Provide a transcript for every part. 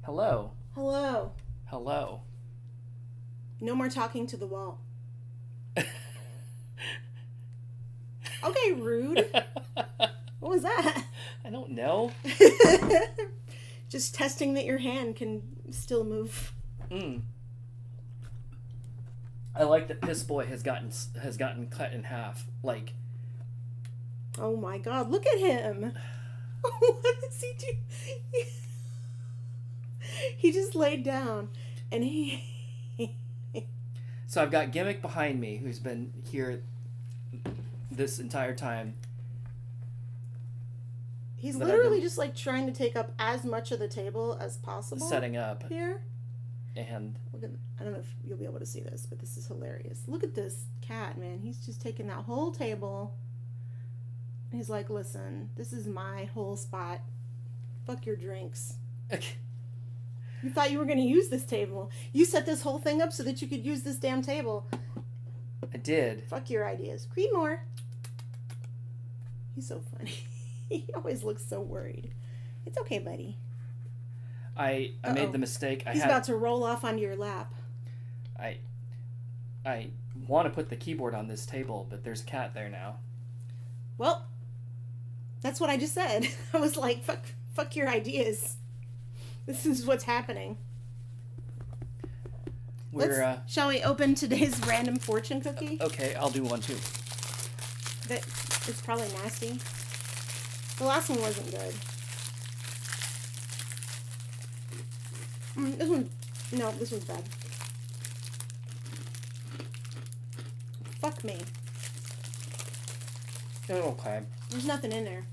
Hello. Hello. Hello. No more talking to the wall. Okay, rude. What was that? I don't know. Just testing that your hand can still move. I like that Piss Boy has gotten cut in half. Like, Oh my god, look at him. What is he doing? He just laid down and he so I've got Gimmick behind me, who's been here this entire time. he's That literally just like trying to take up as much of the table as possible. Setting up, Here. and Look at, I don't know if you'll be able to see this, but this is hilarious. Look at this cat, man. He's just taking that whole table. He's like, listen, this is my whole spot. Fuck your drinks. You thought you were going to use this table. You set this whole thing up so that you could use this damn table. I did. Fuck your ideas. Creedmoor. He's so funny. He always looks so worried. It's okay, buddy. I made the mistake. He's about to roll off onto your lap. I want to put the keyboard on this table, but there's a cat there now. Well, that's what I just said. I was like, fuck your ideas. This is what's happening. Shall we open today's random fortune cookie? Okay, I'll do one too. That it's probably nasty. The last one wasn't good. This one's bad. Fuck me. Okay. There's nothing in there.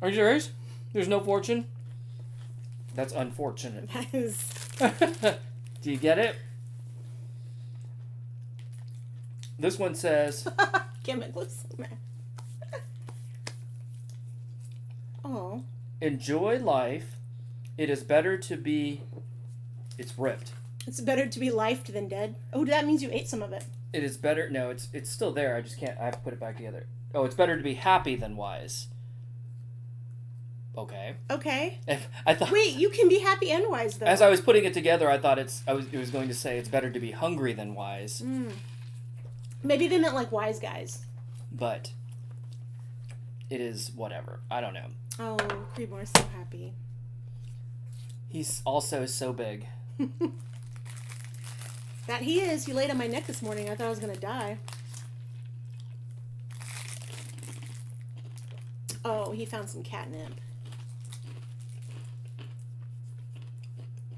Are you serious? There's no fortune? That's unfortunate. That is. Do you get it? This one says... Gimmick looks so mad. Oh. Enjoy life. It is better to be... It's ripped. It's better to be lifed than dead. Oh, that means you ate some of it. It is better... No, it's still there. I just can't... I have to put it back together. Oh, it's better to be happy than wise. Okay. Okay. I thought. Wait, you can be happy and wise though. As I was putting it together, I thought it was going to say it's better to be hungry than wise. Maybe they meant like wise guys. But it is whatever. I don't know. Oh, Creedmoor's so happy. He's also so big. That he is. He laid on my neck this morning. I thought I was gonna die. Oh, he found some catnip.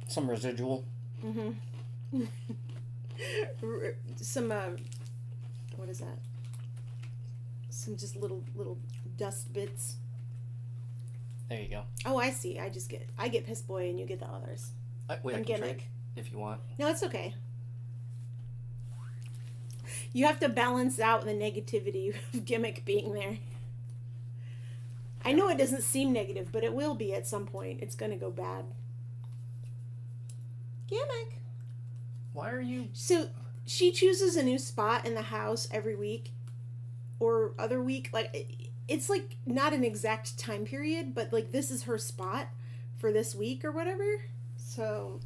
Some residual. Mm-hmm. Some, what is that? Some just little dust bits. There you go. Oh, I see. I get Piss Boy and you get the others. Wait, I And can Gimmick. trade if you want. No, it's okay. You have to balance out the negativity of Gimmick being there. I know it doesn't seem negative, but it will be at some point. It's going to go bad. Gimmick. Why are you... So, she chooses a new spot in the house every week or other week. Like, it's like not an exact time period, but like this is her spot for this week or whatever. So,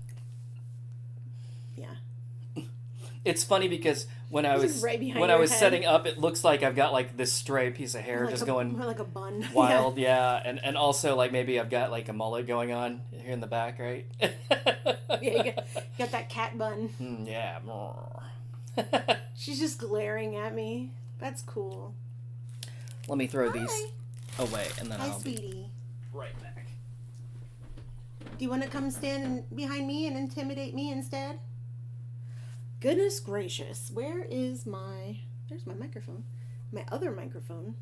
yeah. It's funny because when I was right behind when I your was head. setting up, it looks like I've got like this stray piece of hair Like just a, going more like a bun. wild, yeah, and also like maybe I've got like a mullet going on here in the back, right? Yeah, you got that cat bun. Yeah. She's just glaring at me. That's cool. Let me throw Hi. these away, and then Hi, I'll be sweetie. right back. Do you want to come stand behind me and intimidate me instead? Goodness gracious. There's my microphone. My other microphone.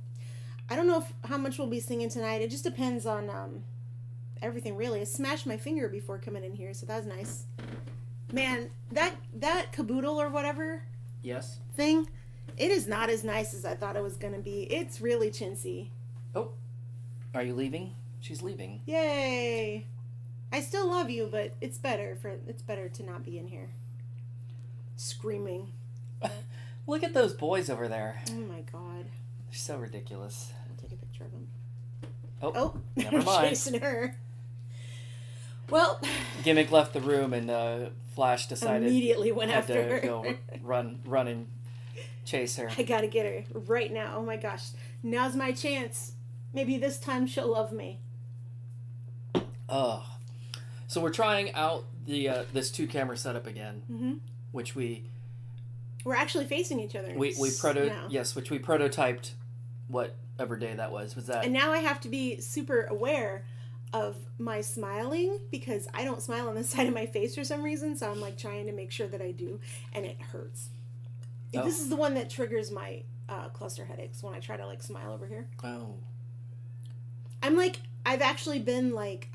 I don't know how much we'll be singing tonight. It just depends on everything, really. I smashed my finger before coming in here, so that was nice. Man, that caboodle or whatever Yes. thing, it is not as nice as I thought it was going to be. It's really chintzy. Oh, are you leaving? She's leaving. Yay! I still love you, but it's better to not be in here. Screaming. Look at those boys over there. Oh my god. They're so ridiculous. I'll take a picture of them. Oh, Oh, never mind. chasing her. Well, Gimmick left the room, and Flash decided immediately went had after to her. go run and chase her. I gotta get her right now. Oh my gosh. Now's my chance. Maybe this time she'll love me. Ugh. So we're trying out the this 2-camera setup again, Mm-hmm. which we're actually facing each other. which we prototyped whatever day that was. Was that? And now I have to be super aware of my smiling because I don't smile on the side of my face for some reason. So I'm like trying to make sure that I do, and it hurts. Oh. This is the one that triggers my cluster headaches when I try to like smile over here. Oh. I've actually been like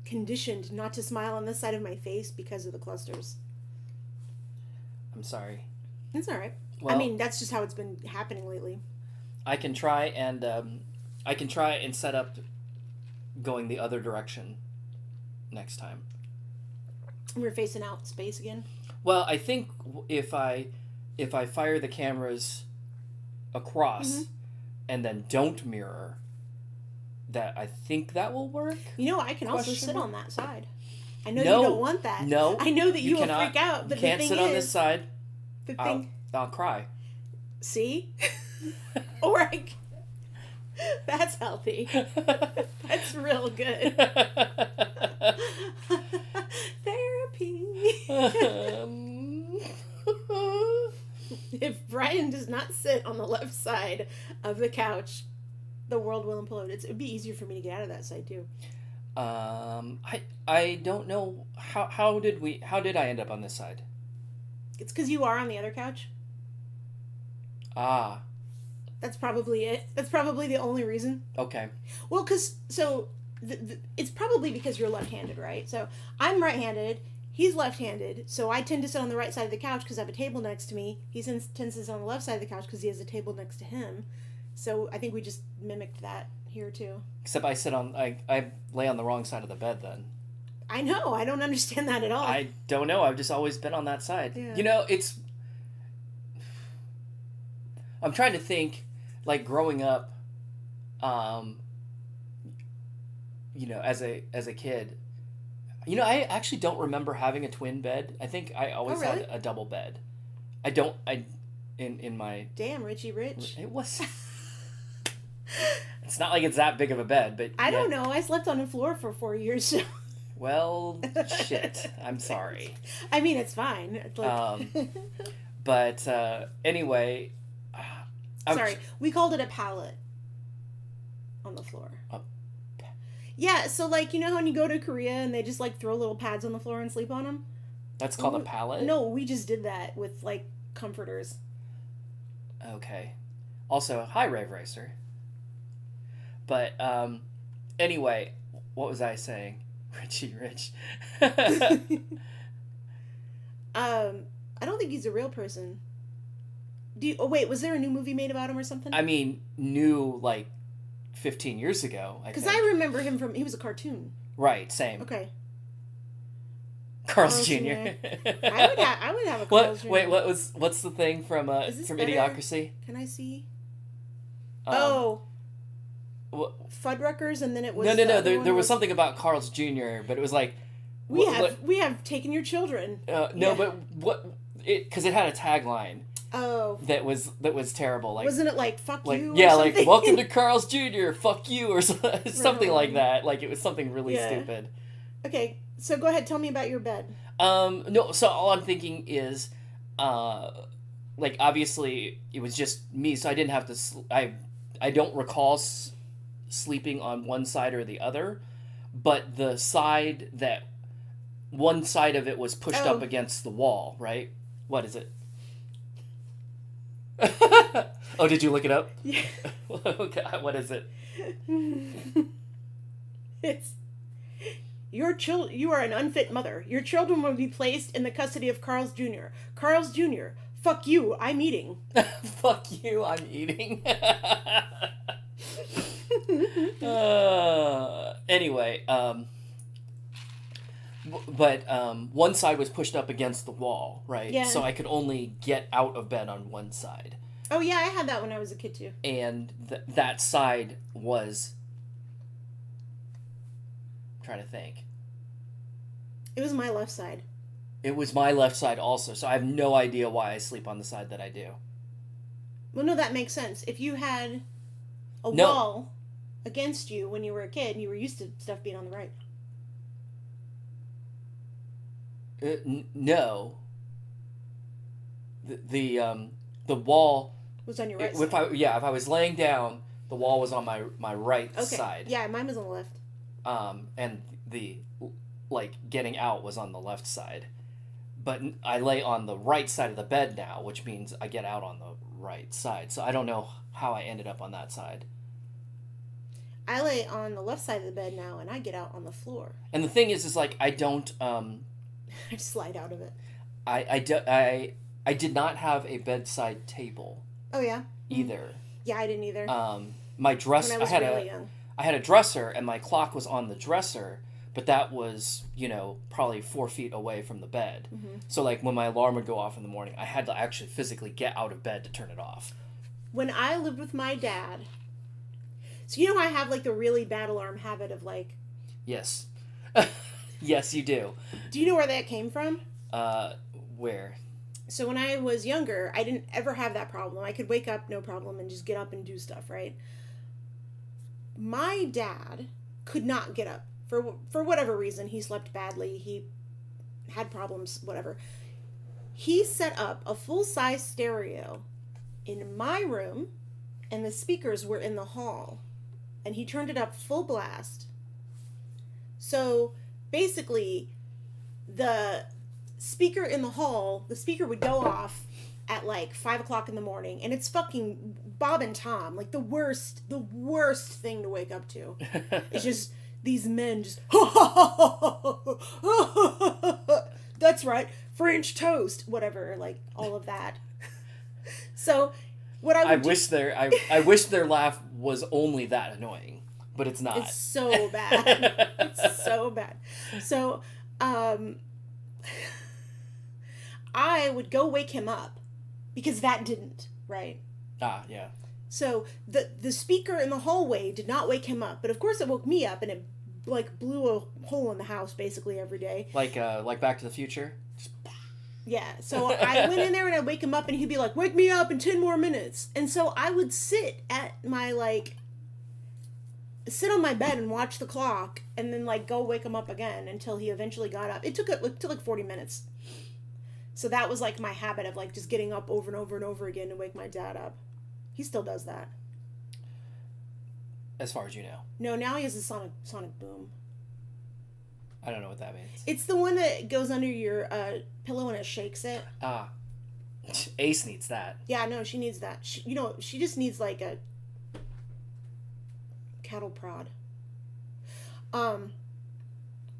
conditioned not to smile on this side of my face because of the clusters. I'm sorry. It's all right. Well, I mean, that's just how it's been happening lately. I can try and set up going the other direction next time. We're facing out space again. Well, I think if I fire the cameras across and then don't mirror, that I think that will work. You know, I can also Question sit mark? on that side. I know No. you don't want that. No, I know that you will cannot. freak out, but You can't the sit thing on is, this side. the thing, I'll cry. see, or that's healthy. That's real good. Therapy. If Brian does not sit on the left side of the couch, the world will implode. It would be easier for me to get out of that side too. I don't know how did I end up on this side? It's because you are on the other couch. Ah, That's probably it. That's probably the only reason. okay. Well, it's probably because you're left-handed, right? So I'm right-handed. He's left-handed, so I tend to sit on the right side of the couch because I have a table next to me. He tends to sit on the left side of the couch because he has a table next to him. So I think we just mimicked that here too. Except I lay on the wrong side of the bed then. I know. I don't understand that at all. I don't know. I've just always been on that side. Yeah. You know, I'm trying to think, like growing up, you know, as a kid. You know, I actually don't remember having a twin bed. I think I always really? had a double bed. In my... Damn, Richie Rich. It was... It's not like it's that big of a bed, but... I don't know. I slept on the floor for 4 years. So. Well, shit. I'm sorry. I mean, it's fine. It's like... But anyway... Sorry. We called it a pallet on the floor. Yeah, so like, you know how when you go to Korea and they just like throw little pads on the floor and sleep on them? That's called a pallet? No, we just did that with like comforters. Okay. Also, hi, Rave Racer. But anyway, what was I saying? Richie Rich. I don't think he's a real person. Wait, was there a new movie made about him or something? I mean, new like 15 years ago, I Because think. I remember him he was a cartoon. Right, same. Okay. Carl's Jr. I would have a Carl's Jr. Wait, what's the thing from Is this better? Idiocracy? Can I see? What? Fuddruckers, and then it was... No. There was something about Carl's Jr., but it was like... We have taken your children. No, yeah. But what... Because it had a tagline. Oh. That was terrible. Like, wasn't it like "fuck you"? Yeah, or something? like "Welcome to Carl's Jr." Fuck you, or something like that. Like it was something really stupid. Okay, so go ahead. Tell me about your bed. No. So all I'm thinking is, like obviously it was just me, so I didn't have to. I don't recall sleeping on one side or the other, but the side that one side of it was pushed up against the wall. Right? What is it? Oh, did you look it up? Yeah. Okay, what is it? It's you are an unfit mother. Your children will be placed in the custody of Carl's Jr. Carl's Jr. Fuck you, I'm eating. Fuck you, I'm eating. Anyway, but one side was pushed up against the wall, right? Yeah. So I could only get out of bed on one side. Oh yeah, I had that when I was a kid too. And that side was... I'm trying to think. It was my left side. It was my left side also, so I have no idea why I sleep on the side that I do. Well, no, that makes sense. If you had a No. wall against you when you were a kid, you were used to stuff being on the right. No. The wall Was on your right if side. if I was laying down, the wall was on my right Okay. side. Yeah, mine was on the left. And the like getting out was on the left side. But I lay on the right side of the bed now, which means I get out on the right side. So I don't know how I ended up on that side. I lay on the left side of the bed now, and I get out on the floor. And the thing is like I don't I slide out of it. I did not have a bedside table Oh yeah. either. Yeah, I didn't either. My dress when I was really young. I had a dresser and my clock was on the dresser, but that was, probably 4 feet away from the bed. Mm-hmm. So like when my alarm would go off in the morning, I had to actually physically get out of bed to turn it off. When I lived with my dad, so you know I have like the really bad alarm habit of like. Yes. Yes, you do. Do you know where that came from? Where? So when I was younger, I didn't ever have that problem. I could wake up no problem and just get up and do stuff, right? My dad could not get up for whatever reason. He slept badly. He had problems, whatever. He set up a full-size stereo in my room, and the speakers were in the hall, and he turned it up full blast. So basically, the speaker in the hall, the speaker would go off at like 5 o'clock in the morning, and it's fucking Bob and Tom, like the worst thing to wake up to. It's just these men just that's right, French toast, whatever, like all of that. So what I wish I wish their laugh was only that annoying, but it's not. It's so bad. It's so bad. So I would go wake him up because that didn't, right? Yeah. So the speaker in the hallway did not wake him up, but of course it woke me up, and it like blew a hole in the house basically every day. Like Back to the Future. Yeah. So I went in there and I'd wake him up, and he'd be like, "Wake me up in 10 more minutes." And so I would sit on my bed and watch the clock, and then like go wake him up again until he eventually got up. It took like 40 minutes. So that was like my habit of like just getting up over and over and over again to wake my dad up. He still does that. As far as you know. No, now he has a sonic boom. I don't know what that means. It's the one that goes under your pillow and it shakes it. Ace needs that. Yeah, no, she needs that. She just needs like a cattle prod. But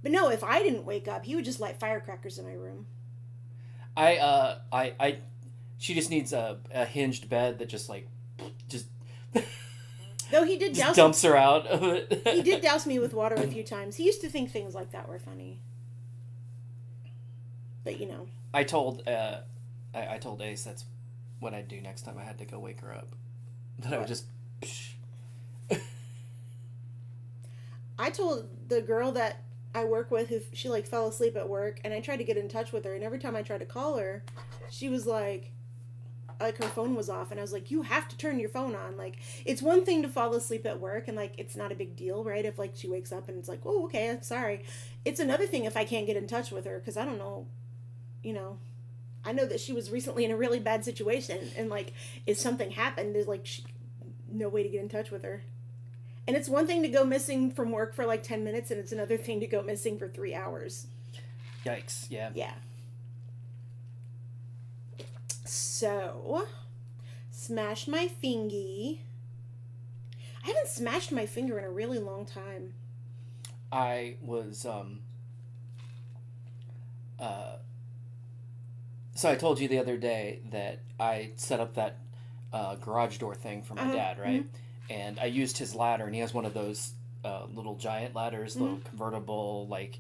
no, if I didn't wake up, he would just light firecrackers in my room. She just needs a hinged bed that just Though he did just dumps her out of it. He did douse me with water a few times. He used to think things like that were funny. But I told Ace that's what I'd do next time I had to go wake her up. That I would just. I told the girl that I work with who she like fell asleep at work, and I tried to get in touch with her, and every time I tried to call her, she was like her phone was off, and I was like, you have to turn your phone on. Like, it's one thing to fall asleep at work and like it's not a big deal, right? If like she wakes up and it's like, oh, okay, I'm sorry. It's another thing if I can't get in touch with her, because I don't know, I know that she was recently in a really bad situation, and like if something happened, there's like no way to get in touch with her. And it's one thing to go missing from work for like 10 minutes, and it's another thing to go missing for 3 hours. Yikes, yeah. Yeah. So, smash my fingy. I haven't smashed my finger in a really long time. I was, so I told you the other day that I set up that garage door thing for my dad, right? Mm-hmm. And I used his ladder, and he has one of those little giant ladders, little convertible, like,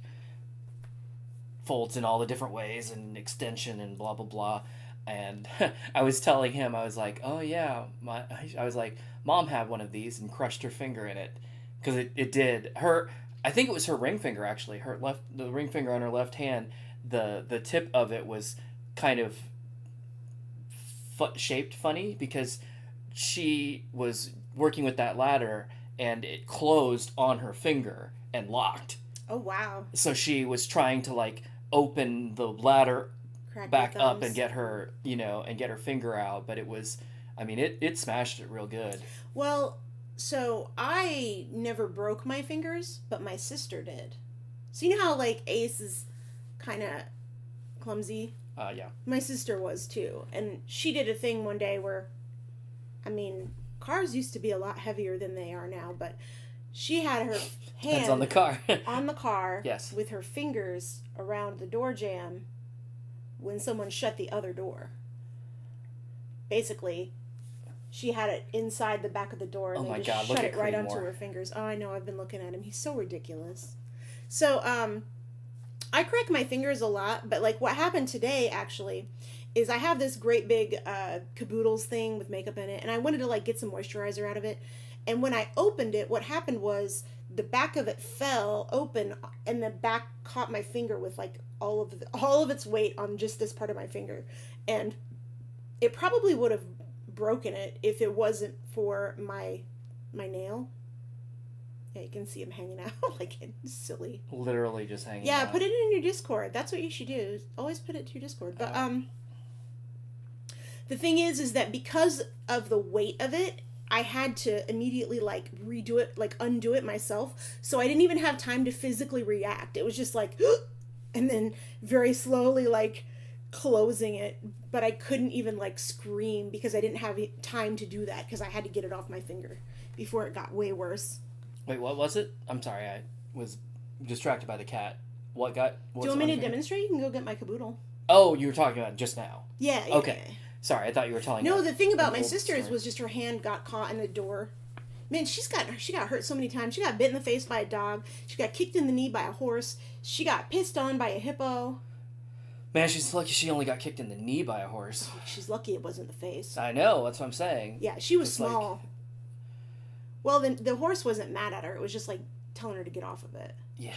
folds in all the different ways, and extension, and blah, blah, blah. And I was telling him, I was like, oh, yeah. I was like, Mom had one of these and crushed her finger in it. Because it did. I think it was her ring finger actually. The ring finger on her left hand. The tip of it was kind of shaped funny because she was working with that ladder and it closed on her finger and locked. Oh wow! So she was trying to like open the ladder Crack back your up thumbs. and get her, and get her finger out, but it was, I mean, it smashed it real good. Well, so I never broke my fingers, but my sister did. So you know how like Ace is kind of clumsy? Yeah. My sister was too. And she did a thing one day where, I mean, cars used to be a lot heavier than they are now, but she had her Depends hand on the car. on the car Yes. with her fingers around the door jamb when someone shut the other door. Basically, she had it inside the back of the door and Oh they my just God, look shut at it right onto Creedmoor. her fingers. Oh, I know. I've been looking at him. He's so ridiculous. So, I crack my fingers a lot, but like what happened today actually is I have this great big caboodles thing with makeup in it, and I wanted to like get some moisturizer out of it. And when I opened it, what happened was the back of it fell open, and the back caught my finger with like all of its weight on just this part of my finger, and it probably would have broken it if it wasn't for my nail. Yeah, you can see him hanging out like it's silly. Literally just hanging Yeah, out. put it in your Discord. That's what you should do. Always put it to your Discord. But the thing is that because of the weight of it, I had to immediately like redo it, like undo it myself. So I didn't even have time to physically react. It was just like, and then very slowly like closing it. But I couldn't even like scream because I didn't have time to do that because I had to get it off my finger before it got way worse. Wait, what was it? I'm sorry, I was distracted by the cat. What got? Do you want me to demonstrate? You can go get my caboodle. Oh, you were talking about just now. Yeah. Okay. Yeah. Sorry, I thought you were telling. No, the thing about my old sister's story. was just her hand got caught in the door. Man, she got hurt so many times. She got bit in the face by a dog. She got kicked in the knee by a horse. She got pissed on by a hippo. Man, she's lucky she only got kicked in the knee by a horse. She's lucky it wasn't the face. I know, that's what I'm saying. Yeah, she was It's like- small. Well, the horse wasn't mad at her. It was just like telling her to get off of it. Yeah.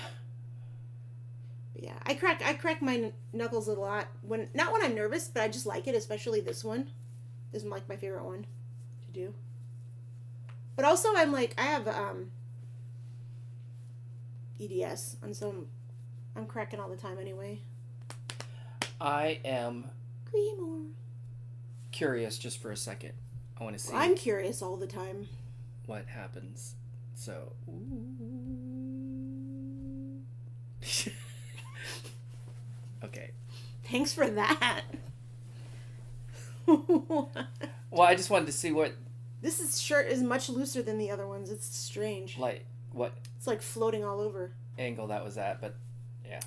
But yeah, I crack my knuckles a lot not when I'm nervous, but I just like it, especially this one. This is like my favorite one to do. But also I have EDS, and so I'm cracking all the time anyway. I am Creedmoor. curious just for a second. I want to see I'm curious all the time. what happens. So. Okay. Thanks for that. Well, I just wanted to see what, This shirt is much looser than the other ones. It's strange. like, what It's like floating all over. angle that was at, but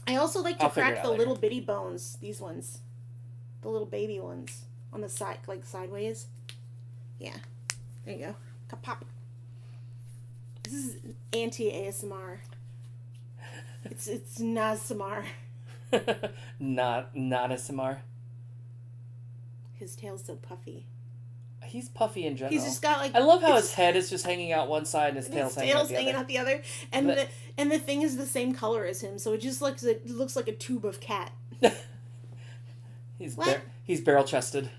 I also like to I'll figure it crack out the later. little bitty bones. These ones. The little baby ones. On the side, like sideways. Yeah. There you go. Kapop. This is anti-ASMR. It's NASMR. not a Samar. His tail's so puffy. He's puffy in general. He's just got like... I love how it's- his head is just hanging out one side and his tail's hanging out the other. out the other. And But- the thing is the same color as him, so it just looks like a tube of cat. He's What? he's barrel chested.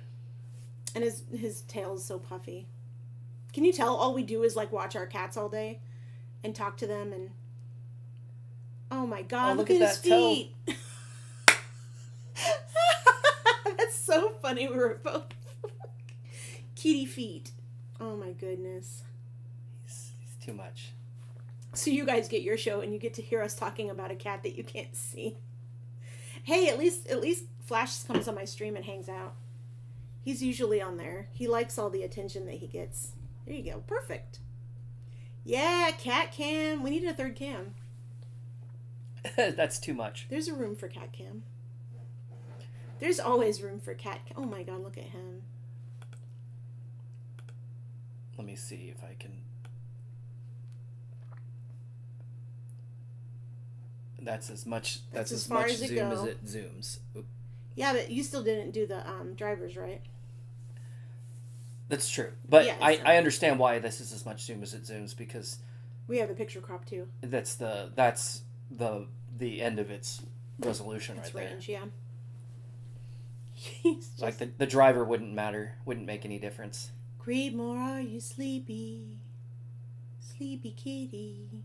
And his tail is so puffy. Can you tell all we do is like watch our cats all day and talk to them and oh my god, Oh, look look at at his that toe. feet. That's so funny. We were both kitty feet. Oh my goodness. He's too much. So you guys get your show and you get to hear us talking about a cat that you can't see. Hey, at least Flash comes on my stream and hangs out. He's usually on there. He likes all the attention that he gets. There you go. Perfect. Yeah, cat cam. We need a third cam. That's too much. There's a room for cat cam. There's always room for cat cam. Oh my god, look at him. Let me see if I can. That's as much. That's as as far much as it zoom go. as it zooms. Oop. Yeah, but you still didn't do the drivers, right? That's true, but Yeah, I so- understand why this is as much zoom as it zooms because We have the picture crop too. That's the end of its resolution It's right range, there. yeah. He's just, Like the driver wouldn't make any difference. Creedmoor, are you sleepy? Sleepy kitty.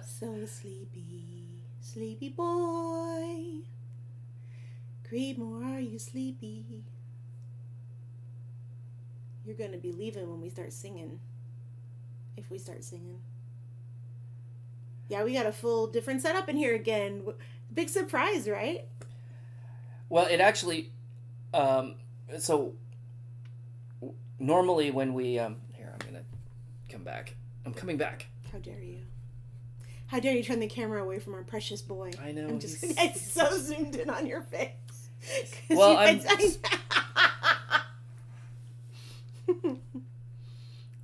So sleepy, sleepy boy. Creedmoor, are you sleepy? You're gonna be leaving when we start singing. If we start singing. Yeah, we got a full different setup in here again. Big surprise, right? Well, it actually, so normally when we, here, I'm gonna come back. I'm coming back. How dare you? How dare you turn the camera away from our precious boy? I know. I'm just it's so zoomed in on your face. Well, it's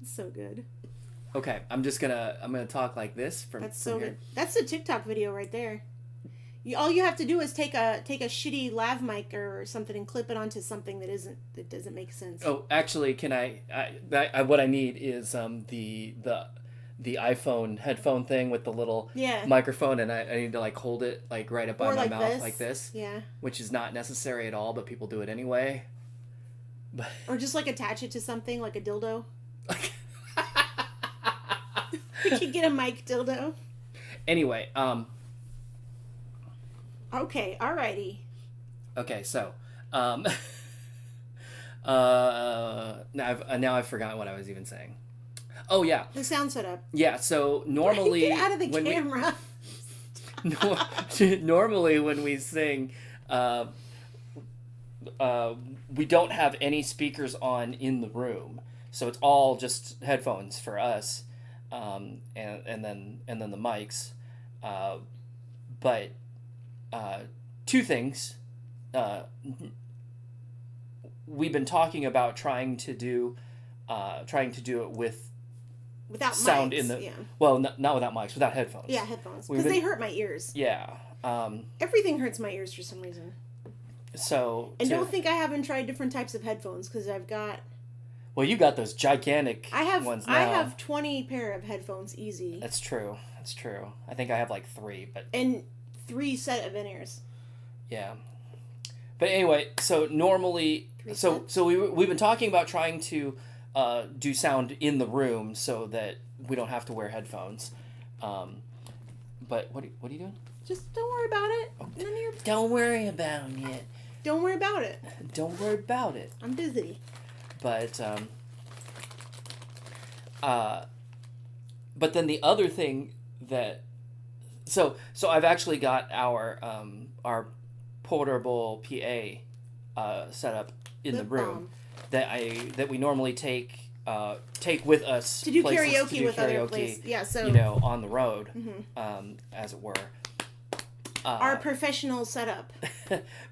so good. Okay, I'm gonna talk like this from. That's from so here. good. That's the TikTok video right there. All you have to do is take a shitty lav mic or something and clip it onto something that doesn't make sense. Oh, actually, can I what I need is the iPhone headphone thing with the little microphone, and I need to like hold it like right up by my mouth like this. Yeah. Which is not necessary at all, but people do it anyway. But or just like attach it to something like a dildo. We could get a mic dildo. Anyway, Okay, alrighty. Okay, so, now I've forgotten what I was even saying. Oh yeah, The sound setup. yeah. So normally, Get out of the when camera. normally when we sing, we don't have any speakers on in the room, so it's all just headphones for us, and then the mics, but. Two things. We've been talking about trying to do it without sound mics, in the yeah. well, not without mics, without headphones. Yeah, headphones because they hurt my ears. Yeah. Everything hurts my ears for some reason. So. And don't think I haven't tried different types of headphones because I've got. Well, you got those gigantic ones now. I have 20 pair of headphones easy. That's true. That's true. I think I have like 3, but. And 3 set of in-ears. Yeah. But anyway, so normally, we've been talking about trying to do sound in the room so that we don't have to wear headphones. But what are you doing? Just don't worry about it. None of your... Don't worry about it. Don't worry about it. Don't worry about it. I'm busy. But but then the other thing that so I've actually got our portable PA set up in the room that we normally take with us to do karaoke with other places. Yeah, so on the road, as it were. Our professional setup.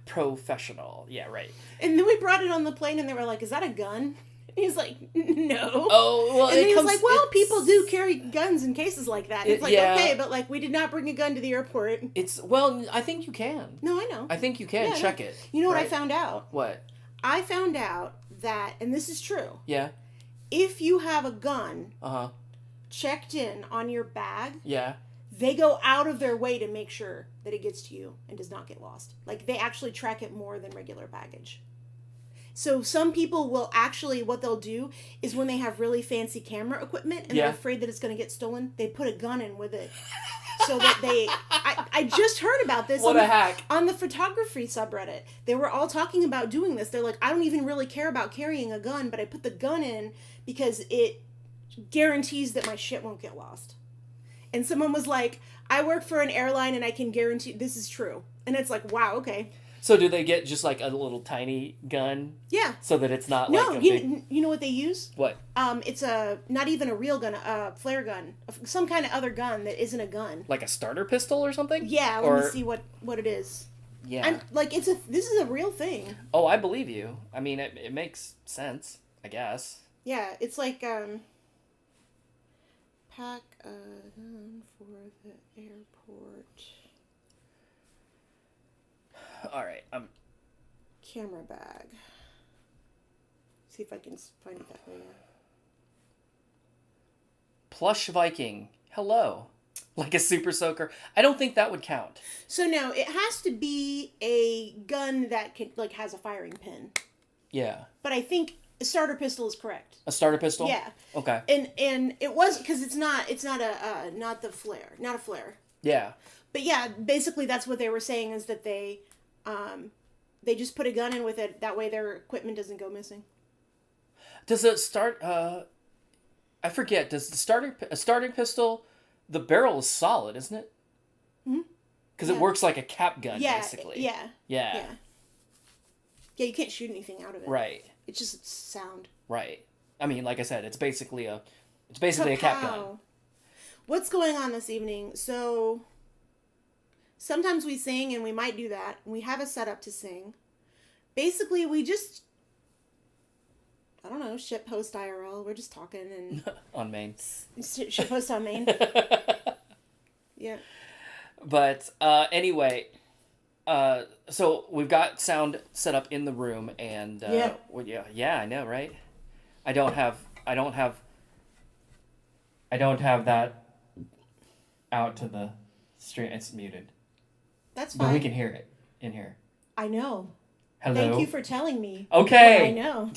Professional, yeah, right. And then we brought it on the plane, and they were like, "Is that a gun?" And he's like, "No." Oh, well, and then he was like, "Well, people do carry guns in cases like that." It's like, okay, but like we did not bring a gun to the airport. I think you can. No, I know. I think you can check it. You know what I found out? What? I found out that, and this is true. Yeah. If you have a gun, checked in on your bag, Yeah. they go out of their way to make sure that it gets to you and does not get lost. Like, they actually track it more than regular baggage. So some people will actually, what they'll do is when they have really fancy camera equipment and they're afraid that it's going to get stolen, they put a gun in with it. So that they, I just heard about this hack. on the photography subreddit. They were all talking about doing this. They're like, I don't even really care about carrying a gun, but I put the gun in because it guarantees that my shit won't get lost. And someone was like, I work for an airline and I can guarantee this is true. And it's like, wow, okay. So do they get just like a little tiny gun? Yeah. So that it's not No, like a big... you know what they use? What? It's not even a real gun, a flare gun, some kind of other gun that isn't a gun. Like a starter pistol or something? Yeah, let me see what it is. Yeah. And like this is a real thing. Oh, I believe you. I mean, it makes sense, I guess. Yeah, it's like pack a gun for the airport. All right. Camera bag. See if I can find it that way. Plush Viking. Hello. Like a super soaker. I don't think that would count. So no, it has to be a gun that can like has a firing pin. Yeah. But I think a starter pistol is correct. A starter pistol? Yeah. Okay. And it was because it's not not the flare, not a flare. Yeah. But yeah, basically that's what they were saying is that they just put a gun in with it. That way their equipment doesn't go missing. Does it start? I forget. Does a starting pistol? The barrel is solid, isn't it? Because it works like a cap gun, basically. Yeah. Yeah. Yeah, you can't shoot anything out of it. Right. It's just sound. Right. I mean, like I said, it's basically a cap gun. What's going on this evening? So sometimes we sing, and we might do that. We have a setup to sing. Basically, we just, I don't know, shit post IRL. We're just talking and On Maine. shit post on Maine. Yeah. But anyway, so we've got sound set up in the room, and yeah, I know, right? I don't have that out to the stream. It's muted. That's fine. But we can hear it in here. I know. Hello. Thank you for telling me. Okay. What I know.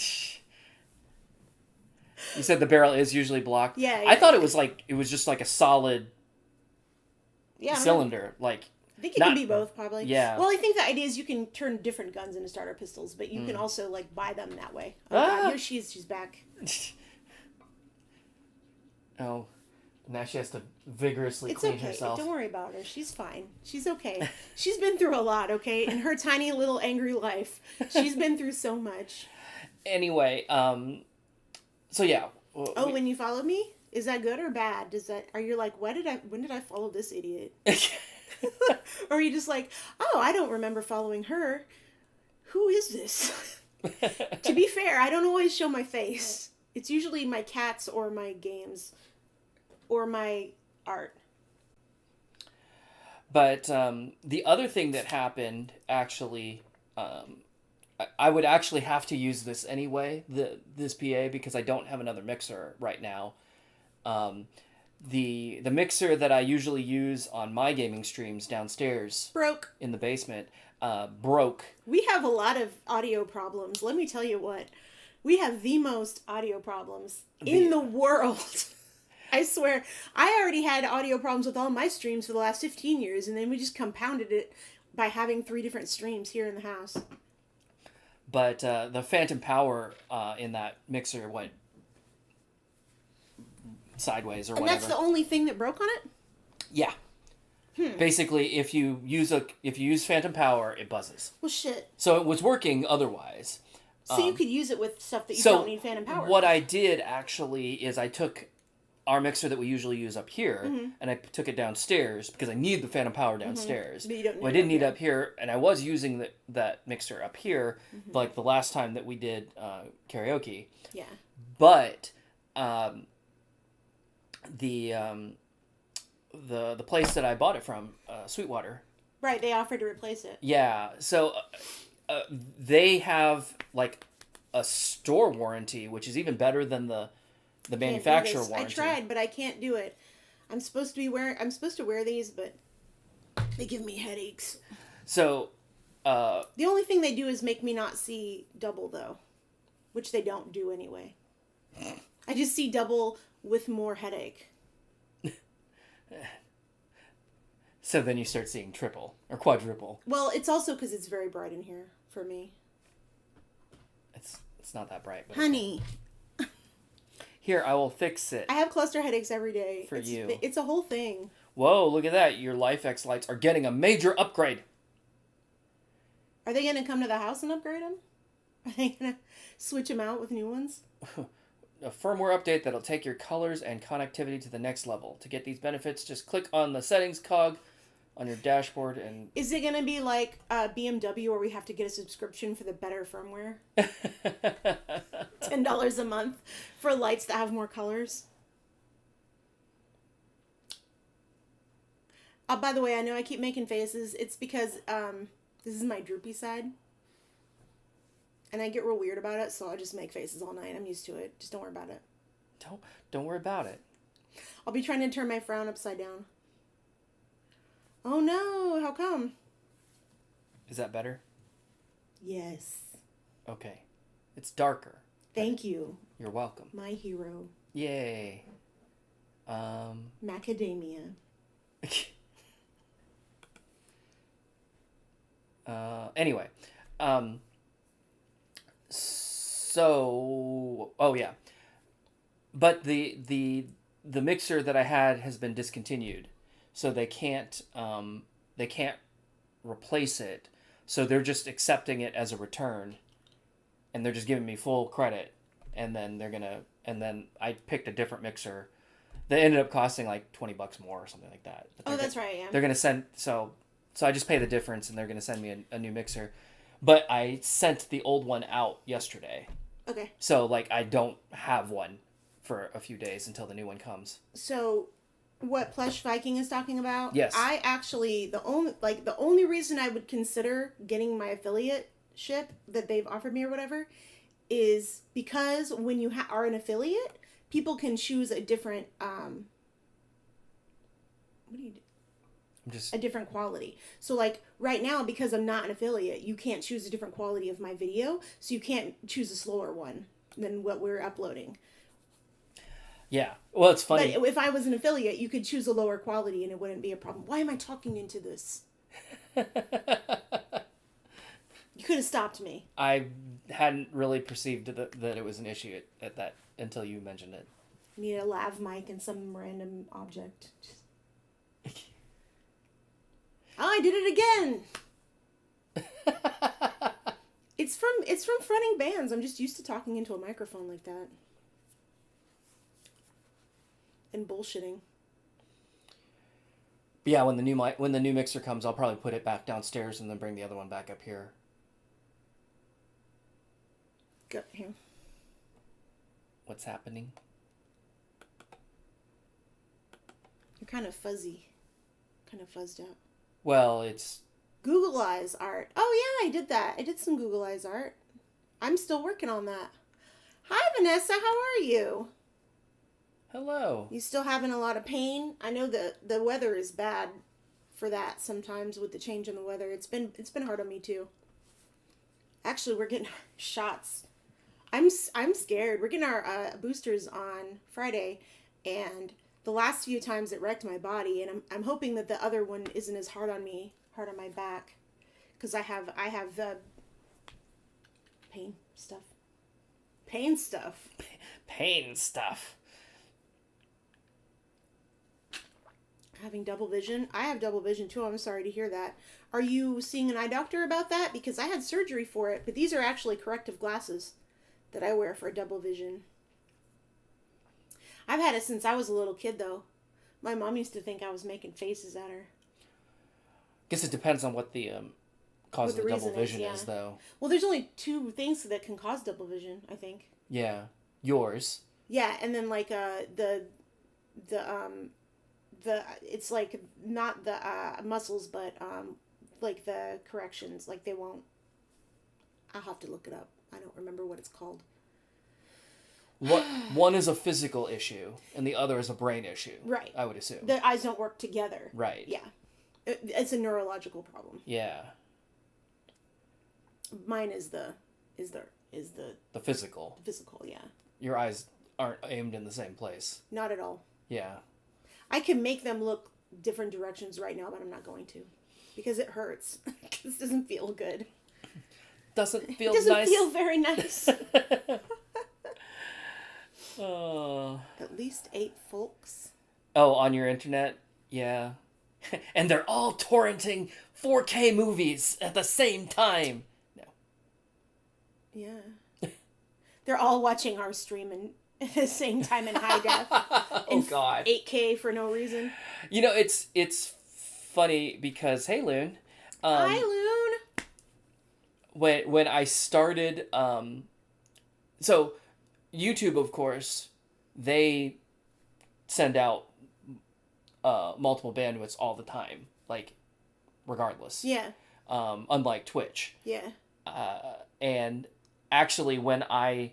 You said the barrel is usually blocked. Yeah. I thought it was just like a solid Yeah. cylinder. Like I think it can be both, probably. Yeah. Well, I think the idea is you can turn different guns into starter pistols, but you can also like buy them that way. Oh, God, here she's back. Oh, now she has to vigorously It's clean okay. herself. Don't worry about her. She's fine. She's okay. She's been through a lot, okay? In her tiny little angry life, she's been through so much. Anyway, so yeah. Oh, when you followed me, is that good or bad? Are you like, when did I follow this idiot? Or are you just like, oh, I don't remember following her. Who is this? To be fair, I don't always show my face. It's usually my cats or my games or my art. But the other thing that happened, actually, I would actually have to use this anyway, this PA, because I don't have another mixer right now. The mixer that I usually use on my gaming streams downstairs Broke. in the basement broke. We have a lot of audio problems. Let me tell you what. We have the most audio problems in the world. I swear. I already had audio problems with all my streams for the last 15 years, and then we just compounded it by having 3 different streams here in the house. But the phantom power in that mixer went sideways or And whatever. that's the only thing that broke on it? Yeah. Basically, if you use phantom power, it buzzes. Well, shit. So it was working otherwise. So you could use it with stuff that you So don't need phantom power. what I did actually is I took our mixer that we usually use up here and I took it downstairs because I need the phantom power downstairs. But you don't need I it didn't up need here. it up here, and I was using that mixer up here, like the last time that we did karaoke. Yeah. But the place that I bought it from, Sweetwater. Right, they offered to replace it. Yeah, so they have like a store warranty, which is even better than the manufacturer I warranty. tried, but I can't do it. I'm supposed to wear these, but they give me headaches. So, The only thing they do is make me not see double, though, which they don't do anyway. I just see double with more headache. so then you start seeing triple or quadruple. Well, it's also because it's very bright in here for me. It's not that bright. But Honey, here, I will fix it. I have cluster headaches every day. For you. It's a whole thing. Whoa, look at that. Your LifeX lights are getting a major upgrade. Are they going to come to the house and upgrade them? Are they going to switch them out with new ones? A firmware update that'll take your colors and connectivity to the next level. To get these benefits, just click on the settings cog on your dashboard and... Is it going to be like BMW where we have to get a subscription for the better firmware? $10 a month for lights that have more colors? By the way, I know I keep making faces. It's because this is my droopy side. And I get real weird about it, so I just make faces all night. I'm used to it. Just don't worry about it. Don't worry about it. I'll be trying to turn my frown upside down. Oh no, how come? Is that better? Yes. Okay. It's darker. Thank you, You're welcome. my hero. Yay. Macadamia. Anyway. So, oh yeah. But the mixer that I had has been discontinued. So they can't replace it. So they're just accepting it as a return, and they're just giving me full credit. And then I picked a different mixer that ended up costing like $20 more or something like that. But Oh, that's right, yeah. they're gonna send so I just pay the difference, and they're gonna send me a new mixer. But I sent the old one out yesterday, Okay. so like I don't have one for a few days until the new one comes. So, what Plush Viking is talking about? Yes. I actually the only reason I would consider getting my affiliate ship that they've offered me or whatever is because when you are an affiliate, people can choose a different what do you do? I'm just A different quality. So like right now, because I'm not an affiliate, you can't choose a different quality of my video, so you can't choose a slower one than what we're uploading. yeah. Well, it's funny. But if I was an affiliate, you could choose a lower quality and it wouldn't be a problem. Why am I talking into this? You could have stopped me. I hadn't really perceived that it was an issue at that until you mentioned it. Need a lav mic and some random object. Oh, I did it again. It's from fronting bands. I'm just used to talking into a microphone like that. And bullshitting. But yeah, when the new mixer comes, I'll probably put it back downstairs and then bring the other one back up here. Go here. What's happening? You're kind of fuzzy. Kind of fuzzed out. Well, it's Google Eyes art. Oh yeah, I did that. I did some Google Eyes art. I'm still working on that. Hi Vanessa, how are you? hello. You still having a lot of pain? I know the weather is bad for that sometimes with the change in the weather. It's been hard on me too. Actually, we're getting shots. I'm scared. We're getting our boosters on Friday, and the last few times it wrecked my body, and I'm hoping that the other one isn't as hard on my back, because I have pain stuff. Pain stuff. Pain stuff. Having double vision. I have double vision too. I'm sorry to hear that. Are you seeing an eye doctor about that? Because I had surgery for it, but these are actually corrective glasses that I wear for double vision. I've had it since I was a little kid, though. My mom used to think I was making faces at her. Guess it depends on what the cause What of the the double reason is, vision yeah. is, though. Well, there's only two things that can cause double vision, I think. Yeah, yours. Yeah, and then like the it's like not the muscles, but like the corrections, like they won't. I'll have to look it up. I don't remember what it's called. What one is a physical issue and the other is a brain issue. Right. I would assume. The eyes don't work together. Right. Yeah. It's a neurological problem. Yeah. Mine is the The physical. physical, yeah. Your eyes aren't aimed in the same place. Not at all. Yeah. I can make them look different directions right now, but I'm not going to. Because it hurts. This doesn't feel good. Doesn't feel It doesn't nice. feel very nice. Oh. At least 8 folks. Oh, on your internet? Yeah. And they're all torrenting 4K movies at the same time. No. Yeah. They're all watching our stream at the same time in high def. Oh God. 8K for no reason. You know, it's funny because hey Loon. Hi, Loon. When I started so YouTube, of course, they send out multiple bandwidths all the time, like regardless. Yeah. Unlike Twitch. Yeah. And actually when I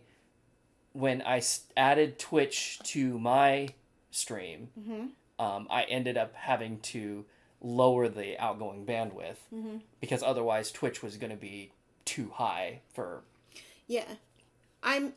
added Twitch to my stream, Mm-hmm. I ended up having to lower the outgoing bandwidth Mm-hmm. because otherwise Twitch was going to be too high for Yeah. I'm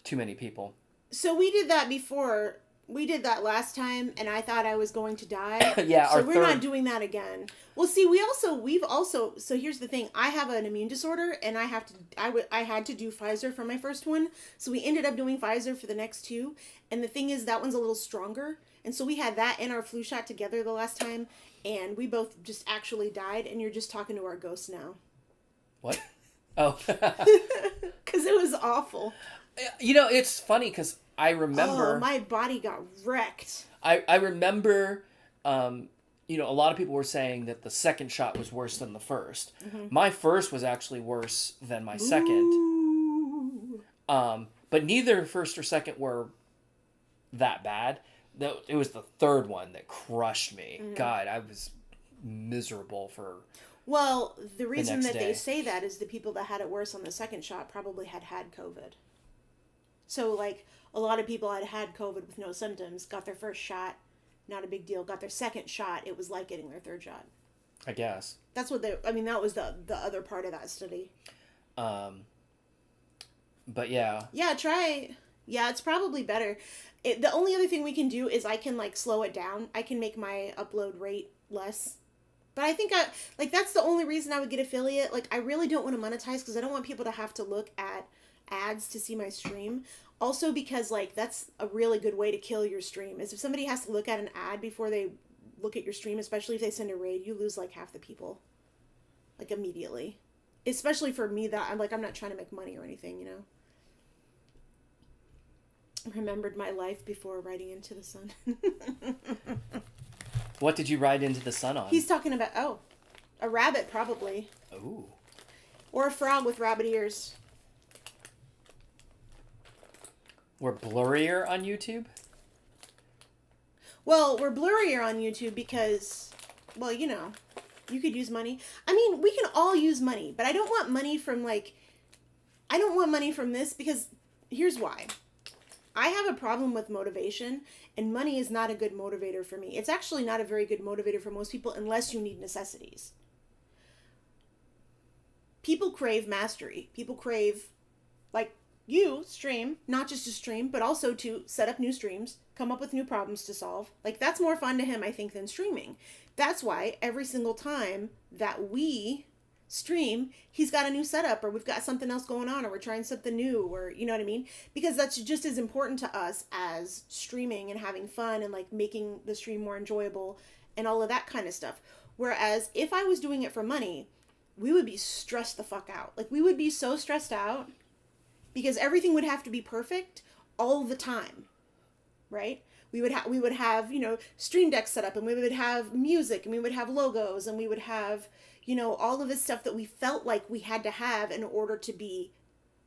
too many people. So we did that before. We did that last time, and I thought I was going to die. Yeah, So our we're not third. doing that again. Well, see, we've also. So here's the thing: I have an immune disorder, and I had to do Pfizer for my first one. So we ended up doing Pfizer for the next two, and the thing is that one's a little stronger, and so we had that and our flu shot together the last time, and we both just actually died. And you're just talking to our ghost now, What? Oh. because it was awful. It's funny because I remember. Oh, my body got wrecked. I remember, a lot of people were saying that the second shot was worse than the first. Mm-hmm. My first was actually worse than my second. Ooh. But neither first or second were that bad. It was the third one that crushed me. Mm-hmm. God, I was miserable for. Well, the reason next that day. they say that is the people that had it worse on the second shot probably had COVID. So, like, a lot of people had COVID with no symptoms, got their first shot, not a big deal. Got their second shot, it was like getting their third shot. I guess. That's what that was the other part of that study. But yeah. Yeah, try. Yeah, it's probably better. The only other thing we can do is I can, like, slow it down. I can make my upload rate less. But I think that's the only reason I would get affiliate. Like, I really don't want to monetize because I don't want people to have to look at ads to see my stream. Also because, like, that's a really good way to kill your stream is if somebody has to look at an ad before they look at your stream, especially if they send a raid, you lose like half the people, like, immediately. Especially for me, that I'm not trying to make money or anything, Remembered my life before riding into the sun. What did you ride into the sun on? He's talking about a rabbit probably, Ooh. or a frog with rabbit ears. We're blurrier on YouTube? Well, we're blurrier on YouTube because, well, you could use money. I mean, we can all use money, but I don't want money from, I don't want money from this because here's why. I have a problem with motivation, and money is not a good motivator for me. It's actually not a very good motivator for most people unless you need necessities. People crave mastery. People crave, stream, not just to stream, but also to set up new streams, come up with new problems to solve. That's more fun to him, I think, than streaming. That's why every single time that we stream, he's got a new setup, or we've got something else going on, or we're trying something new, or you know what I mean? Because that's just as important to us as streaming and having fun and making the stream more enjoyable and all of that kind of stuff. Whereas if I was doing it for money, we would be stressed the fuck out. We would be so stressed out because everything would have to be perfect all the time, right? We would have, Stream Deck set up, and we would have music, and we would have logos, and we would have, all of this stuff that we felt like we had to have in order to be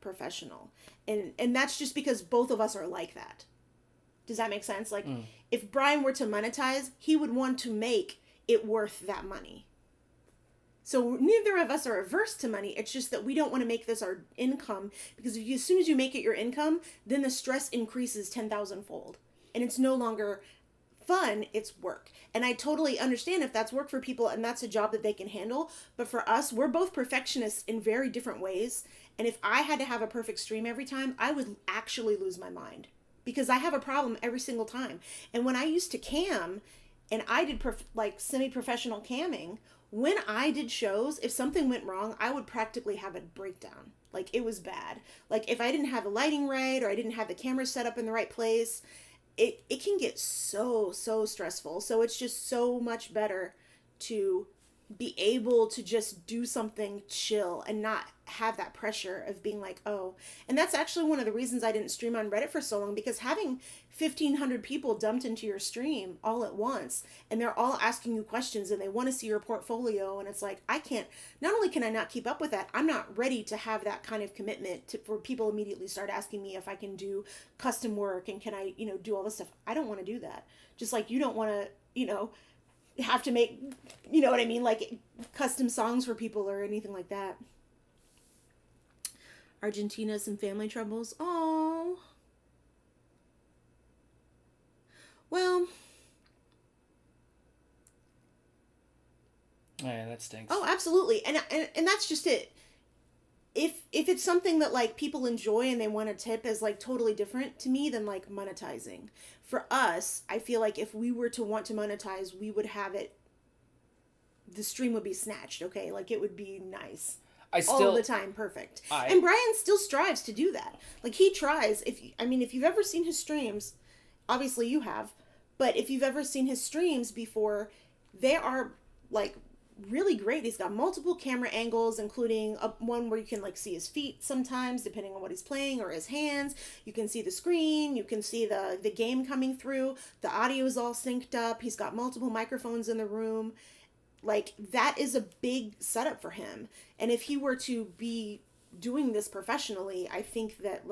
professional. And that's just because both of us are like that. Does that make sense? If Brian were to monetize, he would want to make it worth that money. So neither of us are averse to money. It's just that we don't want to make this our income, because as soon as you make it your income, then the stress increases 10,000-fold. And it's no longer fun, it's work. And I totally understand if that's work for people and that's a job that they can handle. But for us, we're both perfectionists in very different ways. And if I had to have a perfect stream every time, I would actually lose my mind, because I have a problem every single time. And when I used to cam and I did semi-professional camming, when I did shows, if something went wrong, I would practically have a breakdown. It was bad. If I didn't have the lighting right, or I didn't have the camera set up in the right place, it can get so stressful. So it's just so much better to be able to just do something chill and not have that pressure of being and that's actually one of the reasons I didn't stream on Reddit for so long, because having 1,500 people dumped into your stream all at once, and they're all asking you questions and they want to see your portfolio, and it's not only can I not keep up with that, I'm not ready to have that kind of commitment for people immediately start asking me if I can do custom work and can I, do all this stuff. I don't want to do that. Just like you don't want to, have to make, you know what I mean, custom songs for people or anything like that. Argentina, some family troubles. Oh. Well, Yeah, that stinks. oh, absolutely. And that's just it. If it's something that like people enjoy and they want to tip is like totally different to me than like monetizing. For us, I feel like if we were to want to monetize, we would have it, the stream would be snatched, okay? Like it would be nice. I All still the time, perfect. I- And Brian still strives to do that. Like he tries. If you've ever seen his streams, obviously you have, but if you've ever seen his streams before, they are like really great. He's got multiple camera angles, including one where you can like see his feet sometimes, depending on what he's playing, or his hands. You can see the screen. You can see the game coming through. The audio is all synced up. He's got multiple microphones in the room. Like that is a big setup for him. And if he were to be doing this professionally, I think it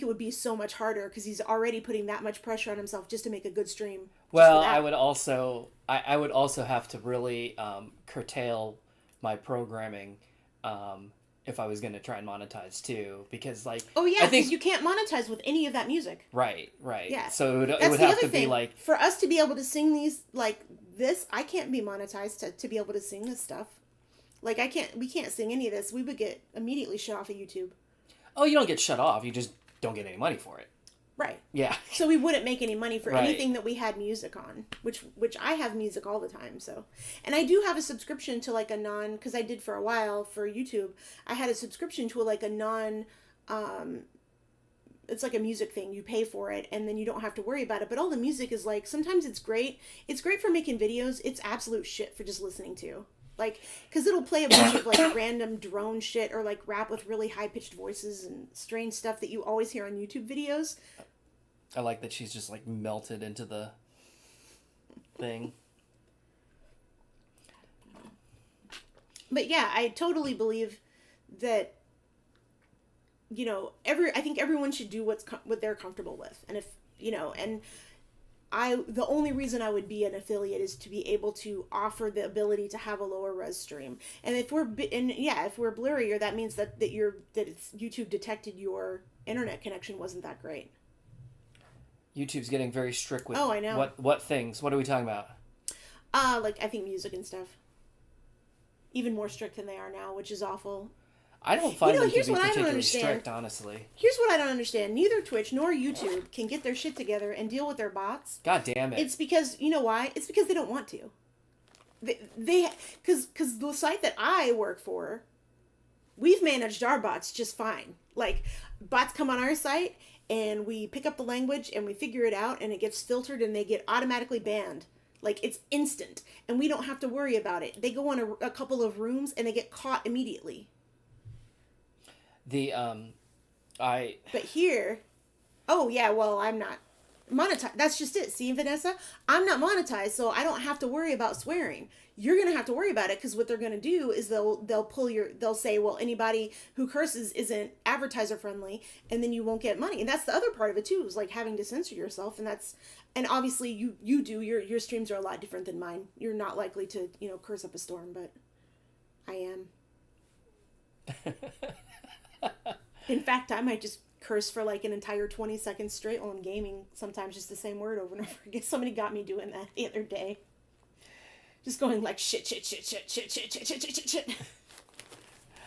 would be so much harder because he's already putting that much pressure on himself just to make a good stream. Well, I would also have to really curtail my programming if I was going to try and monetize too, because like Oh yeah, I think because you can't monetize with any of that music. right. Yeah. So it That's would the have other to be thing. like For us to be able to sing these like this, I can't be monetized to be able to sing this stuff. Like we can't sing any of this. We would get immediately shut off of YouTube. oh, you don't get shut off. You just don't get any money for it. Right. Yeah. So we wouldn't make any money for Right. anything that we had music on, which I have music all the time. So, and I do have a subscription to like a because I did for a while for YouTube. I had a subscription to like a it's like a music thing. You pay for it and then you don't have to worry about it. But all the music is like, sometimes it's great. It's great for making videos. It's absolute shit for just listening to. Like, because it'll play a bunch of like random drone shit or like rap with really high pitched voices and strange stuff that you always hear on YouTube videos. I like that she's just like melted into the thing. But yeah, I totally believe that, you know, I think everyone should do what they're comfortable with. And if, you know, and the only reason I would be an affiliate is to be able to offer the ability to have a lower res stream. And if we're blurrier, that means that YouTube detected your internet connection wasn't that great. YouTube's getting very strict with Oh, I know. what things. What are we talking about? Like I think music and stuff. Even more strict than they are now, which is awful. I don't find them to here's be what I don't particularly understand. strict, honestly. Here's what I don't understand. Neither Twitch nor YouTube can get their shit together and deal with their bots. God damn it. It's because, you know why? It's because they don't want to. Because the site that I work for, we've managed our bots just fine. Like, bots come on our site, and we pick up the language, and we figure it out, and it gets filtered, and they get automatically banned. Like, it's instant, and we don't have to worry about it. They go on a couple of rooms, and they get caught immediately. But here, oh yeah, well, I'm not monetized. That's just it. See, Vanessa, I'm not monetized, so I don't have to worry about swearing. You're gonna have to worry about it because what they're gonna do is they'll say, well, anybody who curses isn't advertiser friendly, and then you won't get money. And that's the other part of it too, is like having to censor yourself, and obviously you do your streams are a lot different than mine. You're not likely to curse up a storm, but I am. In fact, I might just curse for like an entire 20 seconds straight while I'm gaming, sometimes just the same word over and over again. Somebody got me doing that the other day. Just going like shit.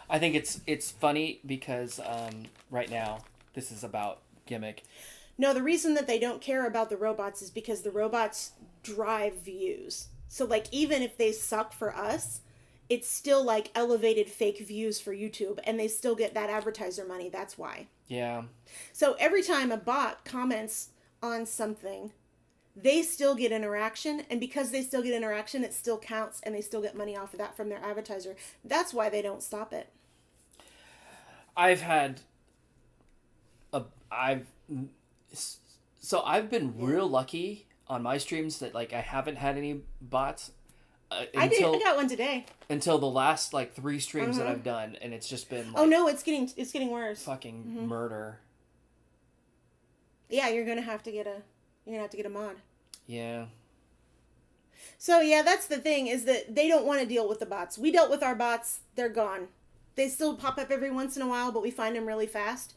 I think it's funny because right now this is about Gimmick. No, the reason that they don't care about the robots is because the robots drive views. So like even if they suck for us, it's still like elevated fake views for YouTube, and they still get that advertiser money. That's why. Yeah. So every time a bot comments on something, they still get interaction, and because they still get interaction, it still counts, and they still get money off of that from their advertiser. That's why they don't stop it. I've been real lucky on my streams that like I haven't had any bots. I got one today. Until the last like 3 streams that I've done, and it's just been like, oh no, it's getting worse. Fucking murder. Yeah, you're gonna have to get a mod. Yeah. So yeah, that's the thing, is that they don't want to deal with the bots. We dealt with our bots, they're gone. They still pop up every once in a while, but we find them really fast.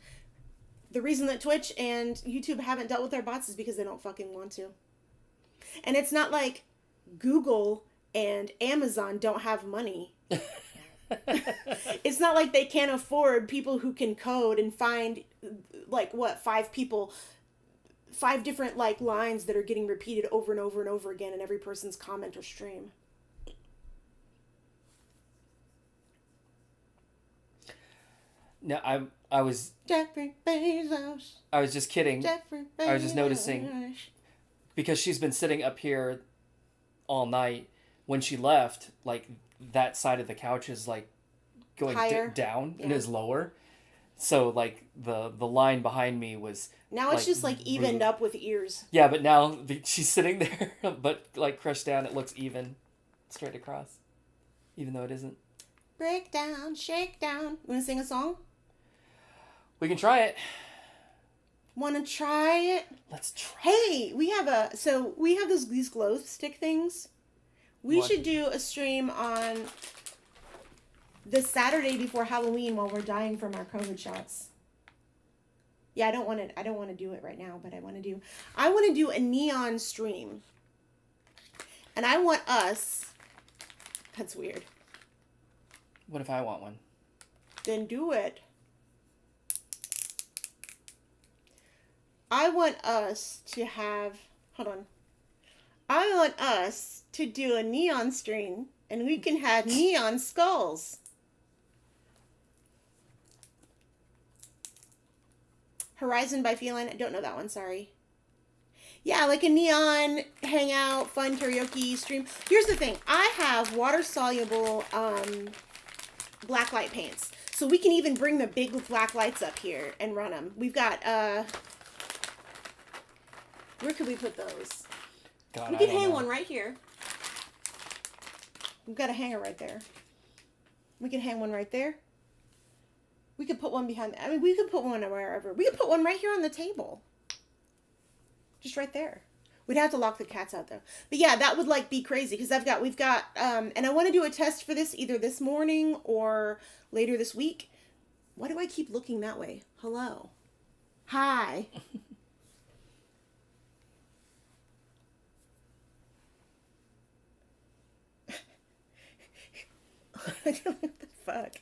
the reason that Twitch and YouTube haven't dealt with their bots is because they don't fucking want to. And it's not like Google and Amazon don't have money. It's not like they can't afford people who can code and find, like, what, 5 different, like, lines that are getting repeated over and over and over again in every person's comment or stream. No, I was Jeffrey Bezos. I was just kidding. Jeffrey Bezos. I was just noticing because she's been sitting up here all night. When she left, like that side of the couch is like going Higher. down and Yeah. is lower. So like the line behind me was Now it's like, just like evened really- up with ears. Yeah, but now she's sitting there, but like crushed down. It looks even, straight across, even though it isn't. Break down, shake down. You want to sing a song? We can try it. Want to try it? Let's try. Hey, we have these glow stick things. We What? should do a stream on the Saturday before Halloween while we're dying from our COVID shots. Yeah, I don't want to do it right now, but I want to do a neon stream. And I want us. That's weird. What if I want one? Then do it. I want us to have. Hold on. I want us to do a neon stream, and we can have neon skulls. Horizon by Feline. I don't know that one. Sorry. Yeah, like a neon hangout, fun karaoke stream. Here's the thing. I have water soluble black light paints. So we can even bring the big black lights up here and run them. We've got, where could we put those? God, We I could don't hang know. one right here. We've got a hanger right there. We can hang one right there. We could put one behind, I mean, we could put one wherever. We could put one right here on the table. Just right there. We'd have to lock the cats out though. But yeah, that would like be crazy because we've got, and I want to do a test for this either this morning or later this week. Why do I keep looking that way? Hello. Hi. What the fuck?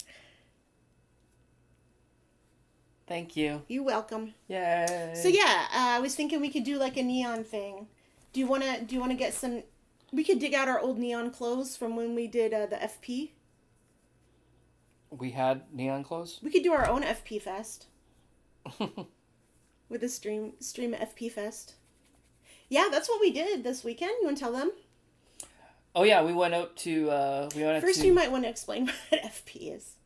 Thank you. You're welcome. Yay. So yeah, I was thinking we could do like a neon thing. Do you wanna get some? We could dig out our old neon clothes from when we did the FP. We had neon clothes. We could do our own FP fest with a stream FP fest. Yeah, that's what we did this weekend. You want to tell them? Oh yeah, we went out to First, you might want to explain what FP is.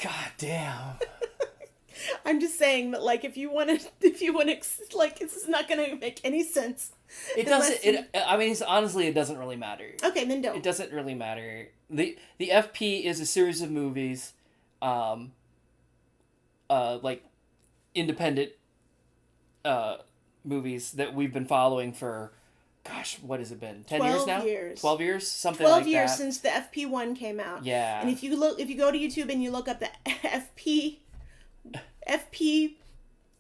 God damn. I'm just saying that, like, if you want to, like, it's not gonna make any sense. It unless doesn't. I mean, honestly, it doesn't really matter. Okay, then don't. It doesn't really matter. The FP is a series of movies, like independent movies that we've been following for, gosh, what has it been? 10 years 12 now? years. 12 years? Something 12 like years that. since the FP1 came out. Yeah. And if you go to YouTube and you look up the FP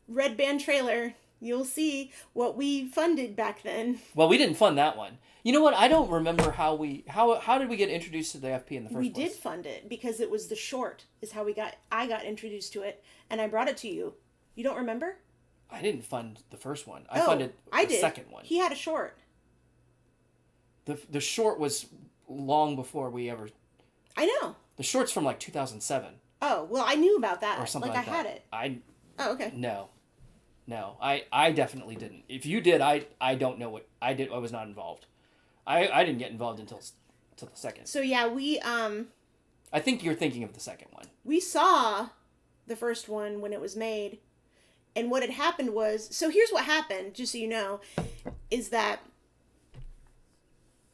Red Band trailer, you'll see what we funded back then. Well, we didn't fund that one. You know what? I don't remember how did we get introduced to the FP in the first We place? did fund it because it was the short is how I got introduced to it, and I brought it to you. You don't remember? I didn't fund the first one. I funded I the did. second one. He had a short. The short was long before we ever. I know. The short's from like 2007 Oh, well, I knew about that. or something like like I that. had it. I Oh, okay. no. I definitely didn't. If you did, I don't know what I did. I was not involved. I didn't get involved until the second. So yeah, I think you're thinking of the second one. we saw the first one when it was made, and what had happened was, so here's what happened, just so you know, is that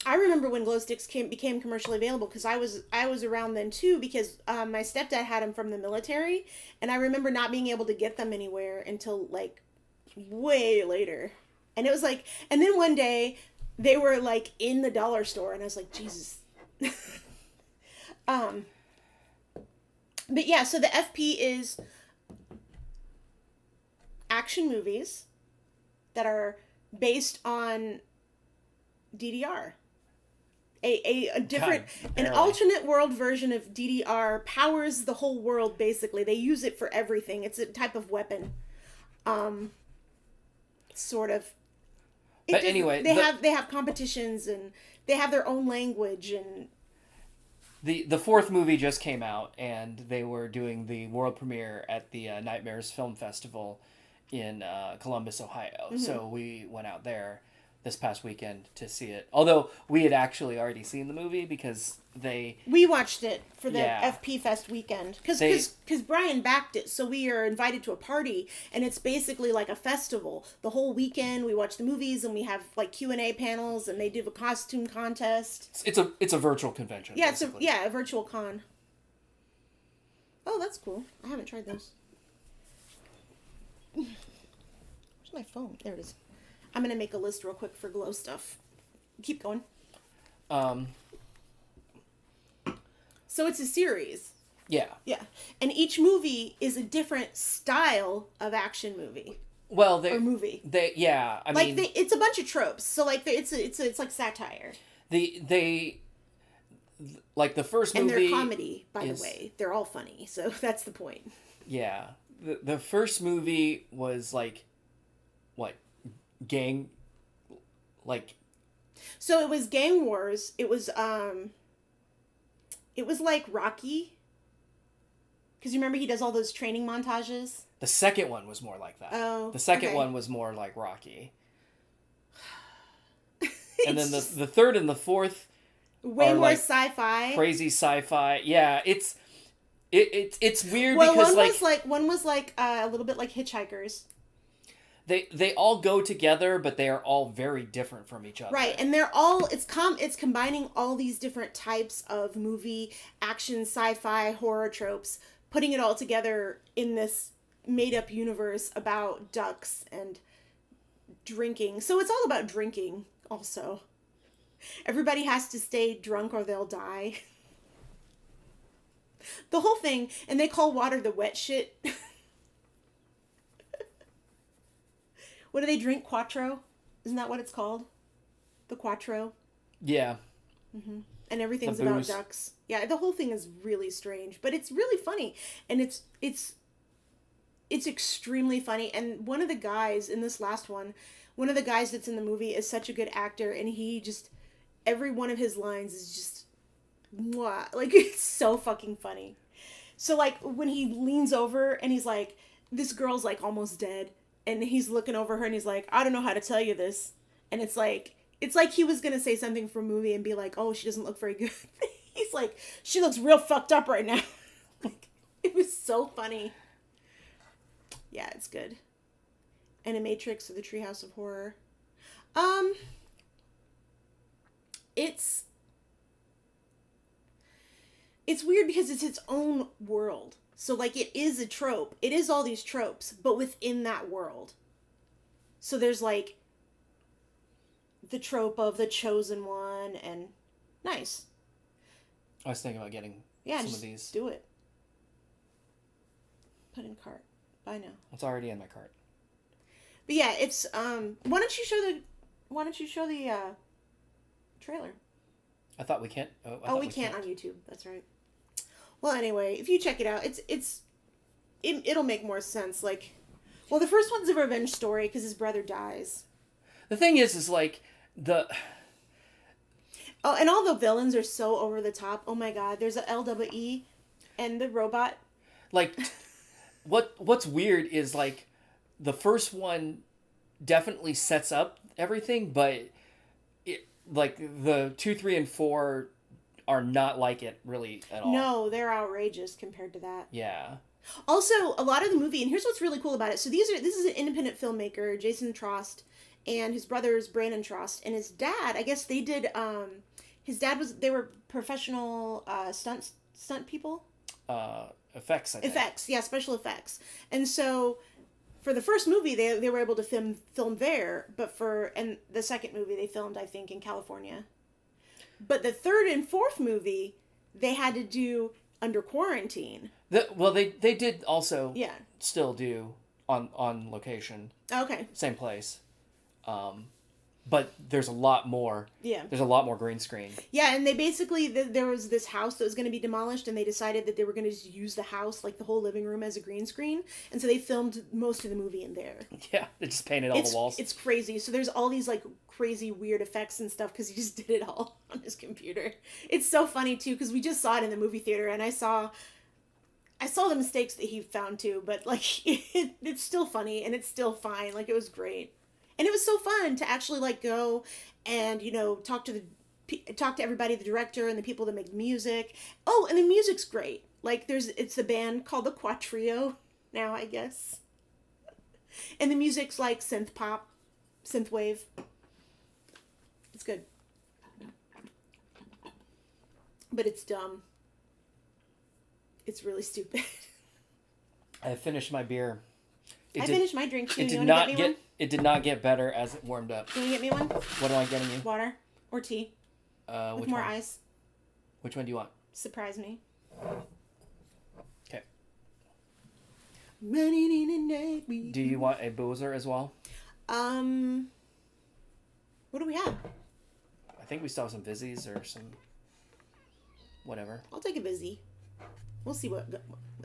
I remember when glow sticks became commercially available because I was around then too, because my stepdad had them from the military, and I remember not being able to get them anywhere until like way later. And it was like, and then one day they were like in the dollar store, and I was like, Jesus. But yeah, so the FP is action movies that are based on DDR. A different, God, an barely. alternate world version of DDR powers the whole world, basically. They use it for everything. It's a type of weapon. Sort of. But anyway, they have competitions, and they have their own language, and the fourth movie just came out, and they were doing the world premiere at the Nightmares Film Festival in Columbus, Ohio. So we went out there this past weekend to see it. Although we had actually already seen the movie because we watched it for the Yeah. FP Fest weekend because Brian backed it, so we are invited to a party, and it's basically like a festival. The whole weekend we watch the movies, and we have like Q&A panels, and they do a costume contest. it's a virtual convention. Yeah, basically. a virtual con. Oh, that's cool. I haven't tried those. Where's my phone? There it is. I'm gonna make a list real quick for glow stuff. Keep going. So it's a series. Yeah. Yeah. And each movie is a different style of action movie. Well, they Or movie. I mean, It's a bunch of tropes. So like it's like satire. they like the first And movie. they're comedy, by is- the way. They're all funny. So that's the point. Yeah. The first movie was like what? Gang like So it was Gang Wars. It was like Rocky. Cuz you remember he does all those training montages? the second one was more like that. Oh, The second okay. one was more like Rocky. And then It's the third and the fourth way are more like sci-fi. crazy sci-fi. Yeah, it's weird Well, because one was like a little bit like Hitchhikers. they all go together, but they are all very different from each other. Right, and they're all it's combining all these different types of movie, action, sci-fi, horror tropes, putting it all together in this made-up universe about ducks and drinking. So it's all about drinking also. Everybody has to stay drunk or they'll die. The whole thing, and they call water the wet shit. What do they drink? Quattro? Isn't that what it's called? The Quattro? Yeah. And everything's The about booze. ducks. Yeah, the whole thing is really strange, but it's really funny, and it's extremely funny. And one of the guys in this last one, one of the guys that's in the movie is such a good actor, and he just every one of his lines is just mwah, like it's so fucking funny. So like when he leans over and he's like, this girl's like almost dead, and he's looking over her and he's like, I don't know how to tell you this, and it's like he was gonna say something from a movie and be like, oh, she doesn't look very good. He's like, she looks real fucked up right now. Like, it was so funny. Yeah, it's good. Animatrix or the Treehouse of Horror. It's weird because it's its own world. So like it is a trope. It is all these tropes, but within that world. So there's like the trope of the chosen one, and nice. I was thinking about getting Yeah, some just of these. do it. Put in cart. Buy now. It's already in my cart. But yeah, it's why don't you show the trailer? I thought we can't. I Oh, thought we can't on YouTube. That's right. Well, anyway, if you check it out, it'll make more sense. Like, well, the first one's a revenge story because his brother dies. The thing is like Oh, and all the villains are so over the top. Oh my god, there's a LWE and the robot. like what's weird is like the first one definitely sets up everything, but like the 2, 3, and 4 are not like it really at all. No, they're outrageous compared to that. Yeah. Also, a lot of the movie, and here's what's really cool about it. So this is an independent filmmaker, Jason Trost, and his brother is Brandon Trost, and his dad, I guess they did they were professional stunt people. Effects, I think. Effects, yeah, special effects. And so for the first movie they were able to film there, but and the second movie they filmed, I think, in California. But the third and fourth movie they had to do under quarantine. They did also Yeah. still do on location, Okay. same place. But there's a lot more. Yeah. There's a lot more green screen. Yeah, and they basically there was this house that was going to be demolished, and they decided that they were going to just use the house, like the whole living room, as a green screen, and so they filmed most of the movie in there. Yeah, they just painted all the walls. It's crazy. So there's all these like crazy weird effects and stuff because he just did it all on his computer. It's so funny too because we just saw it in the movie theater, and I saw the mistakes that he found too, but like it's still funny and it's still fine. Like it was great. And it was so fun to actually like go and, you know, talk to everybody, the director and the people that make music. Oh, and the music's great. Like it's a band called the Quatrio now, I guess. And the music's like synth pop, synth wave. It's good. But it's dumb. It's really stupid. I finished my beer. I finished my drink too. It You did want to not get me one? it did not get better as it warmed up. Can you get me one? What am I getting you? Water or tea with Which more one? ice. Which one do you want? Surprise me. Okay. Do Do you want a boozer as well? What do we have? I think we still have some Vizzies or some whatever. I'll take a busy. We'll see what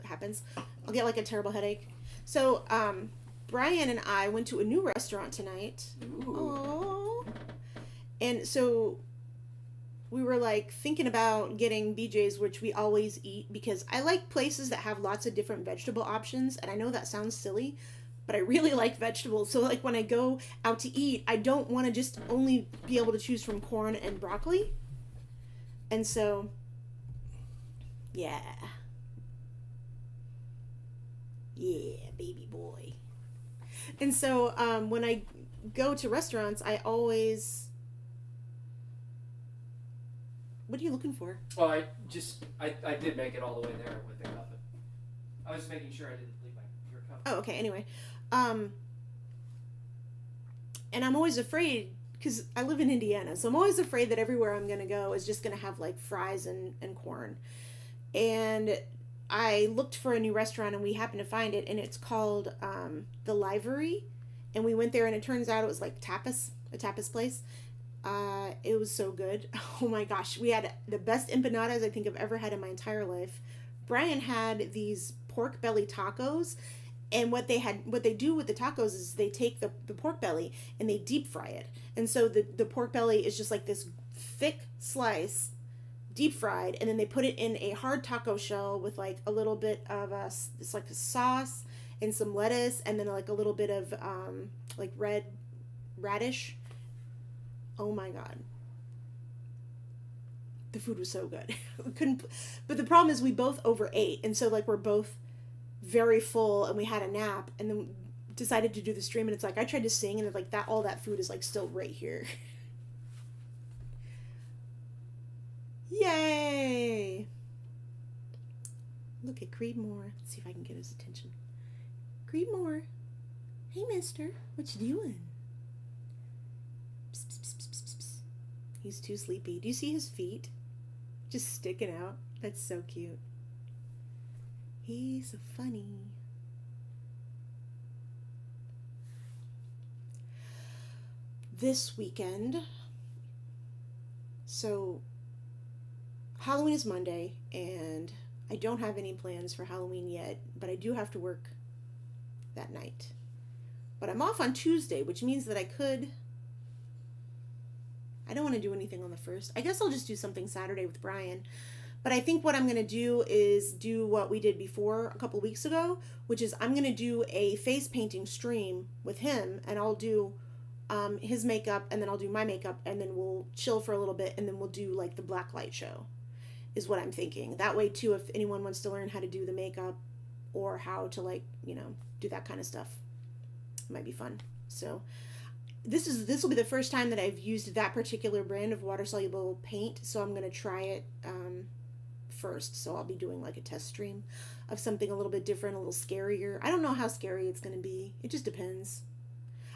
happens. I'll get like a terrible headache. So, Brian and I went to a new restaurant tonight. Aww. And so we were like thinking about getting BJ's, which we always eat because I like places that have lots of different vegetable options. And I know that sounds silly, but I really like vegetables. So like when I go out to eat, I don't want to just only be able to choose from corn and broccoli. And so, yeah. Yeah, baby boy. And so when I go to restaurants, I always... What are you looking for? Well, I did make it all the way there with the cup. I was just making sure I didn't leave your cup. Oh, okay, anyway. And I'm always afraid, because I live in Indiana, so I'm always afraid that everywhere I'm going to go is just going to have, like, fries and corn. And I looked for a new restaurant, and we happened to find it, and it's called The Livery. And we went there, and it turns out it was, like, a tapas place. It was so good. Oh, my gosh. We had the best empanadas I think I've ever had in my entire life. Brian had these pork belly tacos. And what they do with the tacos is they take the pork belly and they deep fry it. And so the pork belly is just like this thick slice, deep fried, and then they put it in a hard taco shell with like a little bit of it's like a sauce and some lettuce and then like a little bit of like red radish. Oh my God. The food was so good. But the problem is we both overate, and so like we're both very full and we had a nap and then decided to do the stream, and it's like I tried to sing and like that all that food is like still right here. Yay! Look at Creedmoor. Let's see if I can get his attention. Creedmoor. Hey mister, what you doing? Psst, psst, psst, psst, psst. He's too sleepy. Do you see his feet? Just sticking out. That's so cute. He's so funny. This weekend, so Halloween is Monday, and I don't have any plans for Halloween yet, but I do have to work that night. But I'm off on Tuesday, which means that I don't want to do anything on the 1st. I guess I'll just do something Saturday with Brian. But I think what I'm going to do is do what we did before a couple weeks ago, which is I'm going to do a face painting stream with him, and I'll do his makeup, and then I'll do my makeup, and then we'll chill for a little bit, and then we'll do like the black light show is what I'm thinking. That way too, if anyone wants to learn how to do the makeup or how to like, you know, do that kind of stuff, it might be fun. So this will be the first time that I've used that particular brand of water soluble paint, so I'm going to try it first. So I'll be doing like a test stream of something a little bit different, a little scarier. I don't know how scary it's going to be. It just depends.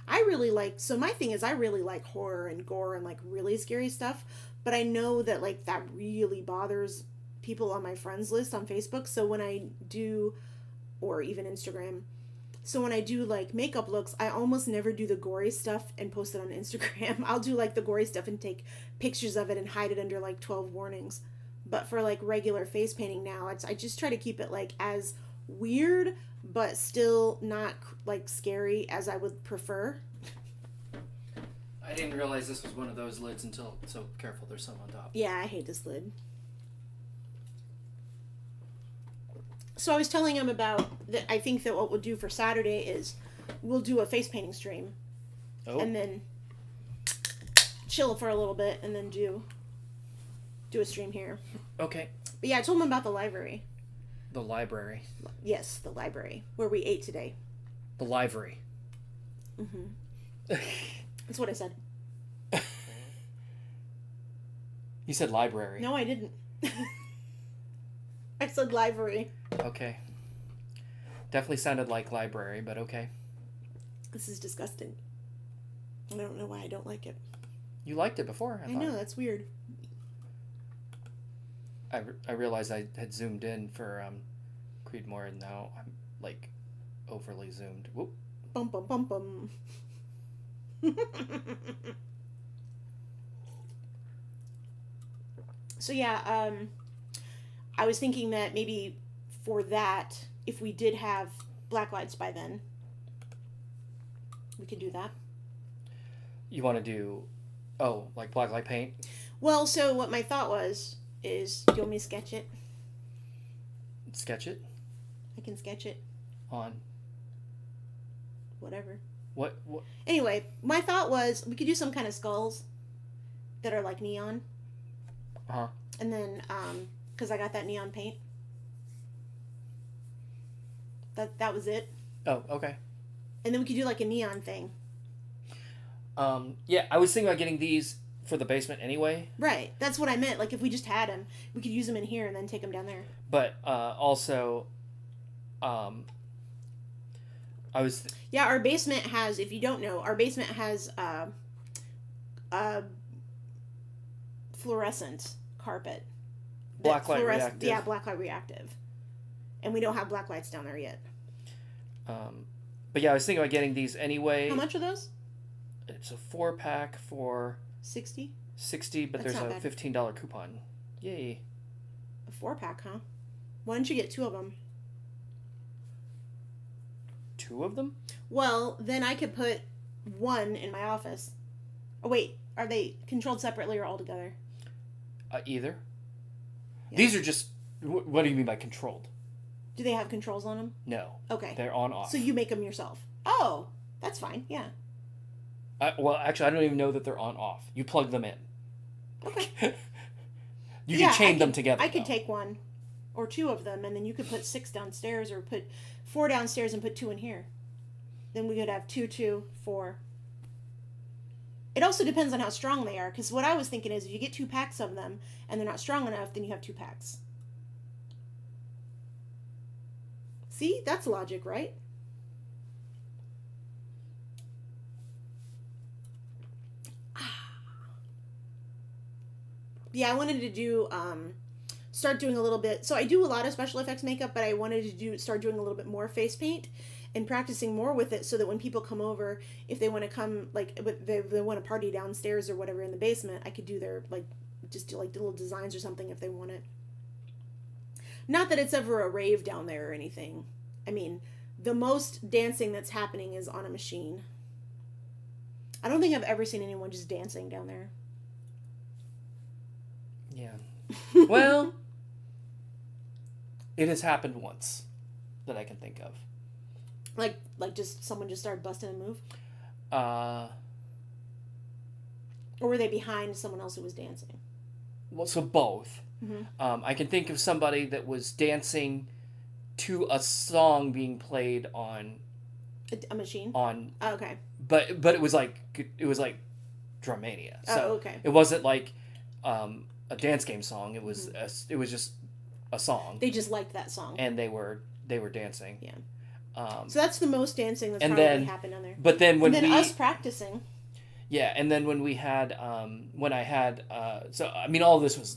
My thing is I really like horror and gore and like really scary stuff, but I know that like that really bothers people on my friends list on Facebook. So when I do, or even Instagram, So when I do like makeup looks, I almost never do the gory stuff and post it on Instagram. I'll do like the gory stuff and take pictures of it and hide it under like 12 warnings. But for like regular face painting now, I just try to keep it like as weird but still not like scary as I would prefer. I didn't realize this was one of those lids until, so careful, there's some on top. Yeah, I hate this lid. So I was telling him about that. I think that what we'll do for Saturday is we'll do a face painting stream, and then chill for a little bit, and then do a stream here. Okay. But yeah, I told him about the library. The library. Yes, the library where we ate today. The library. That's what I said. You said library. No, I didn't. I said library. Okay. Definitely sounded like library, but okay. This is disgusting. I don't know why I don't like it. You liked it before, I know, that's weird. I realized I had zoomed in for Creedmoor, and now I'm like overly zoomed. Whoop. Bum bum bum bum. So yeah, I was thinking that maybe for that, if we did have black lights by then, we could do that. You want to do, like black light paint? Well, so what my thought was is, do you want me to sketch it? Sketch it? I can sketch it. On? Whatever. What? Anyway, my thought was we could do some kind of skulls that are like neon. Uh-huh. And then, because I got that neon paint. That was it. Oh, okay. And then we could do like a neon thing. Yeah, I was thinking about getting these for the basement anyway. Right. That's what I meant. Like if we just had them, we could use them in here and then take them down there. But also, I was... Yeah, our basement has, if you don't know, our basement has fluorescent carpet. Blacklight reactive. Yeah, blacklight reactive. And we don't have black lights down there yet. But yeah, I was thinking about getting these anyway. How much are those? It's a 4-pack for... 60? 60, but That's there's a not bad. $15 coupon. Yay. A 4-pack, huh? Why don't you get 2 of them? 2 of them? Well, then I could put 1 in my office. Oh, wait. Are they controlled separately or all together? Either. Yeah. These are just... What do you mean by controlled? Do they have controls on them? No. Okay. They're on-off. So you make them yourself. Oh, that's fine. Yeah. Well, actually, I don't even know that they're on-off. You plug them in. Okay. You Yeah, can chain I them could- together. I could though. take 1 or 2 of them, and then you could put 6 downstairs or put 4 downstairs and put 2 in here. Then we could have 2, 2, 4. It also depends on how strong they are, because what I was thinking is if you get 2 packs of them and they're not strong enough, then you have 2 packs. See? That's logic, right? Yeah, I wanted to do start doing a little bit. So I do a lot of special effects makeup, but I wanted to start doing a little bit more face paint and practicing more with it, so that when people come over, if they want to come, like they want to party downstairs or whatever in the basement, I could do their just do like little designs or something if they want it. Not that it's ever a rave down there or anything. I mean, the most dancing that's happening is on a machine. I don't think I've ever seen anyone just dancing down there. Yeah. Well, it has happened once that I can think of. Like just someone just started busting a move? Well, Or were they behind someone else who was dancing? so both. Mm-hmm. I can think of somebody that was dancing to a song being played on A machine? on, Oh, okay. but it was like Drumania. So Oh, okay. it wasn't like a dance game song. It was it was just a song, They just liked that song. and they were dancing. Yeah. So that's the most dancing that's and probably then- happened down there. but then when And then we us practicing. yeah, and then when we had when I had so I mean all of this was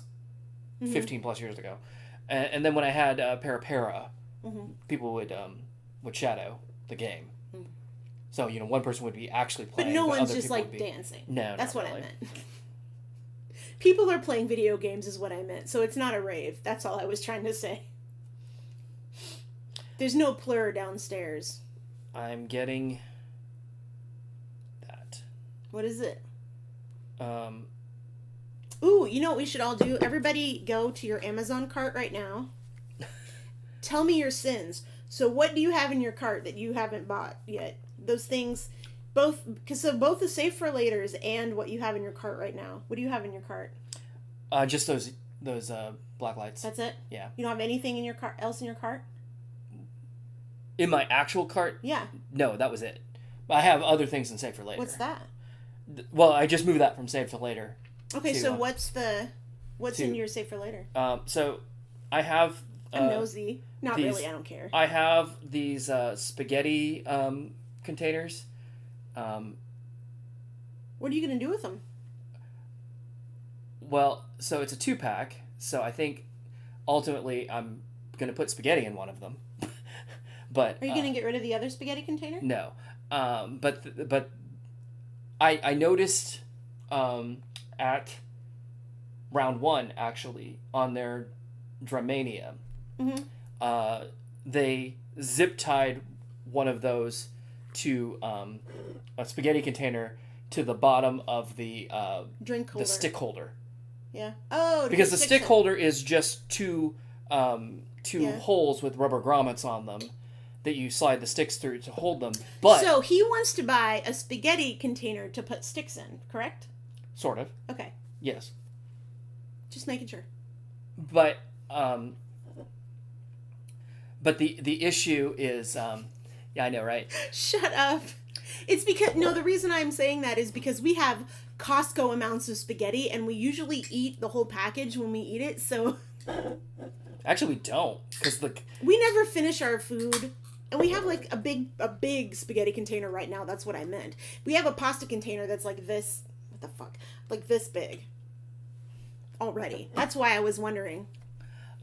Mhm. 15 plus years ago, and then when I had Para Mhm. people would shadow the game. So, one person would be actually But playing. no one's other just people like would be... dancing. No, That's not what really. I meant. People are playing video games is what I meant. So it's not a rave. That's all I was trying to say. There's no plur downstairs. I'm getting that. What is it? Um, Ooh, you know what we should all do? Everybody go to your Amazon cart right now. Tell me your sins. So what do you have in your cart that you haven't bought yet? Those things, both the save for laters and what you have in your cart right now. What do you have in your cart? just those black lights. That's it? Yeah. You don't have anything in your cart else in your cart? In my actual cart, Yeah. no, that was it. I have other things in save for later. What's that? Well, I just moved that from save for later. Okay, to, so what's in to- your save for later? So I have. I'm nosy. Not these- really, I don't care. I have these spaghetti containers. What are you going to do with them? Well, so it's a 2-pack. So I think ultimately I'm going to put spaghetti in one of them. But Are you going to get rid of the other spaghetti container? no. But I noticed at round 1 actually on their Dramania, Mm-hmm. they zip tied one of those to a spaghetti container to the bottom of the Drink holder. stick holder, Yeah. Oh, to because put the sticks stick in. holder is just two Yeah. holes with rubber grommets on them that you slide the sticks through to hold them. But So he wants to buy a spaghetti container to put sticks in, correct? sort of, Okay. yes. Just making sure. But the issue is yeah, I know, right? Shut up. It's because the reason I'm saying that is because we have Costco amounts of spaghetti and we usually eat the whole package when we eat it, so Actually, we don't, because we never finish our food. And we have like a big spaghetti container right now. That's what I meant. We have a pasta container that's like this. What the fuck? Like this big. Already. That's why I was wondering.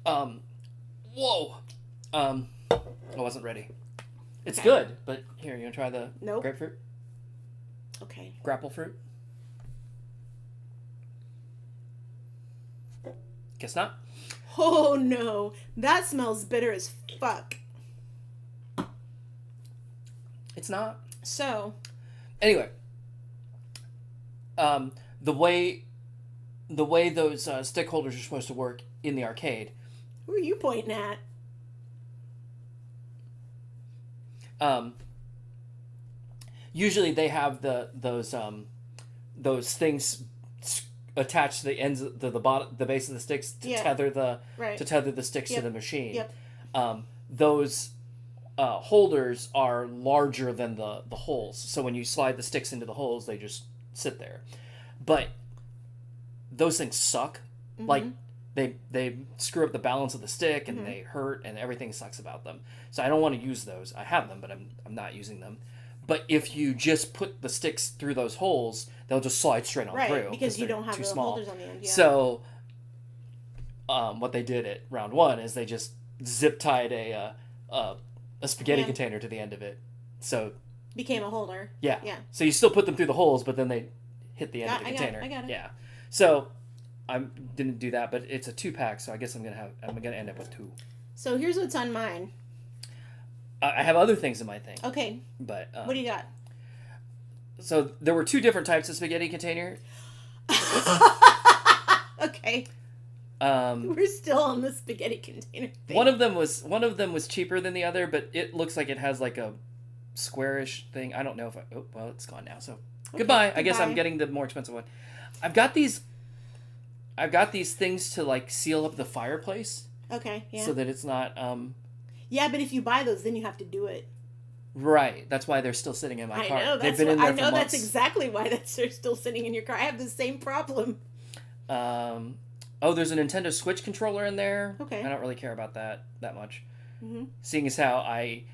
whoa, I wasn't ready. It's Okay. good, but here, you gonna try the Nope. grapefruit, Okay. grapple fruit? Guess not. Oh no. That smells bitter as fuck. It's not. So, Anyway, the way those stick holders are supposed to work in the arcade, who are you pointing at? usually they have those things attached to the ends of the base of the sticks to Yeah. tether the Right. sticks to Yep. the machine. Yep. Those holders are larger than the holes, so when you slide the sticks into the holes, they just sit there. But those things suck. Like they screw up the balance of the stick, and they hurt, and everything sucks about them. So I don't want to use those. I have them, but I'm not using them. But if you just put the sticks through those holes, they'll just slide straight on Right, through because you they're don't have too the small. holders on the end. Yeah. So, what they did at round 1 is they just zip tied a spaghetti Yeah. container to the end of it. So Became a holder. yeah, Yeah. So you still put them through the holes, but then they hit the end of the I got it, container. I got it. Yeah. So I didn't do that, but it's a 2-pack, so I guess I'm gonna end up with 2. So here's what's on mine. I have other things in my thing, Okay. but What do you got? so there were 2 different types of spaghetti container. Okay. Um, We're still on the spaghetti container thing. one of them was cheaper than the other, but it looks like it has like a squarish thing. I don't know if well, it's gone now. So Okay, goodbye. I guess I'm goodbye. getting the more expensive one. I've got these things to like seal up the fireplace Okay, yeah. so that it's not Yeah, but if you buy those, then you have to do it. right. That's why they're still sitting in my I car. know. They've That's been in what, there I for know. months. That's exactly why they're still sitting in your car. I have the same problem. Oh, there's a Nintendo Switch controller in there. Okay. I don't really care about that much. hmm Seeing as how I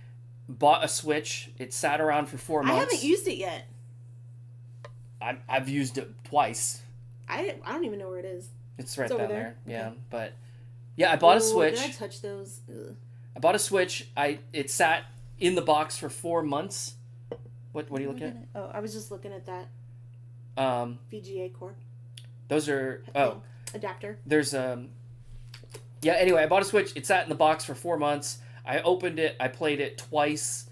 bought a Switch, it sat around for 4 I months. haven't used it yet. I've used it twice. I don't even know where it is. It's right It's over down there? there. Yeah, Okay. but yeah, I bought a Ooh, Switch. Did I touch those? Ugh. I bought a Switch. It sat in the box for 4 months. What are you looking at? Oh, I was just looking at that Um, VGA cord those are adapter. there's yeah. Anyway, I bought a Switch. It sat in the box for 4 months. I opened it. I played it twice,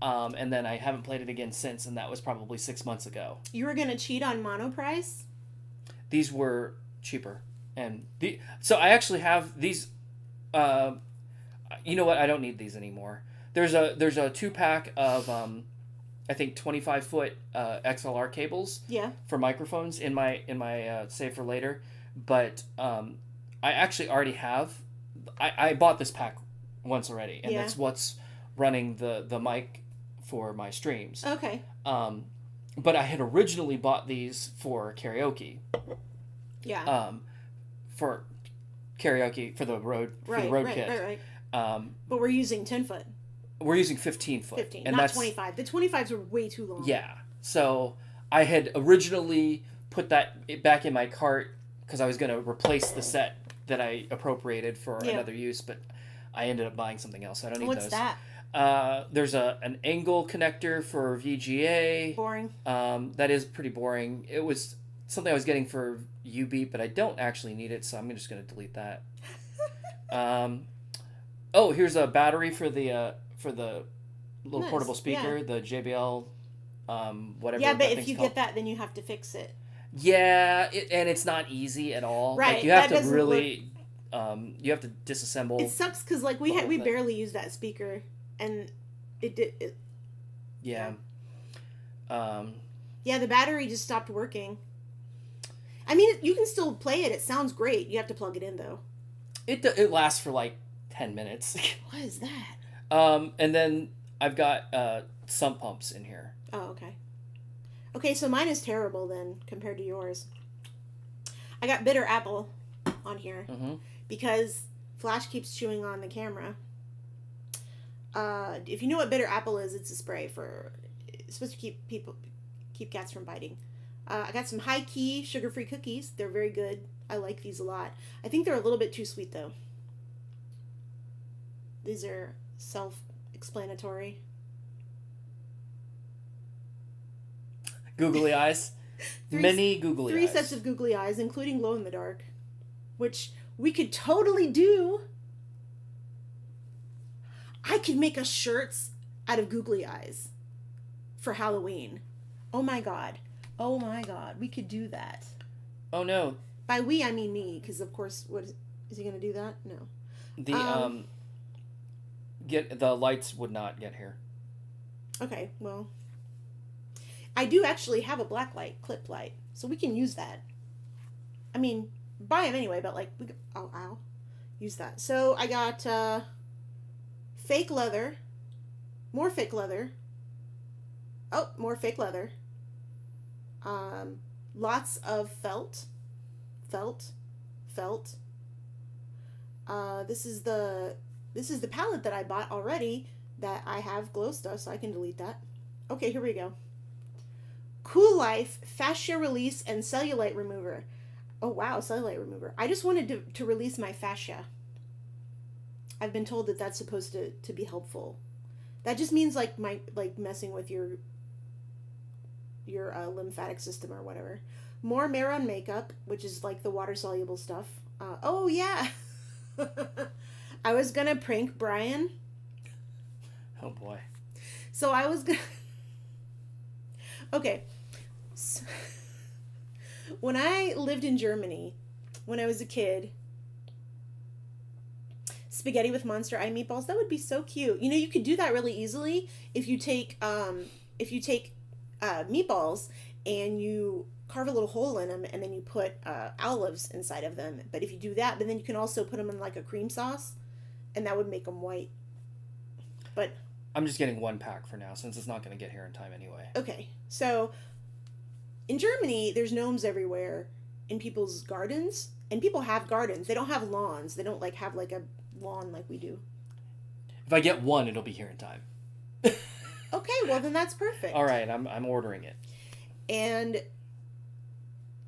and then I haven't played it again since. And that was probably 6 months ago. You were gonna cheat on mono price? These were cheaper, and so I actually have these. You know what? I don't need these anymore. There's a 2-pack of I think 25-foot XLR cables Yeah. for microphones in my save for later, but I actually already have. I bought this pack once already, and Yeah. that's what's running the mic for my streams. Okay. But I had originally bought these for karaoke. Yeah. For karaoke for the road kit. Right. Um, But we're using 10-foot. we're using 15-foot, 15, and not that's 25. The 25s are way too long. yeah. So I had originally put that back in my cart because I was going to replace the set that I appropriated for Yeah. another use, but I ended up buying something else. So I don't need What's those. that? There's an angle connector for VGA. Boring. That is pretty boring. It was something I was getting for UB, but I don't actually need it, so I'm just going to delete that. Oh, here's a battery for the little Nice, portable speaker, the JBL, whatever. Yeah, but that if thing's you called. get that, then you have to fix it. Yeah, and it's not easy at all. Right, Like, you have that to doesn't really, you have to disassemble. It sucks because like we the whole we thing. barely use that speaker, and it did. Yeah. Yeah, the battery just stopped working. I mean, you can still play it. It sounds great. You have to plug it in though. It lasts for like 10 minutes. What is that? And then I've got sump pumps in here. Oh, okay. Okay, so mine is terrible then compared to yours. I got bitter apple on here Mm-hmm. because Flash keeps chewing on the camera. If you know what bitter apple is, it's a spray for. It's supposed to keep cats from biting. I got some high key sugar free cookies. They're very good. I like these a lot. I think they're a little bit too sweet though. These are self-explanatory. Googly eyes. Many googly Three eyes. sets of googly eyes, including glow in the dark, which we could totally do. I could make us shirts out of googly eyes for Halloween. Oh my god. Oh my god. We could do that. Oh no. By we, I mean me, because of course, is he going to do that? No. The get the lights would not get here. Okay, well, I do actually have a black light, clip light, so we can use that. I mean, buy them anyway, but like, I'll use that. So I got fake leather, more fake leather. Oh, more fake leather. Lots of felt. This is the palette that I bought already that I have glow stuff, so I can delete that. Okay, here we go. Cool Life Fascia Release and Cellulite Remover. Oh wow, cellulite remover. I just wanted to release my fascia. I've been told that that's supposed to be helpful. That just means like messing with your lymphatic system or whatever. More Maron makeup, which is like the water soluble stuff. Oh yeah. I was gonna prank Brian. Oh boy. So I was gonna. Okay. So, when I lived in Germany, when I was a kid, spaghetti with Monster Eye meatballs, that would be so cute. You know, you could do that really easily if you take meatballs and you carve a little hole in them and then you put olives inside of them. But if you do that, but then you can also put them in like a cream sauce, and that would make them white. But I'm just getting 1 pack for now since it's not going to get here in time anyway. okay, so in Germany, there's gnomes everywhere in people's gardens, and people have gardens. They don't have lawns. They don't have like a lawn like we do. If I get 1, it'll be here in time. Okay, well then that's perfect. All right, I'm ordering it. And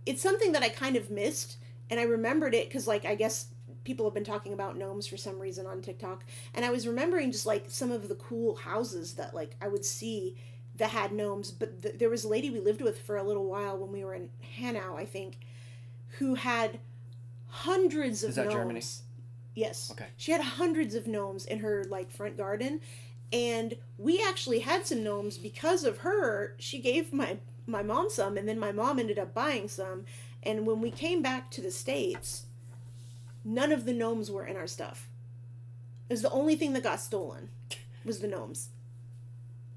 it's something that I kind of missed, and I remembered it because I guess people have been talking about gnomes for some reason on TikTok, and I was remembering just like some of the cool houses that like I would see that had gnomes. But there was a lady we lived with for a little while when we were in Hanau, I think, who had hundreds of Is that gnomes. Germany? Yes. Okay. She had hundreds of gnomes in her like front garden, and we actually had some gnomes because of her. She gave my mom some, and then my mom ended up buying some. And when we came back to the States, none of the gnomes were in our stuff. It was the only thing that got stolen was the gnomes.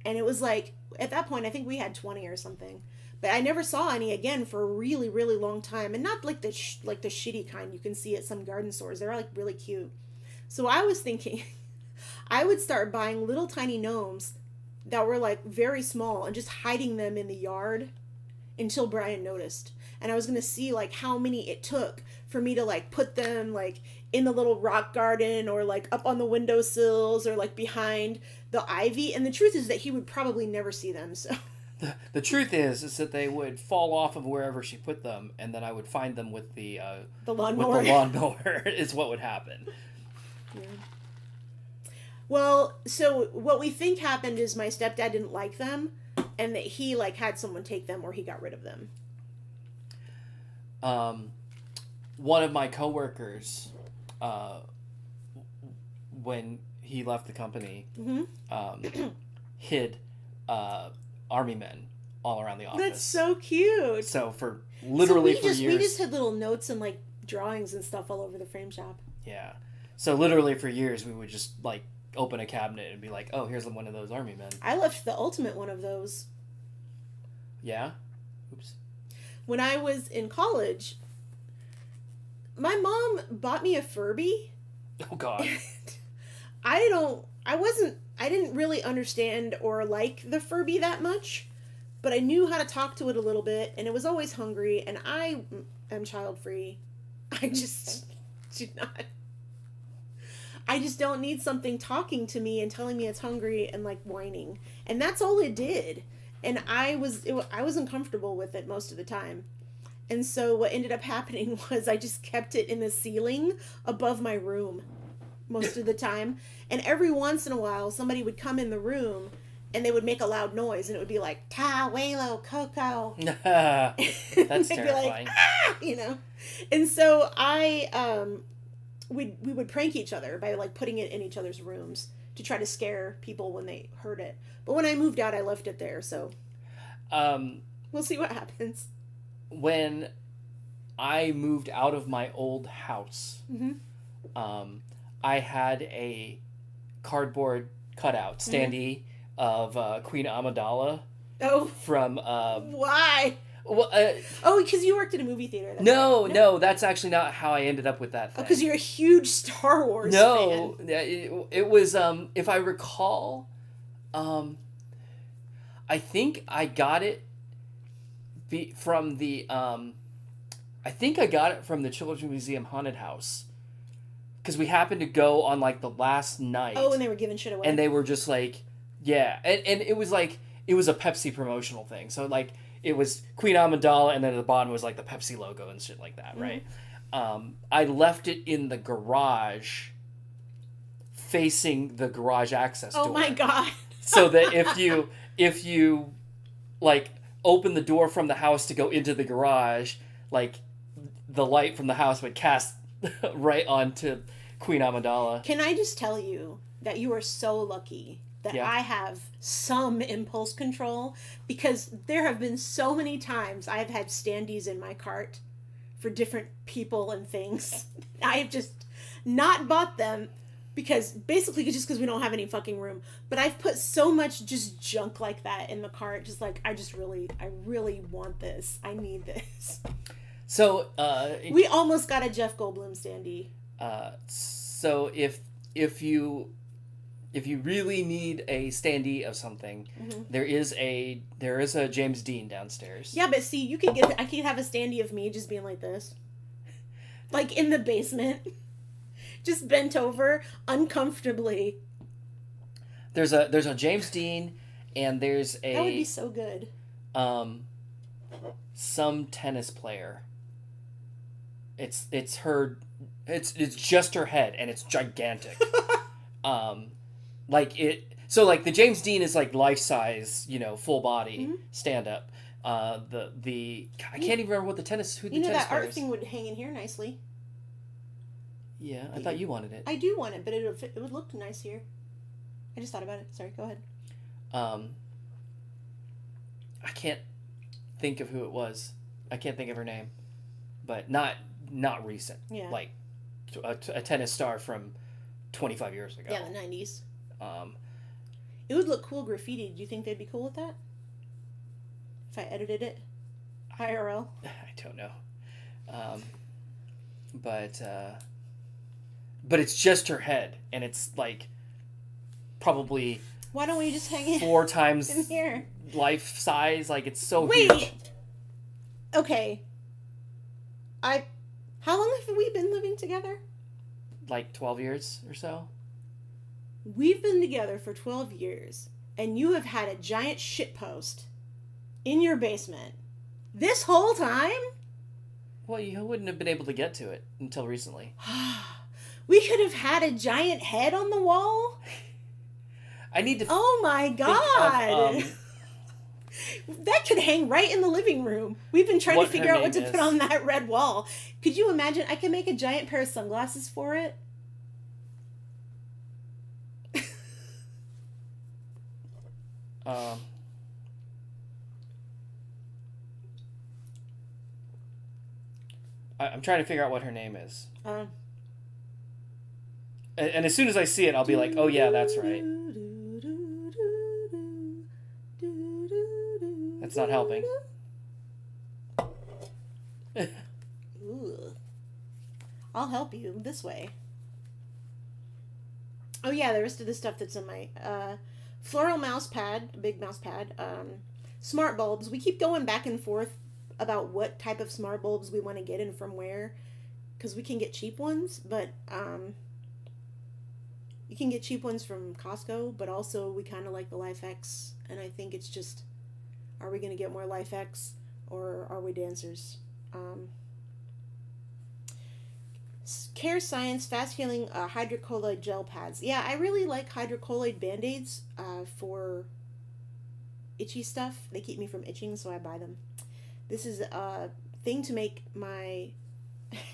And it was like, at that point, I think we had 20 or something. But I never saw any again for a really, really long time. And not like the shitty kind you can see at some garden stores. They're like really cute. So I was thinking I would start buying little tiny gnomes that were like very small and just hiding them in the yard until Brian noticed. And I was going to see like how many it took for me to like put them like in the little rock garden or like up on the windowsills or like behind the ivy. And the truth is that he would probably never see them. So The truth is that they would fall off of wherever she put them, and then I would find them with the lawnmower. With the lawnmower is what would happen. Yeah. Well, so what we think happened is my stepdad didn't like them, and that he like had someone take them or he got rid of them. One of my coworkers, when he left the company, hid army men all around the office. That's so cute. So for literally for years, we just had little notes and like drawings and stuff all over the frame shop. Yeah. So literally for years, we would just like open a cabinet and be like, "Oh, here's one of those army men." I left the ultimate one of those. Yeah. Oops. When I was in college, my mom bought me a Furby. Oh God. I didn't really understand or like the Furby that much, but I knew how to talk to it a little bit, and it was always hungry, and I am child free. I just don't need something talking to me and telling me it's hungry and like whining. And that's all it did. And I was uncomfortable with it most of the time. And so what ended up happening was I just kept it in the ceiling above my room most of the time. And every once in a while, somebody would come in the room and they would make a loud noise, and it would be like, Ta, Walo, Coco. That's terrifying. Like, ah! You know? And so we would prank each other by like putting it in each other's rooms to try to scare people when they heard it. But when I moved out, I left it there, so we'll see what happens. When I moved out of my old house, I had a cardboard cutout standee of Queen Amidala. Oh, from why? Well, because you worked at a movie theater. No, that's actually not how I ended up with that thing. Oh, because you're a huge Star Wars fan. It was, if I recall, I think I got it from the, I think I got it from the Children's Museum Haunted House. Because we happened to go on, like, the last night. Oh, and they were giving shit away. And they were just like, yeah. And it was like, it was a Pepsi promotional thing. So, like, it was Queen Amidala, and then at the bottom was, like, the Pepsi logo and shit like that, right? I left it in the garage facing the garage access door. Oh, my God. So that if you, like, open the door from the house to go into the garage, like, the light from the house would cast right onto Queen Amidala. Can I just tell you that you are so lucky that I have some impulse control, because there have been so many times I have had standees in my cart for different people and things. I have just not bought them because we don't have any fucking room. But I've put so much just junk like that in the cart, just like I really want this. I need this. So we almost got a Jeff Goldblum standee. So if you really need a standee of something, there is a James Dean downstairs. Yeah, but see, I could have a standee of me just being like this, like in the basement, just bent over uncomfortably. There's a James Dean, and there's that would be so good. Some tennis player. It's her It's just her head, and it's gigantic. Like it. So like the James Dean is like life size, full body stand up. The I can't even remember what the tennis who the You know tennis that player art is. thing would hang in here nicely. Yeah, I thought you wanted it. I do want it, but it would look nice here. I just thought about it. Sorry, go ahead. I can't think of who it was. I can't think of her name, but not recent. Yeah. Like a tennis star from 25 years ago. Yeah, the 90s. Um, It would look cool graffiti. Do you think they'd be cool with that? If I edited it? IRL? I don't know. But it's just her head, and it's like probably Why don't we just hang it 4 times in here? life size. Like it's so Wait! huge. Okay. How long have we been living together? Like 12 years or so. We've been together for 12 years, and you have had a giant shitpost in your basement this whole time? Well, you wouldn't have been able to get to it until recently. We could have had a giant head on the wall? I need to. Oh my god! That could hang right in the living room. We've been trying to What figure her out what to name put is. on that red wall. Could you imagine? I can make a giant pair of sunglasses for it. I'm trying to figure out what her name is. Um, And as soon as I see it, I'll be like, oh yeah, that's right. That's not helping. Ooh. I'll help you this way. Oh yeah, the rest of the stuff that's in my floral mouse pad, big mouse pad, smart bulbs. We keep going back and forth about what type of smart bulbs we want to get and from where, because we can get cheap ones, but you can get cheap ones from Costco, but also we kind of like the LifeX, and I think it's just, are we going to get more LifeX or are we dancers? Care Science Fast Healing Hydrocolloid Gel Pads. Yeah, I really like hydrocolloid band-aids for itchy stuff. They keep me from itching, so I buy them. This is a thing to make my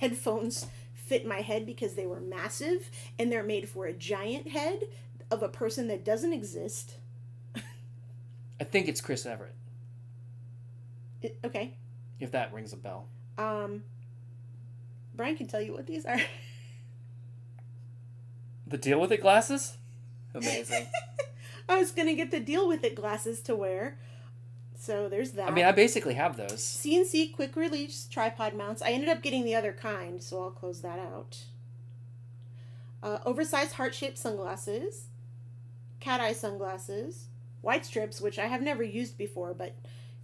headphones fit my head because they were massive, and they're made for a giant head of a person that doesn't exist. I think it's Chris Everett, Okay. if that rings a bell. Brian can tell you what these are. The Deal With It glasses? Amazing. I was going to get the Deal With It glasses to wear. So there's that. I mean, I basically have those. CNC quick release tripod mounts. I ended up getting the other kind, so I'll close that out. Oversized heart-shaped sunglasses. Cat eye sunglasses. White strips, which I have never used before, but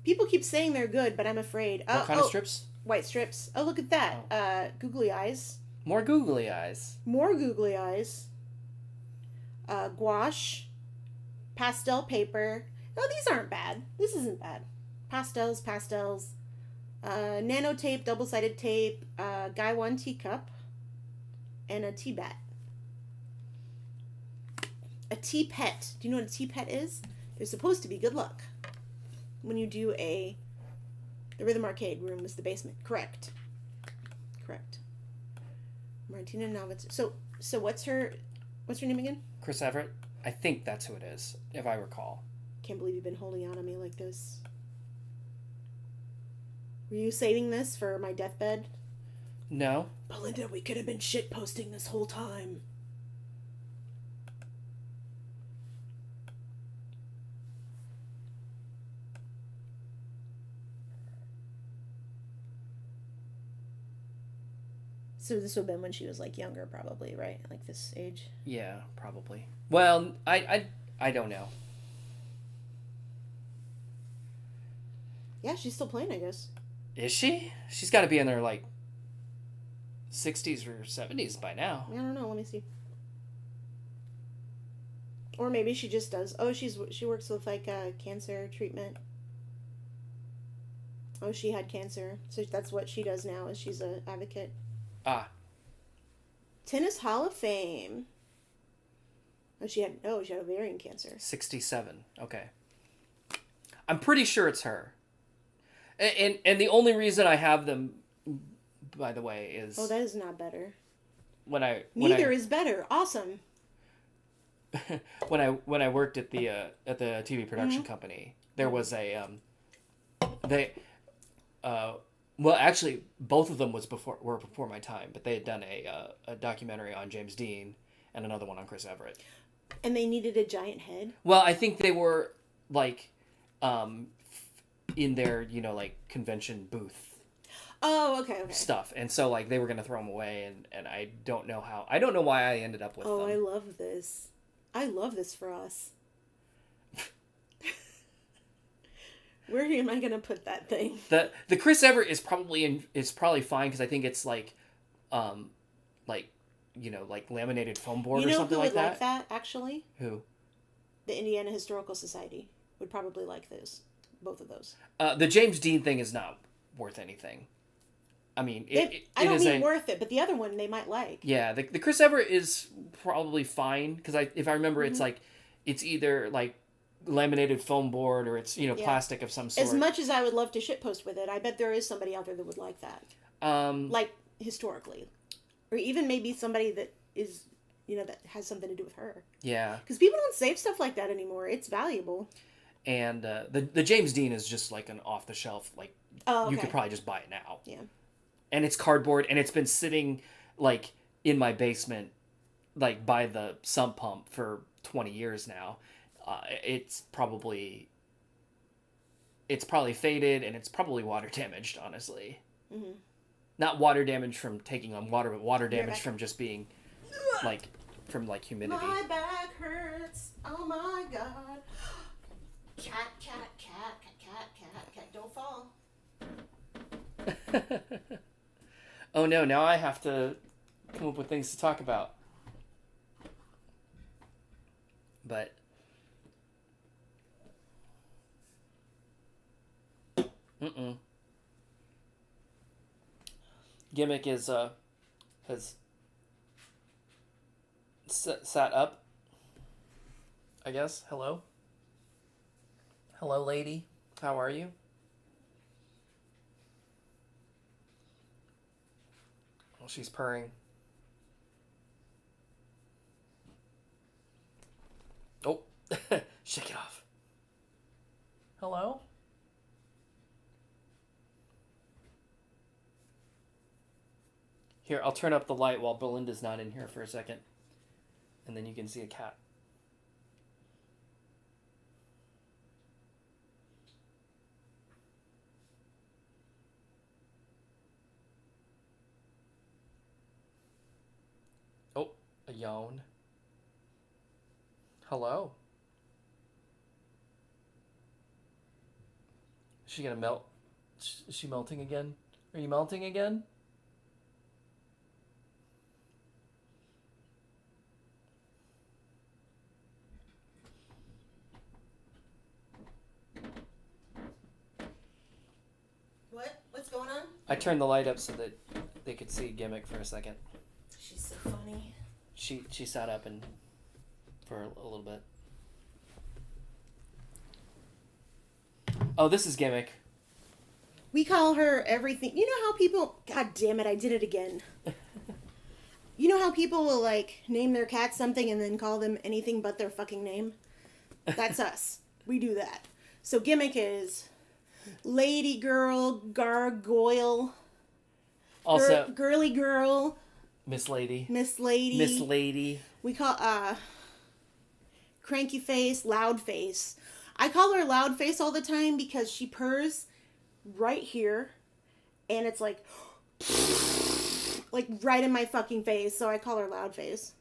people keep saying they're good, but I'm afraid. What kind of strips? White strips. Oh, look at that. Googly eyes. More googly eyes. More googly eyes. Gouache. Pastel paper. Oh, these aren't bad. This isn't bad. Pastels. Nano tape, double-sided tape, Guy 1 teacup, and a tea bat. A tea pet. Do you know what a tea pet is? They're supposed to be good luck. When you do the Rhythm Arcade room is the basement. Correct. Martina Novitz. So what's her name again? Chris Everett? I think that's who it is, if I recall. Can't believe you've been holding on to me like this. Were you saving this for my deathbed? No. Belinda, we could have been shitposting this whole time. So this would have been when she was like younger, probably, right? Like this age. Yeah, probably. Well, I don't know. Yeah, she's still playing, I guess. Is she? She's got to be in her, like, 60s or 70s by now. I don't know. Let me see. Or maybe she just does. Oh, she works with like cancer treatment. Oh, she had cancer, so that's what she does now. Is she's an advocate. Ah. Tennis Hall of Fame. She had ovarian cancer. 67. Okay. I'm pretty sure it's her. And the only reason I have them, by the way, is Oh, that is not better. Neither is better. Awesome. when I worked at the TV production company, there was a well, actually both of them were before my time, but they had done a documentary on James Dean and another one on Chris Everett. And they needed a giant head. Well, I think they were like in their, like convention booth Oh, okay. stuff, and so like they were gonna throw them away, and I don't know why I ended up with them. I love this. I love this for us. Where am I gonna put that thing? The Chris Everett is probably fine because I think it's like laminated foam board or something like that. Like that actually? Who? The Indiana Historical Society would probably like those, both of those. The James Dean thing is not worth anything. I mean, I don't mean worth it, but the other one they might like. Yeah, the Chris Everett is probably fine because if I remember, it's like it's either like laminated foam board or it's plastic of some sort. As much as I would love to shitpost with it, I bet there is somebody out there that would like that. Like historically, or even maybe somebody that is that has something to do with her. Yeah, because people don't save stuff like that anymore. It's valuable. And the James Dean is just like an off the shelf you could probably just buy it now. Yeah. And it's cardboard, and it's been sitting like in my basement, like by the sump pump for 20 years now. It's probably faded, and it's probably water damaged, honestly. Mm-hmm. Not water damage from taking on water, but water damage from just being from humidity. My back hurts. Oh my god. Cat, don't fall. Oh no, now I have to come up with things to talk about. But Gimmick has sat up, I guess. Hello, lady. How are you? Well, she's purring. Oh, shake it off. Hello? Here, I'll turn up the light while Belinda's not in here for a second. And then you can see a cat. Oh, a yawn. Hello? Is she gonna melt? Is she melting again? Are you melting again? What's going on? I turned the light up so that they could see Gimmick for a second. She's so funny. She sat up and for a little bit. Oh, this is Gimmick. We call her everything. You know how people... God damn it, I did it again. You know how people will, name their cat something and then call them anything but their fucking name? That's us. We do that. So Gimmick is Lady Girl, Gargoyle, Also, Girly Girl, Miss Lady. Miss Lady. Miss Lady. We call, Cranky Face, Loud Face. I call her Loud Face all the time because she purrs right here, and it's like right in my fucking face, so I call her Loud Face.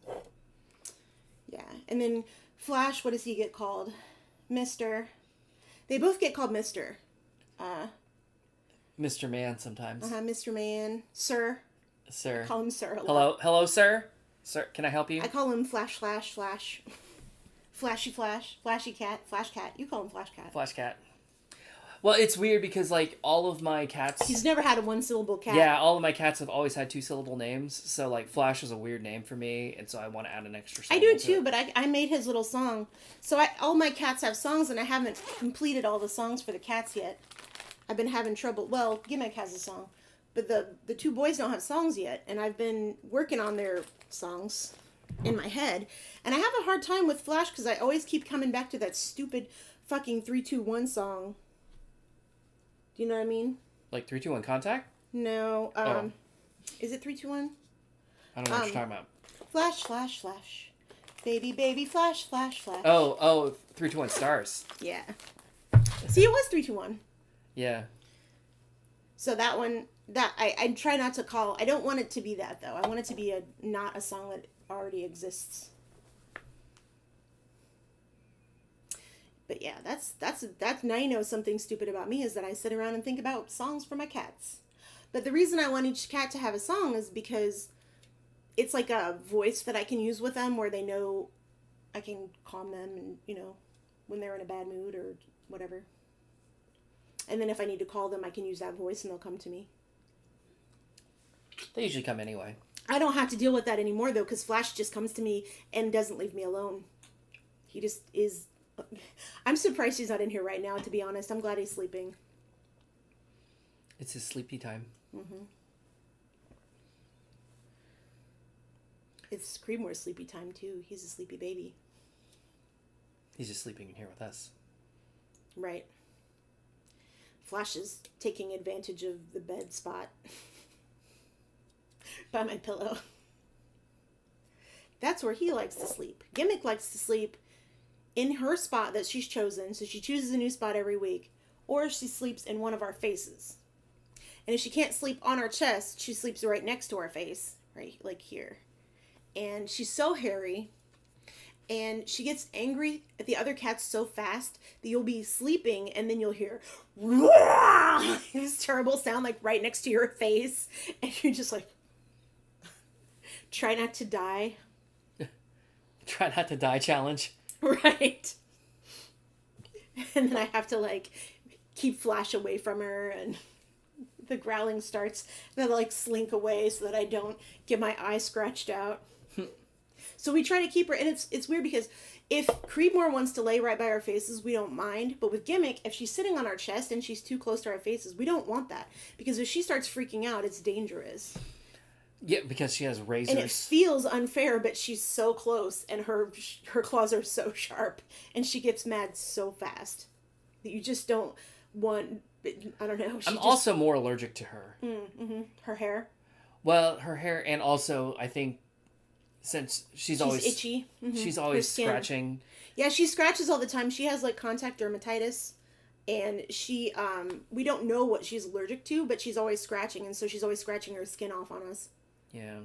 Yeah, and then Flash, what does he get called? Mister. They both get called Mister. Mr. Man sometimes. Mr. Man. Sir. Sir. I call him Sir a lot. Hello, sir? Sir, can I help you? I call him Flash. Flashy Flash. Flashy Cat. Flash Cat. You call him Flash Cat. Flash Cat. Well, it's weird because like all of my cats. He's never had a one-syllable cat. Yeah, all of my cats have always had 2-syllable names. So like Flash is a weird name for me, and so I want to add an extra I syllable do to too, it. but I made his little song. So all my cats have songs, and I haven't completed all the songs for the cats yet. I've been having trouble. Well, Gimmick has a song, but the two boys don't have songs yet, and I've been working on their songs in my head. And I have a hard time with Flash because I always keep coming back to that stupid fucking 3-2-1 song. Do you know what I mean? Like 3-2-1 contact. No. Oh. Is it 3-2-1? I don't know what you're talking about. Flash, flash, flash. Baby, baby, flash, flash, flash. Oh, 3-2-1 stars. Yeah. See, it was 3-2-1. Yeah. So that one, that I try not to call. I don't want it to be that though. I want it to be not a song that already exists. But yeah, that's now you know something stupid about me is that I sit around and think about songs for my cats. But the reason I want each cat to have a song is because it's like a voice that I can use with them where they know I can calm them and, you know, when they're in a bad mood or whatever. And then if I need to call them, I can use that voice and they'll come to me. They usually come anyway. I don't have to deal with that anymore though, because Flash just comes to me and doesn't leave me alone. He just is. I'm surprised he's not in here right now, to be honest. I'm glad he's sleeping. It's his sleepy time. Mm-hmm. It's Creedmoor's sleepy time too. He's a sleepy baby. He's just sleeping in here with us. Right. Flash is taking advantage of the bed spot by my pillow. That's where he likes to sleep. Gimmick likes to sleep in her spot that she's chosen, so she chooses a new spot every week, or she sleeps in one of our faces. And if she can't sleep on our chest, she sleeps right next to our face, right, like here. And she's so hairy, and she gets angry at the other cats so fast that you'll be sleeping, and then you'll hear this terrible sound, like right next to your face, and you're just like, try not to die. Try not to die challenge. Right. And then I have to like keep Flash away from her, and the growling starts, and I like slink away so that I don't get my eye scratched out. So we try to keep her, and it's weird because if Creedmoor wants to lay right by our faces, we don't mind. But with Gimmick, if she's sitting on our chest and she's too close to our faces, we don't want that. Because if she starts freaking out, it's dangerous. Yeah, because she has razors. And it feels unfair, but she's so close, and her claws are so sharp, and she gets mad so fast that you just don't want. I don't know. I'm also more allergic to her. Mm-hmm. Her hair. Well, her hair, and also I think since she's always itchy. Mm-hmm. She's always scratching. Yeah, she scratches all the time. She has like contact dermatitis, and she we don't know what she's allergic to, but she's always scratching, and so she's always scratching her skin off on us. Yeah.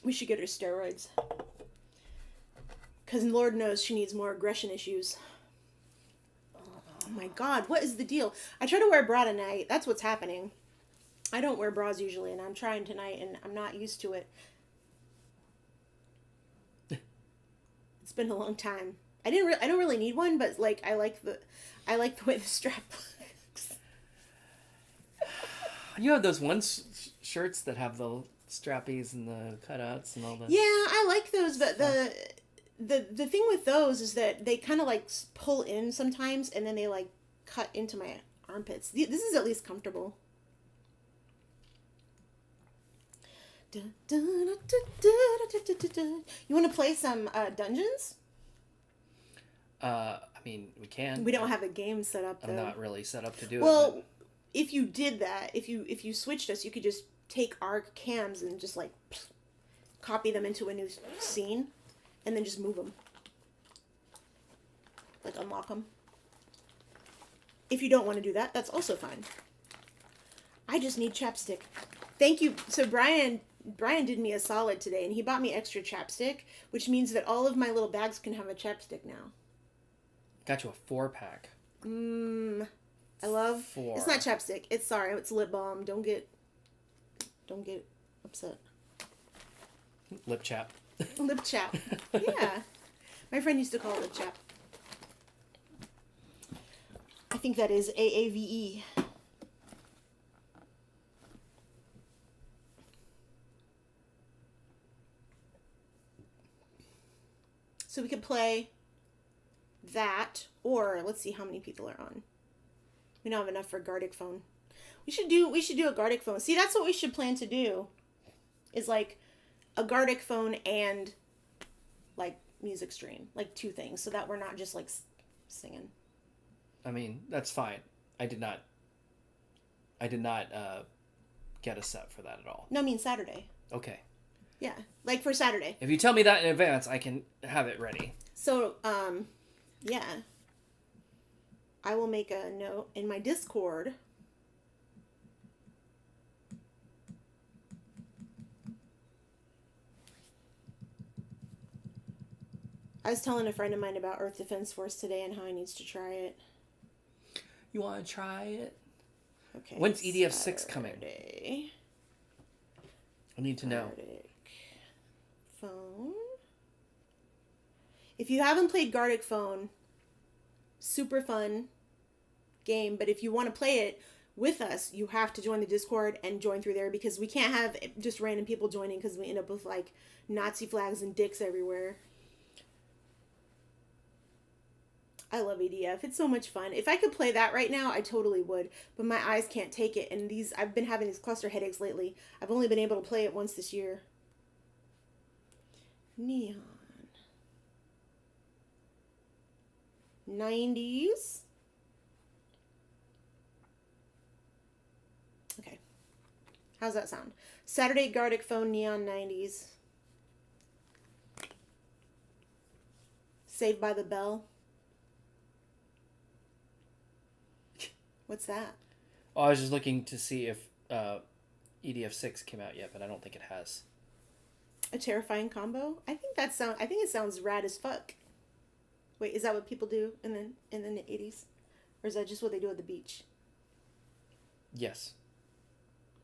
We should get her steroids. Because Lord knows she needs more aggression issues. Oh my god, what is the deal? I try to wear a bra tonight. That's what's happening. I don't wear bras usually, and I'm trying tonight, and I'm not used to it. It's been a long time. I don't really need one, but like I like the way the strap looks. You have those shirts that have the strappies and the cutouts and all that. Yeah, I like those, but the thing with those is that they kind of like pull in sometimes, and then they like cut into my armpits. This is at least comfortable. You want to play some dungeons? I mean, we can. We don't have a game set up though. I'm not really set up to do it. Well, if you did that, if you switched us, you could just take our cams and just like copy them into a new scene, and then just move them, like unlock them. If you don't want to do that, that's also fine. I just need chapstick. Thank you. So Brian did me a solid today, and he bought me extra chapstick, which means that all of my little bags can have a chapstick now. Got you a 4-pack. I love. 4. It's not chapstick. It's lip balm. Don't get upset. Lip chap. Lip chap. Yeah. My friend used to call it lip chap. think that is AAVE. So we could play that, or let's see how many people are on. We don't have enough for Gartic Phone. We should do a Gartic Phone. See, that's what we should plan to do. Is like a Gartic Phone and like music stream, like two things, so that we're not just like singing. I mean, that's fine. I did not get a set for that at all. No, I mean Saturday. Okay. Yeah, like for Saturday. If you tell me that in advance, I can have it ready. So, yeah. I will make a note in my Discord. I was telling a friend of mine about Earth Defense Force today and how he needs to try it. You want to try it? Okay. When's EDF6 coming? Saturday. I need to know. Gartic Phone. If you haven't played Gartic Phone, super fun game, but if you want to play it with us, you have to join the Discord and join through there, because we can't have just random people joining, because we end up with like Nazi flags and dicks everywhere. I love EDF. It's so much fun. If I could play that right now, I totally would. But my eyes can't take it. And I've been having these cluster headaches lately. I've only been able to play it once this year. Neon. 90s. Okay. How's that sound? Saturday Gartic Phone Neon 90s. Saved by the Bell. What's that? Oh, I was just looking to see if EDF6 came out yet, but I don't think it has. A terrifying combo? I think it sounds rad as fuck. Wait, is that what people do in the 80s? Or is that just what they do at the beach? Yes.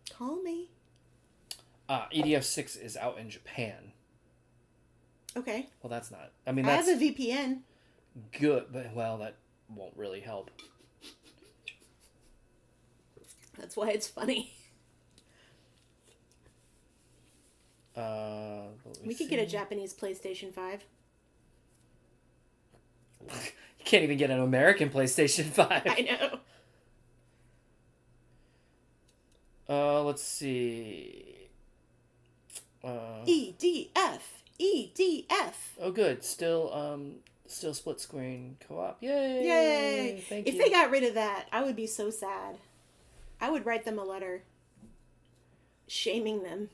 Call me. EDF6 is out in Japan. Okay. Well, that's not. I mean, I that's have a VPN. good, but well, that won't really help. That's why it's funny. We could get a Japanese PlayStation 5. You can't even get an American PlayStation 5. I know. Let's see. EDF. EDF. Oh, good. Still split screen co-op. Yay! Yay! Thank If you. they got rid of that, I would be so sad. I would write them a letter shaming them.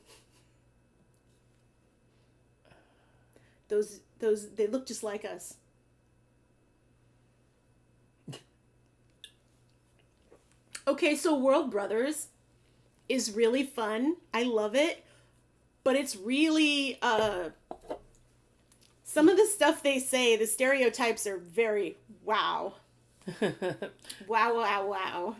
Those they look just like us. Okay, so World Brothers is really fun. I love it. But it's really some of the stuff they say, the stereotypes are very wow. Wow.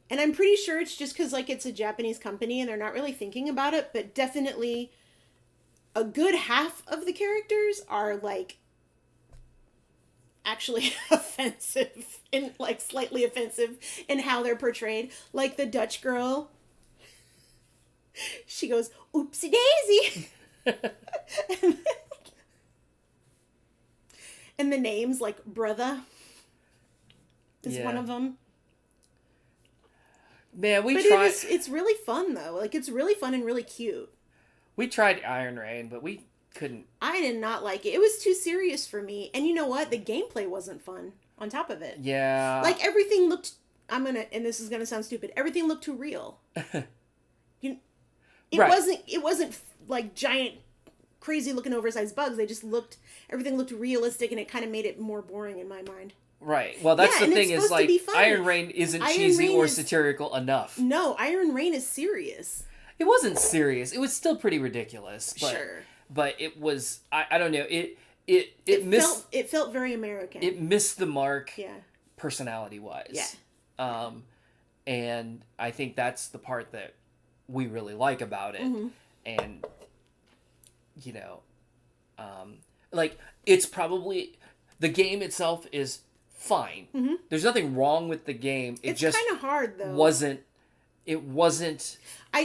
And I'm pretty sure it's just because, like, it's a Japanese company and they're not really thinking about it, but definitely a good half of the characters are, like, actually offensive and, like, slightly offensive in how they're portrayed. Like, the Dutch girl, she goes, oopsie daisy. And the names, like, brother is one of them. Man, But it's really fun, though. Like, it's really fun and really cute. We tried Iron Rain, but we couldn't. I did not like it. It was too serious for me. And you know what? The gameplay wasn't fun on top of it. Yeah. Like, everything looked... and this is going to sound stupid. Everything looked too real. It wasn't, like, giant, crazy-looking, oversized bugs. Everything looked realistic, and it kind of made it more boring in my mind. Right. Well, that's Yeah, the and thing it's is, supposed to like, be fun. Iron Rain isn't Iron cheesy Rain or is- satirical enough. No, Iron Rain is serious. It wasn't serious. It was still pretty ridiculous. But, Sure. But it was, I don't know, it missed... It felt very American. It missed the mark Yeah. personality-wise. Yeah. And I think that's the part that we really like about it. Mm-hmm. And, you know, like, it's probably... The game itself is fine. Mhm. There's nothing wrong with the game. It It's just kind of hard though. wasn't. It wasn't.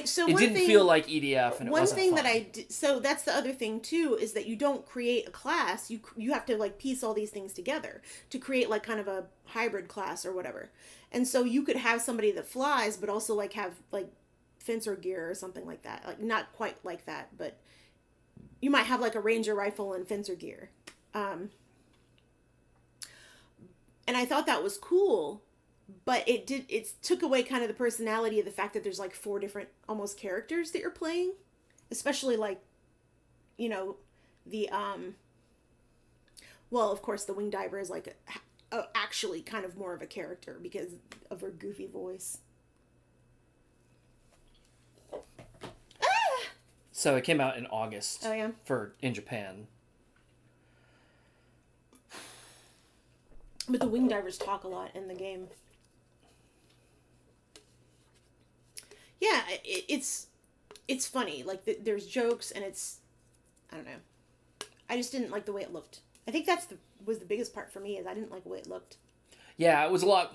So It one didn't thing, feel like EDF, and it one wasn't thing fun. that I did, so that's the other thing too, is that you don't create a class. You have to like piece all these things together to create like kind of a hybrid class or whatever. And so you could have somebody that flies, but also like have like fencer gear or something like that. Like not quite like that, but you might have like a ranger rifle and fencer gear. And I thought that was cool, but it took away kind of the personality of the fact that there's like 4 different almost characters that you're playing, especially like, you know, the well, of course the wing diver is like actually kind of more of a character because of her goofy voice. So it came out in August. Oh yeah. In Japan. But the wing divers talk a lot in the game. Yeah, it's funny. Like there's jokes and it's, I don't know. I just didn't like the way it looked. I think was the biggest part for me is I didn't like the way it looked. Yeah, it was a lot.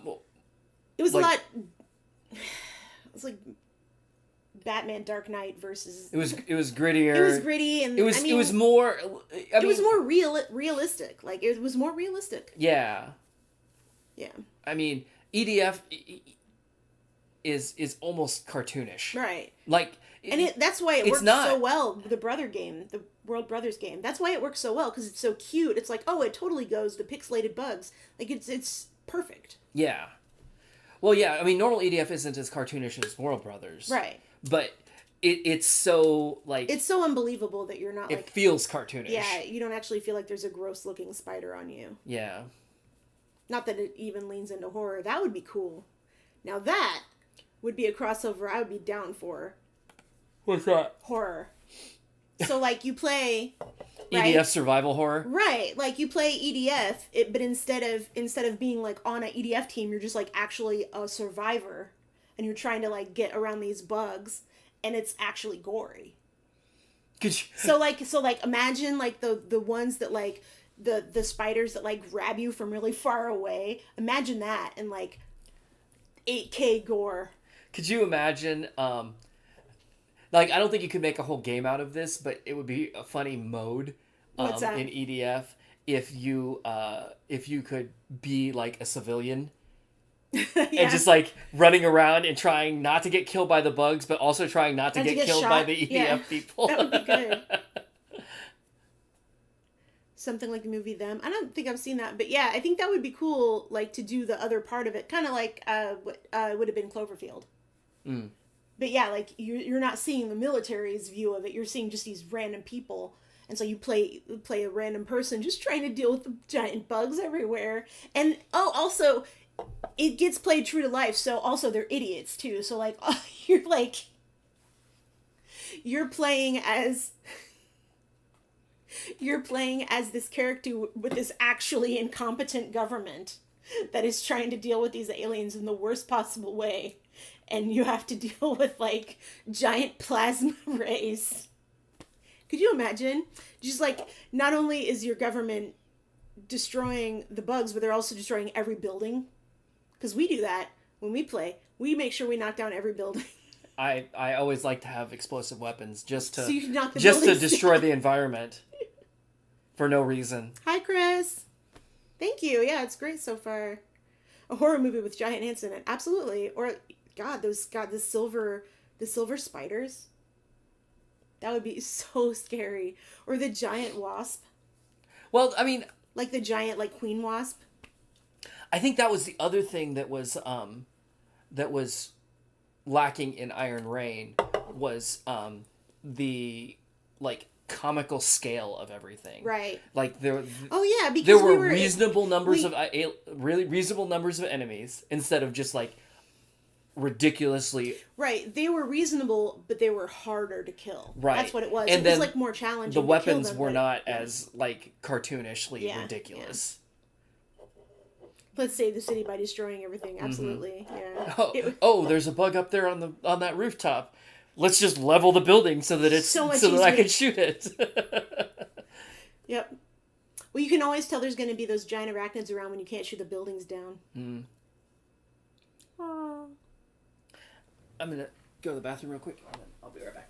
It was like- a lot. It was like Batman Dark Knight versus. It was grittier. It was gritty and It was I mean, it was more. it was more realistic. Like it was more realistic. Yeah. Yeah. I mean, EDF is almost cartoonish. Right. Like, And that's why it it's works not- so well. The brother game, the World Brothers game. That's why it works so well because it's so cute. It's like, oh, it totally goes the pixelated bugs. Like it's perfect. yeah. Well, yeah. I mean, normal EDF isn't as cartoonish as World Brothers. Right. But it's so like It's so unbelievable that you're not it like, feels cartoonish. yeah, you don't actually feel like there's a gross looking spider on you. Yeah. Not that it even leans into horror. That would be cool. Now that would be a crossover I would be down for. What's that? Horror. So like you play EDF right? survival horror. Right, like you play EDF, but instead of being like on an EDF team, you're just like actually a survivor, and you're trying to like get around these bugs, and it's actually gory. Could you, So like imagine like the ones that like the spiders that like grab you from really far away. Imagine that and like 8K gore. could you imagine? Like, I don't think you could make a whole game out of this, but it would be a funny mode What's that? in EDF if you could be like a civilian Yeah. and just like running around and trying not to get killed by the bugs, but also trying not to Not to get get killed by shot. the EDF Yeah. people. That would be good. Something like the movie Them. I don't think I've seen that, but yeah, I think that would be cool. Like to do the other part of it, kind of like what would have been Cloverfield. Mm. But yeah, like you're not seeing the military's view of it. You're seeing just these random people, and so you play a random person just trying to deal with the giant bugs everywhere. And also, it gets played true to life. So also they're idiots too. So like you're playing as this character with this actually incompetent government that is trying to deal with these aliens in the worst possible way. And you have to deal with like giant plasma rays. Could you imagine? Just like, not only is your government destroying the bugs, but they're also destroying every building. Because we do that when we play. We make sure we knock down every building. I always like to have explosive weapons just to So you can knock the just to buildings destroy down. the environment for no reason. Hi, Chris. Thank you. Yeah, it's great so far. A horror movie with giant ants in it. Absolutely. Or, the silver spiders. That would be so scary. Or the giant wasp. Well, I mean, Like the giant, like, queen wasp. I think that was the other thing that was lacking in Iron Rain was the like comical scale of everything. Right. Like there Oh, yeah, because there were we were... reasonable numbers we- of really reasonable numbers of enemies instead of just like ridiculously Right. They were reasonable, but they were harder to kill. Right. That's what it was. And It then was, like, more challenging the to kill weapons them, were but- not as like cartoonishly Yeah, ridiculous. Let's save the city by destroying everything. Absolutely. Yeah. It- There's a bug up there on that rooftop. Let's just level the building so that it's So much so that I easier. can shoot it. Yep. Well, you can always tell there's going to be those giant arachnids around when you can't shoot the buildings down. Mm. Aww. I'm gonna go to the bathroom real quick, and then I'll be right back.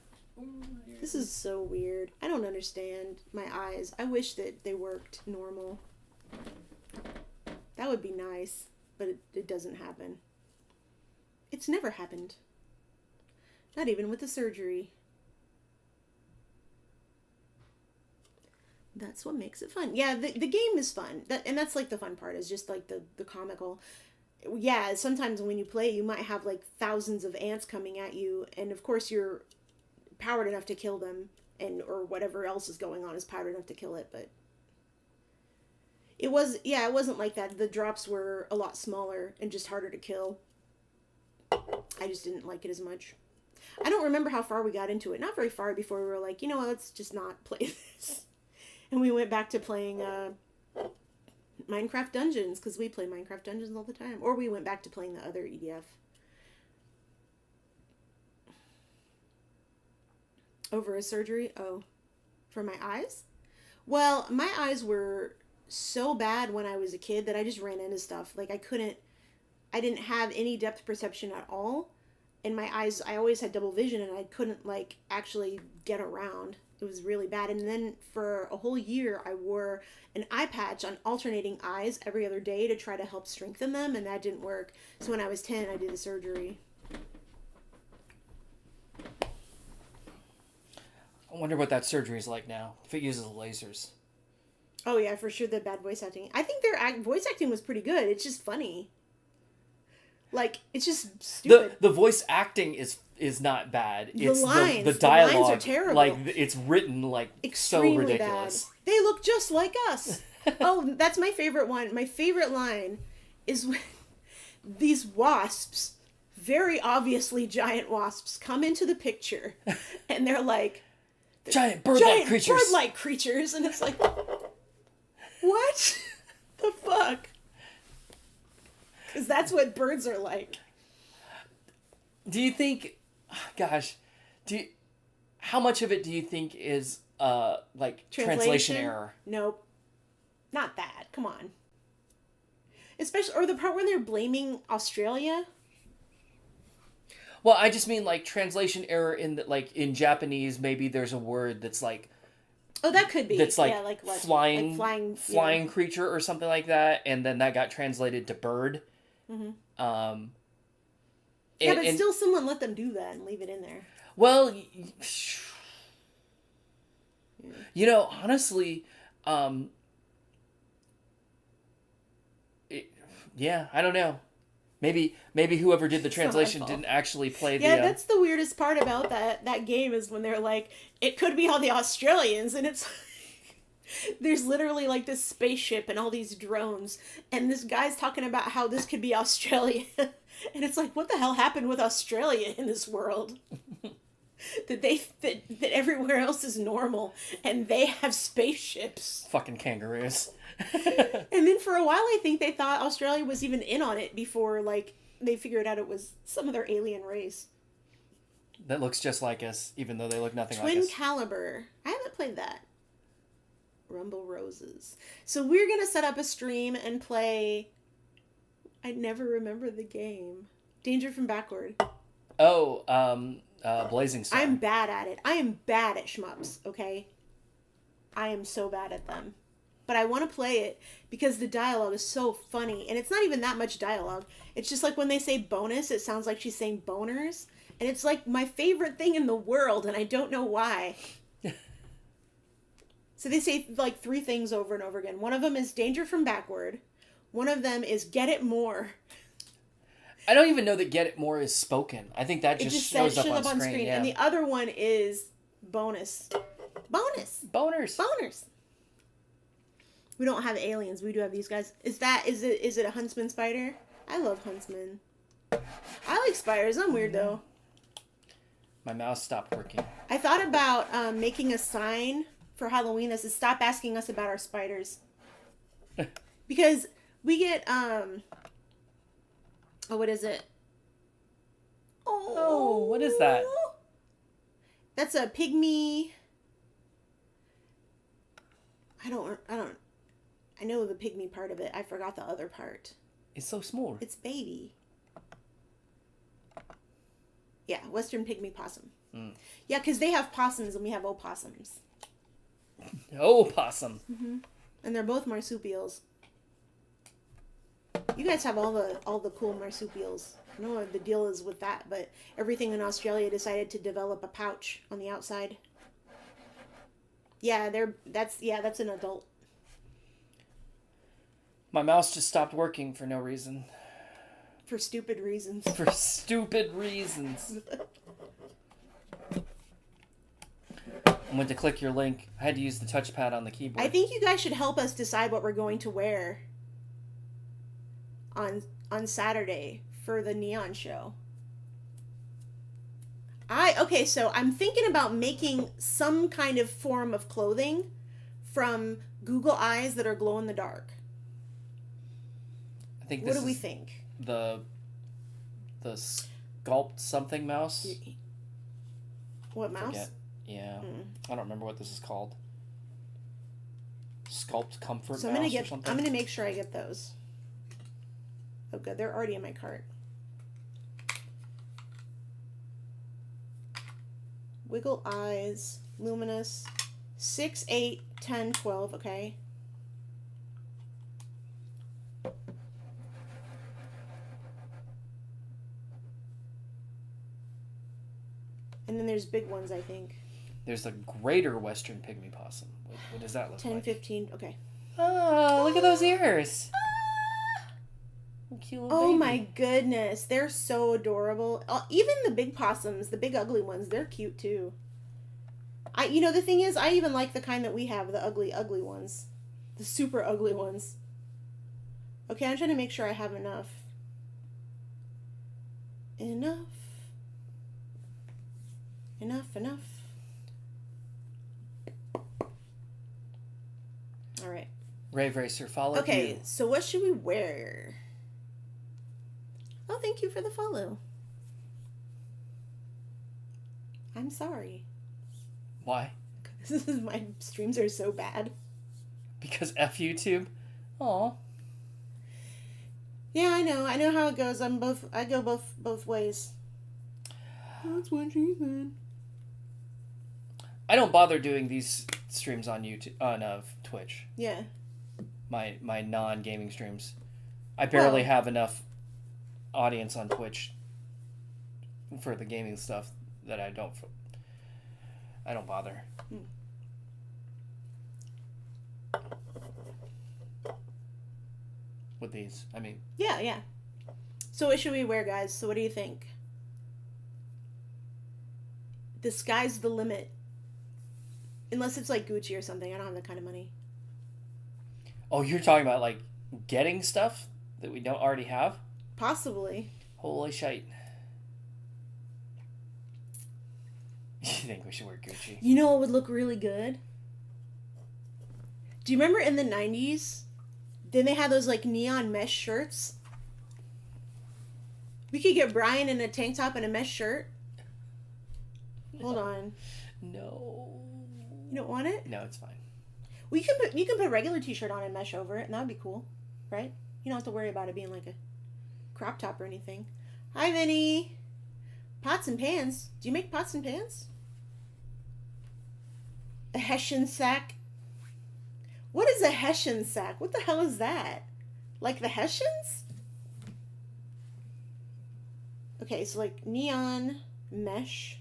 This is so weird. I don't understand my eyes. I wish that they worked normal. That would be nice, but it doesn't happen. It's never happened. Not even with the surgery. That's what makes it fun. Yeah, the game is fun. And that's like the fun part, is just like the comical. Yeah, sometimes when you play, you might have like thousands of ants coming at you, and of course you're powered enough to kill them, or whatever else is going on is powered enough to kill it, but it wasn't like that. The drops were a lot smaller and just harder to kill. I just didn't like it as much. I don't remember how far we got into it. Not very far before we were like, you know what, let's just not play this. And we went back to playing Minecraft Dungeons, because we play Minecraft Dungeons all the time. Or we went back to playing the other EDF. Over a surgery? Oh. For my eyes? Well, my eyes were so bad when I was a kid that I just ran into stuff. Like, I didn't have any depth perception at all. And my eyes, I always had double vision, and I couldn't, like, actually get around. It was really bad. And then for a whole year, I wore an eye patch on alternating eyes every other day to try to help strengthen them, and that didn't work. So when I was 10, I did the surgery. I wonder what that surgery is like now, if it uses lasers. Oh, yeah, for sure, the bad voice acting. I think their voice acting was pretty good. It's just funny. Like, it's just stupid. The voice acting is not bad. It's lines. the dialogue. The lines are terrible. Like, it's written like extremely so ridiculous. Bad. They look just like us. Oh, that's my favorite one. My favorite line is when these wasps, very obviously giant wasps, come into the picture, and they're like giant bird-like creatures. Bird-like creatures, and it's like, what the fuck? Because that's what birds are like. Do you think, gosh, how much of it do you think is like translation error? Nope. Not that. Come on. Especially, or the part where they're blaming Australia. Well, I just mean like translation error in that, like in Japanese, maybe there's a word that's like, oh, that could be. That's like, yeah, like what? flying yeah. creature or something like that, and then that got translated to bird. Mm-hmm. Yeah, but still, someone let them do that and leave it in there. Well, you know, honestly, yeah, I don't know. Maybe whoever did the translation didn't actually play the... Yeah, that's the weirdest part about that game, is when they're like, it could be all the Australians, and it's... There's literally like this spaceship and all these drones, and this guy's talking about how this could be Australia. And it's like, what the hell happened with Australia in this world? that everywhere else is normal, and they have spaceships. Fucking kangaroos. And then for a while, I think they thought Australia was even in on it before, like, they figured out it was some of their alien race. That looks just like us, even though they look nothing like us. Twin Caliber. I haven't played that. Rumble Roses. So we're going to set up a stream and play... I never remember the game. Danger from Backward. Oh, Blazing Star. I'm bad at it. I am bad at shmups, okay? I am so bad at them. But I want to play it because the dialogue is so funny. And it's not even that much dialogue. It's just like when they say bonus, it sounds like she's saying boners. And it's like my favorite thing in the world, and I don't know why. So they say like 3 things over and over again. One of them is Danger from Backward. One of them is Get It More. I don't even know that Get It More is spoken. I think that just shows up on screen. Yeah. And the other one is bonus. Boners. We don't have aliens. We do have these guys. Is it a huntsman spider? I love huntsmen. I like spiders. I'm weird though. My mouse stopped working. I thought about making a sign for Halloween that says, "Stop asking us about our spiders." Because we get what is it? Oh, what is that? That's a pygmy. I don't. I know the pygmy part of it. I forgot the other part. It's so small. It's baby. Yeah, Western pygmy possum. Mm. Yeah, because they have possums and we have opossums. Oh, possum. And they're both marsupials. You guys have all the cool marsupials. I don't know what the deal is with that, but everything in Australia decided to develop a pouch on the outside. Yeah, that's an adult. My mouse just stopped working for no reason. For stupid reasons. For stupid reasons. I went to click your link. I had to use the touchpad on the keyboard. I think you guys should help us decide what we're going to wear on Saturday for the neon show. Okay, so I'm thinking about making some kind of form of clothing from Google Eyes that are glow in the dark. I think What this do we is think? the sculpt something mouse. What mouse? Forget. Yeah. I don't remember what this is called. Sculpt comfort So mouse or something. I'm gonna make sure I get those. Oh good, they're already in my cart. Wiggle Eyes, Luminous, 6, 8, 10, 12, okay. And then there's big ones, I think. There's the greater Western pygmy possum. What does that look 10, like? 15, okay. Oh, look at those ears. Cute little Oh baby. my goodness, they're so adorable. Even the big possums, the big ugly ones, they're cute too. The thing is, I even like the kind that we have, the ugly ones. The super ugly ones. Okay, I'm trying to make sure I have enough. Enough. All right. Rave Racer, follow Okay, you. so what should we wear? Oh, thank you for the follow. I'm sorry. Why? My streams are so bad. Because F YouTube? Aw. Yeah, I know. I know how it goes. I go both ways. That's what she said. I don't bother doing these streams on YouTube, Twitch. Yeah. My non-gaming streams. I barely Well- have enough audience on Twitch for the gaming stuff that I don't bother. With these, I mean, Yeah. So what should we wear, guys? So what do you think? The sky's the limit. Unless it's like Gucci or something. I don't have that kind of money. oh, you're talking about like getting stuff that we don't already have? Possibly. Holy shite. You think we should wear Gucci? You know what would look really good? Do you remember in the 90s? Then they had those like neon mesh shirts. We could get Brian in a tank top and a mesh shirt. Hold on. No. You don't want it? No, it's fine. Well, you can put a regular t-shirt on and mesh over it, and that would be cool, right? You don't have to worry about it being like a crop top or anything. Hi, Vinny. Pots and pans. Do you make pots and pans? A Hessian sack. What is a Hessian sack? What the hell is that? Like the Hessians? Okay, so like neon mesh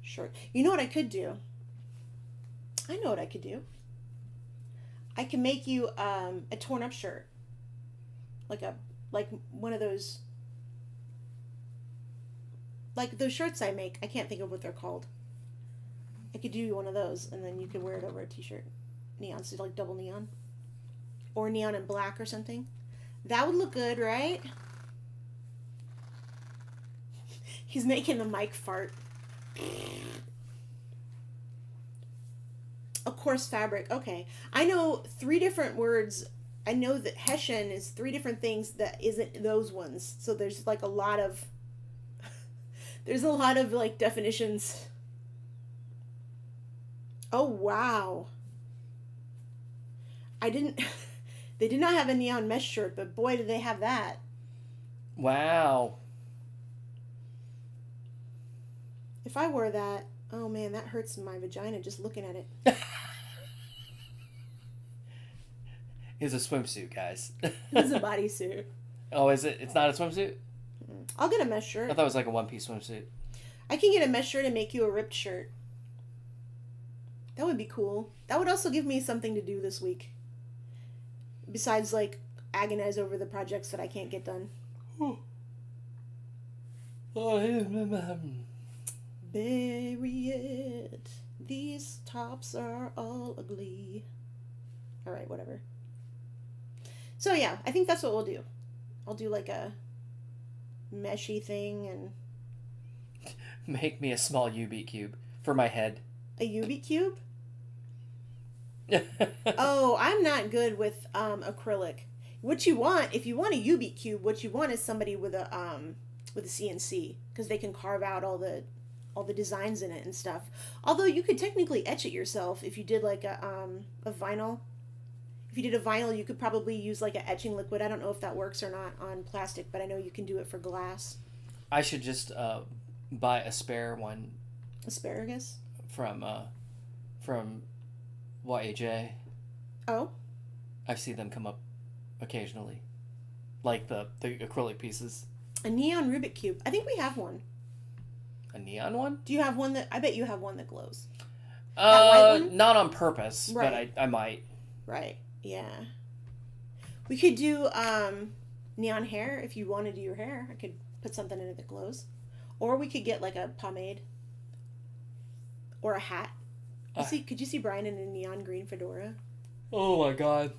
shirt. You know what I could do? I know what I could do. I can make you a torn up shirt. Like one of those, like those shirts I make. I can't think of what they're called. I could do you one of those, and then you could wear it over a t-shirt. Neon, so like double neon. Or neon and black or something. That would look good, right? He's making the mic fart. A coarse fabric. Okay. I know 3 different words. I know that Hessian is 3 different things that isn't those ones. So there's like a lot of like definitions. Oh wow. I didn't. They did not have a neon mesh shirt, but boy, did they have that. Wow. If I wore that, oh man, that hurts my vagina just looking at it. It's a swimsuit, guys. It's a bodysuit. Oh, is it? It's not a swimsuit? I'll get a mesh I shirt. thought it was like a one-piece swimsuit. I can get a mesh shirt and make you a ripped shirt. That would be cool. That would also give me something to do this week. Besides, like, agonize over the projects that I can't get done. Bury it. These tops are all ugly. Alright, whatever. So yeah, I think that's what we'll do. I'll do like a meshy thing and Make me a small UB cube for my head. a UV cube. Oh, I'm not good with acrylic. What you want, if you want a UV cube, what you want is somebody with a CNC, because they can carve out all the designs in it and stuff. Although you could technically etch it yourself if you did like a vinyl. If you did a vinyl, you could probably use like an etching liquid. I don't know if that works or not on plastic, but I know you can do it for glass. I should just buy a spare one Asparagus. from YAJ. Oh, I see them come up occasionally, like the acrylic pieces. a neon Rubik cube. I think we have one. A neon one? Do you have one that? I bet you have one that glows. white one? Not on purpose, Right. but I might. Right. Yeah. We could do neon hair if you want to do your hair. I could put something in it that glows, or we could get like a pomade or a hat. Could you see Brian in a neon green fedora? Oh my god.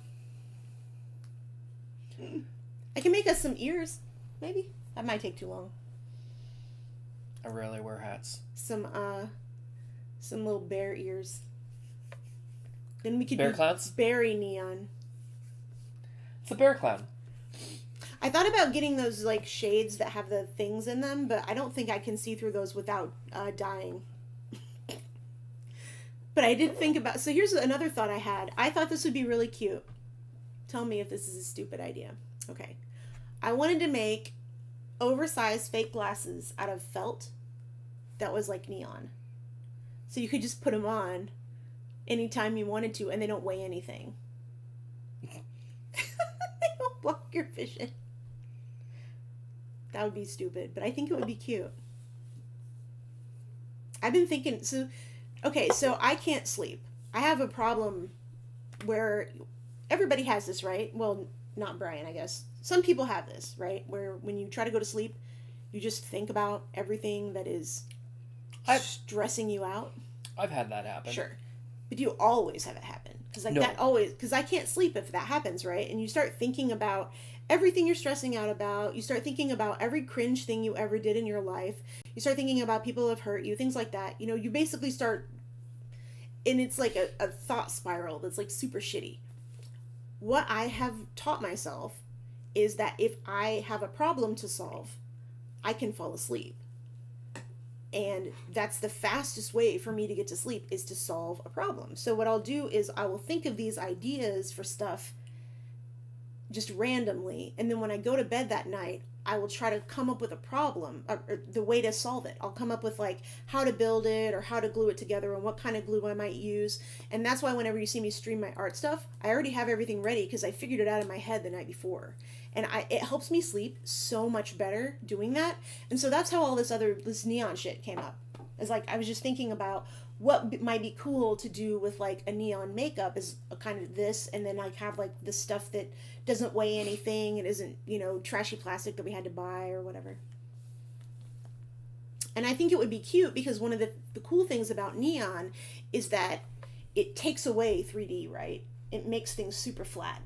I can make us some ears, maybe. That might take too long. I rarely wear hats. Some little bear ears. Then we could Bear do clowns? berry neon. It's a bear clown. I thought about getting those like shades that have the things in them, but I don't think I can see through those without dying. But I did think about. So here's another thought I had. I thought this would be really cute. Tell me if this is a stupid idea. Okay. I wanted to make oversized fake glasses out of felt that was like neon. So you could just put them on anytime you wanted to, and they don't weigh anything. They don't block your vision. That would be stupid, but I think it would be cute. I've been thinking, so I can't sleep. I have a problem where everybody has this, right? Well, not Brian, I guess. Some people have this, right? Where when you try to go to sleep, you just think about everything that is stressing you out. I've had that happen. Sure. But you always have it happen. Because No. because I can't sleep if that happens, right? And you start thinking about everything you're stressing out about. You start thinking about every cringe thing you ever did in your life. You start thinking about people who have hurt you, things like that. You know, you basically start, and it's like a thought spiral that's like super shitty. What I have taught myself is that if I have a problem to solve, I can fall asleep. And that's the fastest way for me to get to sleep, is to solve a problem. So what I'll do is I will think of these ideas for stuff just randomly, and then when I go to bed that night, I will try to come up with a problem or the way to solve it. I'll come up with like how to build it or how to glue it together and what kind of glue I might use. And that's why whenever you see me stream my art stuff, I already have everything ready because I figured it out in my head the night before. And it helps me sleep so much better doing that. And so that's how all this neon shit came up. It's like I was just thinking about what might be cool to do with like a neon makeup is a kind of this, and then like have like the stuff that doesn't weigh anything. It isn't, trashy plastic that we had to buy or whatever. And I think it would be cute because one of the cool things about neon is that it takes away 3D, right? It makes things super flat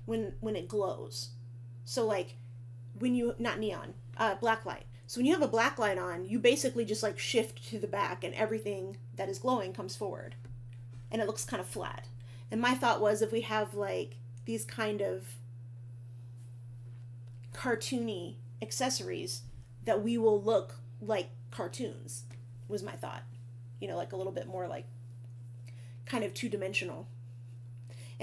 when it glows. So like when you, not neon, black light. So when you have a black light on, you basically just like shift to the back and everything that is glowing comes forward. And it looks kind of flat. And my thought was if we have like these kind of cartoony accessories that we will look like cartoons, was my thought. Like a little bit more like kind of two-dimensional.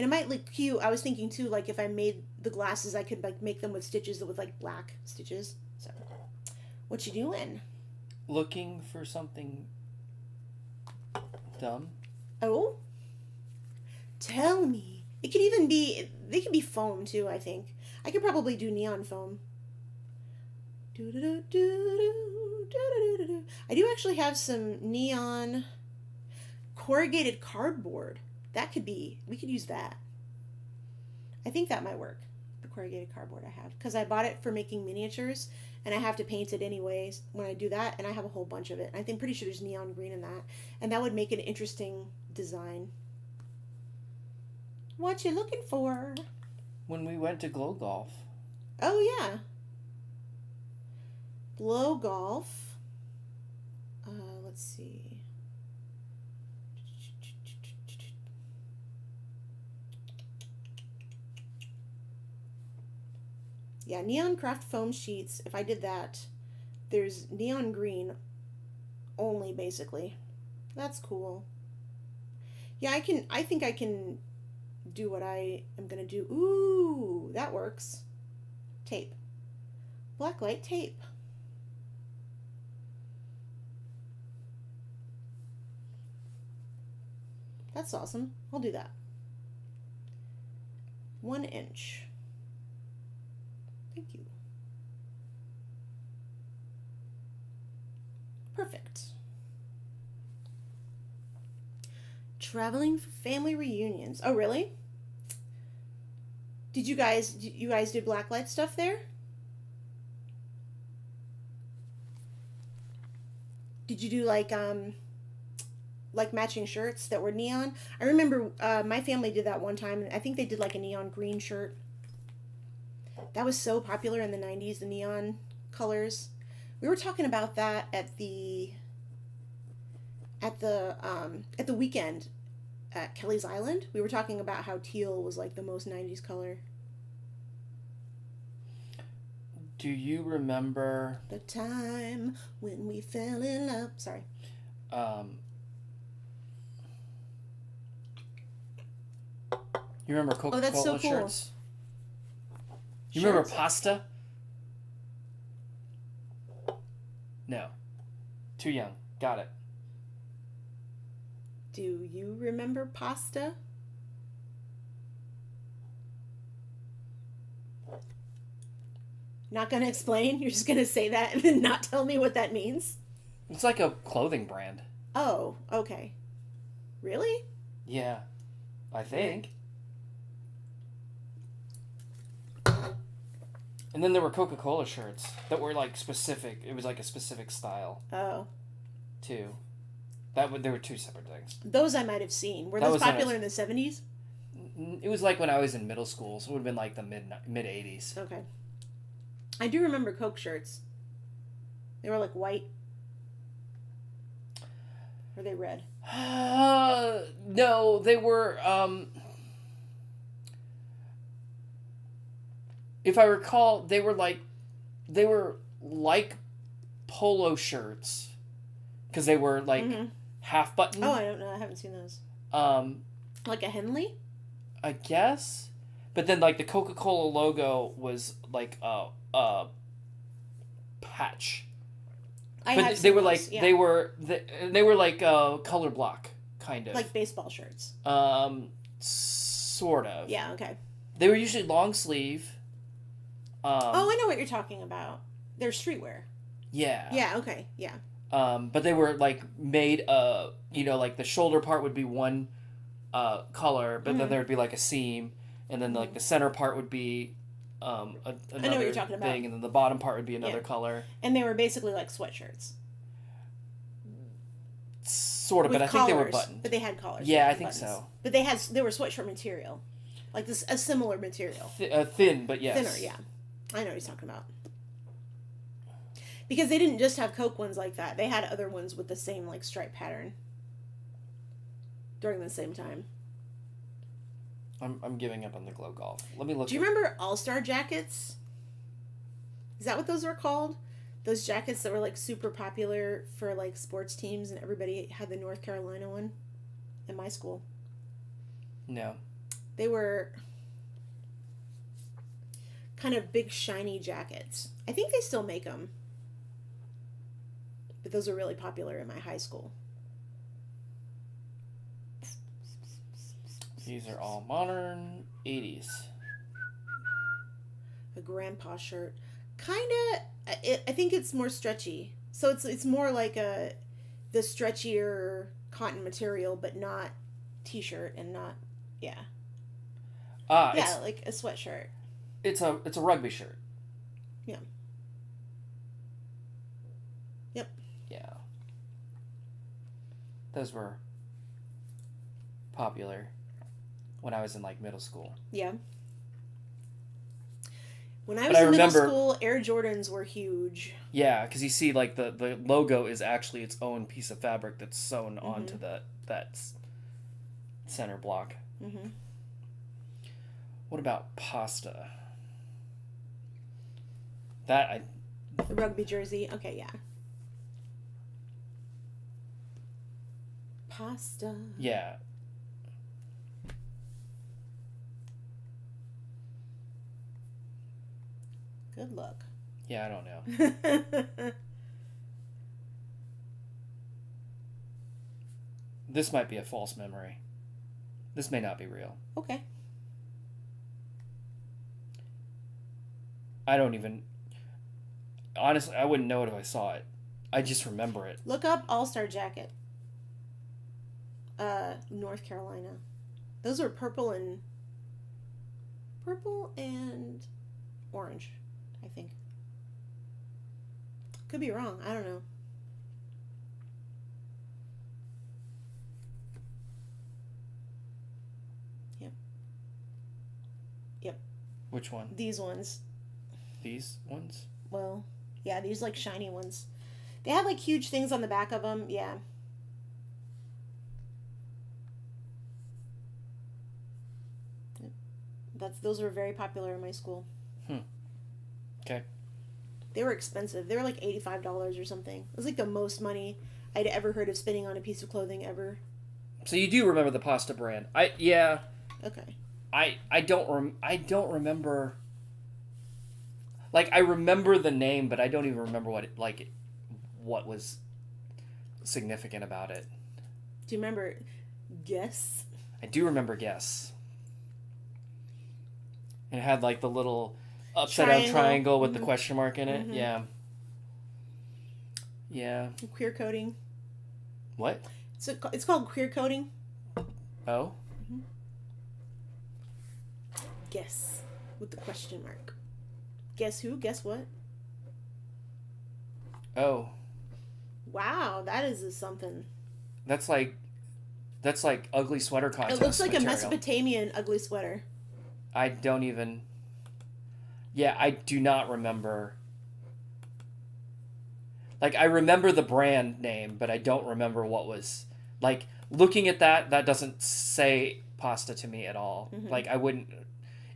And it might look cute. I was thinking too, like if I made the glasses, I could like make them with stitches with like black stitches. So, what you doing? Looking for something dumb. Oh, tell me. It could even be. They could be foam too. I think I could probably do neon foam. I do actually have some neon corrugated cardboard. That could be. We could use that. I think that might work. The corrugated cardboard I have because I bought it for making miniatures, and I have to paint it anyways when I do that, and I have a whole bunch of it. I think pretty sure there's neon green in that, and that would make an interesting design. What you looking for? When we went to Glow Golf. Oh yeah. Glow Golf. Let's see. Yeah, neon craft foam sheets. If I did that, there's neon green only basically. That's cool. Yeah, I think I can do what I am going to do. Ooh, that works. Tape. Blacklight tape. That's awesome. I'll do that. 1 inch. Thank you. Perfect. Traveling for family reunions. Oh, really? Did you guys do blacklight stuff there? Did you do like matching shirts that were neon? I remember my family did that one time. I think they did like a neon green shirt. That was so popular in the 90s, the neon colors. We were talking about that at the weekend at Kelly's Island. We were talking about how teal was like the most 90s color. Do you remember The time when we fell in love. Sorry. You remember Coca-Cola that's so cool. shirts? You remember Shirts? pasta? No. Too young. Got it. Do you remember pasta? Not gonna explain? You're just gonna say that and then not tell me what that means? It's like a clothing brand. Oh, okay. Really? Yeah. I think. And then there were Coca-Cola shirts that were like specific. It was like a specific style Oh. too. There were two separate things. Those I might have seen. Were That those was when I popular was- in the 70s? It was like when I was in middle school, so it would have been like the mid 80s. Okay. I do remember Coke shirts. They were like white. Or they red? No, they were. If I recall, they were like polo shirts because they were like half button. Oh, I don't know. I haven't seen those. Like a Henley? I guess, but then like the Coca-Cola logo was like a patch. I But have they seen were those, like yeah. they were like color block kind of. Like baseball shirts. Sort of. Yeah, okay. They were usually long sleeve. Oh, I know what you're talking about. They're streetwear. Yeah. Yeah, okay. Yeah. But they were like made like the shoulder part would be one color, but then there would be like a seam, and then like the center part would be another you're talking about. thing, and then the bottom part would be another Yeah. color. And they were basically like sweatshirts. Sort of, With but I think they were collars, buttoned. But they had collars. Yeah, with I think buttons. so. But they were sweatshirt material. Like this a similar material. Thin, but yes. Thinner, yeah. I know what he's talking about. Because they didn't just have Coke ones like that. They had other ones with the same like stripe pattern. During the same time. I'm giving up on the Glow Golf. Let me look. Do you remember All-Star jackets? Is that what those were called? Those jackets that were like super popular for like sports teams, and everybody had the North Carolina one in my school. No. They were kind of big, shiny jackets. I think they still make them. But those were really popular in my high school. These are all modern 80s. A grandpa shirt. Kind of, I think it's more stretchy. So it's more like the stretchier cotton material, but not t-shirt and not, yeah. Yeah, like a sweatshirt. It's a rugby shirt. Yeah. Yep. Yeah. Those were popular when I was in like middle school. Yeah. When I was in middle school, Air Jordans were huge. Yeah, because you see, like the logo is actually its own piece of fabric that's sewn onto that center block. Mm-hmm. What about pasta? The rugby jersey. Okay, yeah. Pasta. Yeah. Good luck. Yeah, I don't know. This might be a false memory. This may not be real. Okay. I don't even... Honestly, I wouldn't know it if I saw it. I just remember it. Look up All-Star Jacket. North Carolina. Those are purple and orange, I think. Could be wrong. I don't know. Yep. Yep. Which one? These ones. These ones? Well, yeah, these like shiny ones. They have like huge things on the back of them. Yeah. Those were very popular in my school. Okay. They were expensive. They were like $85 or something. It was like the most money I'd ever heard of spending on a piece of clothing ever. So you do remember the pasta brand? Yeah. Okay. I don't remember. Like, I remember the name, but I don't even remember what was significant about it. Do you remember Guess? I do remember Guess. And it had like the little upside down triangle with the question mark in it. Mm-hmm. Yeah. Yeah. Queer coding. What? It's called queer coding. Oh? Mm-hmm. Guess with the question mark. Guess who? Guess what? Oh. Wow, that is something. That's like ugly sweater contest. It looks like material. a Mesopotamian ugly sweater. I don't even... Yeah, I do not remember... Like, I remember the brand name, but I don't remember what was... Like, looking at that doesn't say pasta to me at all. Mm-hmm. Like, I wouldn't...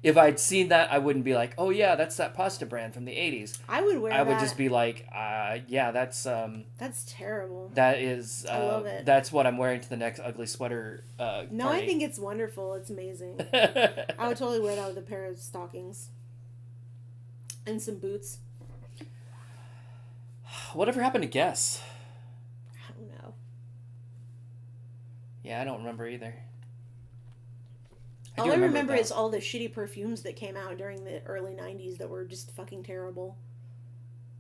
If I'd seen that, I wouldn't be like, oh yeah, that's that pasta brand from the 80s. I would wear that. I would just be like, yeah, that's... That's terrible. That is... I love it. That's what I'm wearing to the next ugly sweater No, party. I think it's wonderful. It's amazing. I would totally wear that with a pair of stockings. And some boots. Whatever happened to Guess? I don't know. Yeah, I don't remember either. All I remember is all the shitty perfumes that came out during the early 90s that were just fucking terrible.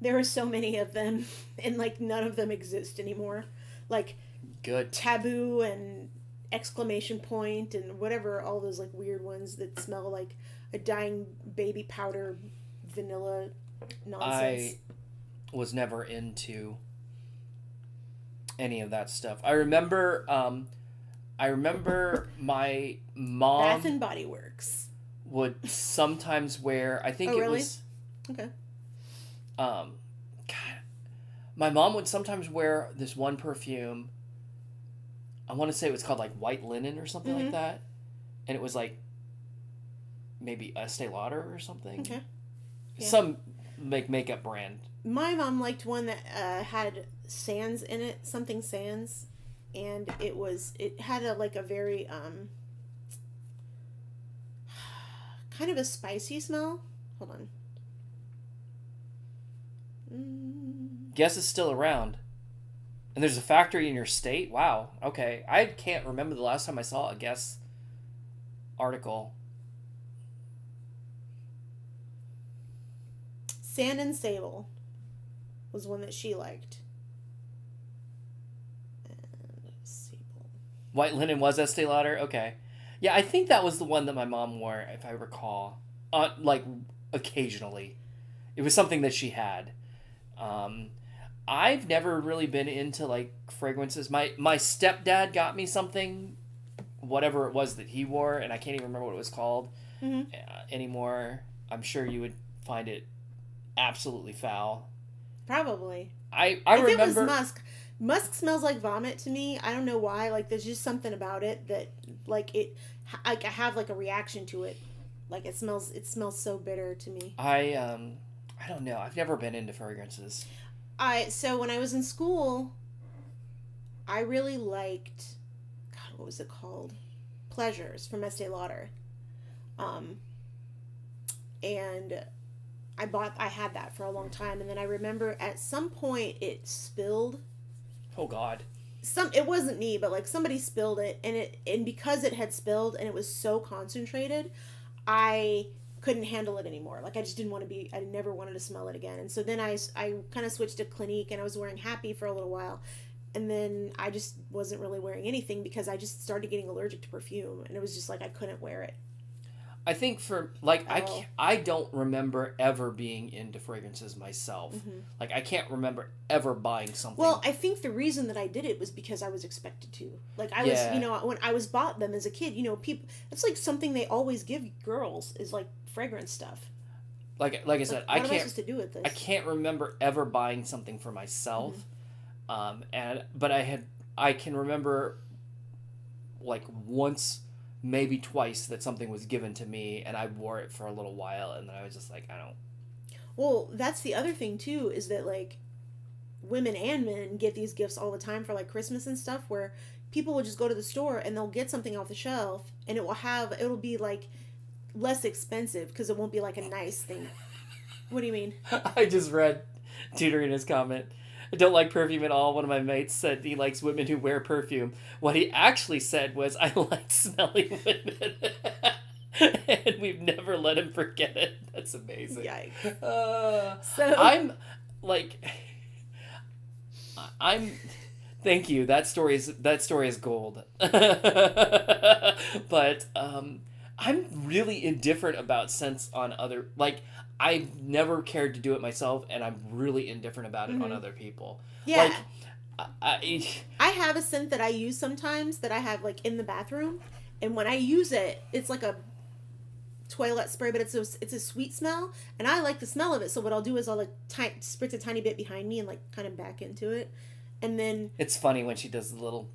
There were so many of them, and like none of them exist anymore. Like Good. Taboo and exclamation point and whatever, all those like weird ones that smell like a dying baby powder vanilla nonsense. I was never into any of that stuff. I remember my mom... Bath and Body Works. Would sometimes wear... I think really? was... Okay. God. My mom would sometimes wear this one perfume. I want to say it was called like White Linen or something like that. And it was like maybe Estee Lauder or something. Okay. Yeah. Some makeup brand. My mom liked one that had Sands in it, something Sands, and it had a very kind of a spicy smell. Hold on. Guess is still around. And there's a factory in your state? Wow. Okay. I can't remember the last time I saw a Guess article. Sand and Sable was one that she liked. And Sable. White linen was Estee Lauder? Okay. Yeah, I think that was the one that my mom wore, if I recall. Like, occasionally. It was something that she had. I've never really been into, like, fragrances. My stepdad got me something, whatever it was that he wore, and I can't even remember what it was called anymore. I'm sure you would find it absolutely foul. Probably. I if remember... it was musk smells like vomit to me. I don't know why. Like, there's just something about it that, like, I have, like, a reaction to it. Like, it smells so bitter to me. I don't know. I've never been into fragrances. So when I was in school, I really liked, God, what was it called? Pleasures from Estee Lauder. And I had that for a long time, and then I remember at some point it spilled. Oh God. It wasn't me, but like somebody spilled it, and because it had spilled and it was so concentrated, I couldn't handle it anymore. Like, I just didn't want to I never wanted to smell it again. And so then I kind of switched to Clinique, and I was wearing Happy for a little while. And then I just wasn't really wearing anything because I just started getting allergic to perfume, and it was just like I couldn't wear it. I think for, like, I don't remember ever being into fragrances myself. Mm-hmm. Like, I can't remember ever buying something. Well, I think the reason that I did it was because I was expected to. Like, I was, when I was bought them as a kid, people, it's like something they always give girls is, like, fragrance stuff. Like I said, what am I supposed to do with this? I can't remember ever buying something for myself. Mm-hmm. But I can remember, like, once, maybe twice, that something was given to me and I wore it for a little while, and then I was just like, I don't. Well, that's the other thing too, is that, like, women and men get these gifts all the time for, like, Christmas and stuff, where people will just go to the store and they'll get something off the shelf, and it'll be like less expensive because it won't be like a nice thing. What do you mean? I just read Tudor in his comment. I don't like perfume at all. One of my mates said he likes women who wear perfume. What he actually said was, I like smelly women. And we've never let him forget it. That's amazing. Yikes. Thank you. That story is gold. But I'm really indifferent about scents on other, like, I've never cared to do it myself, and I'm really indifferent about it on other people. Yeah. Like, I have a scent that I use sometimes that I have, like, in the bathroom, and when I use it, it's like a toilet spray, but it's a sweet smell, and I like the smell of it. So what I'll do is I'll, like, spritz a tiny bit behind me and, like, kind of back into it, and then it's funny when she does the little.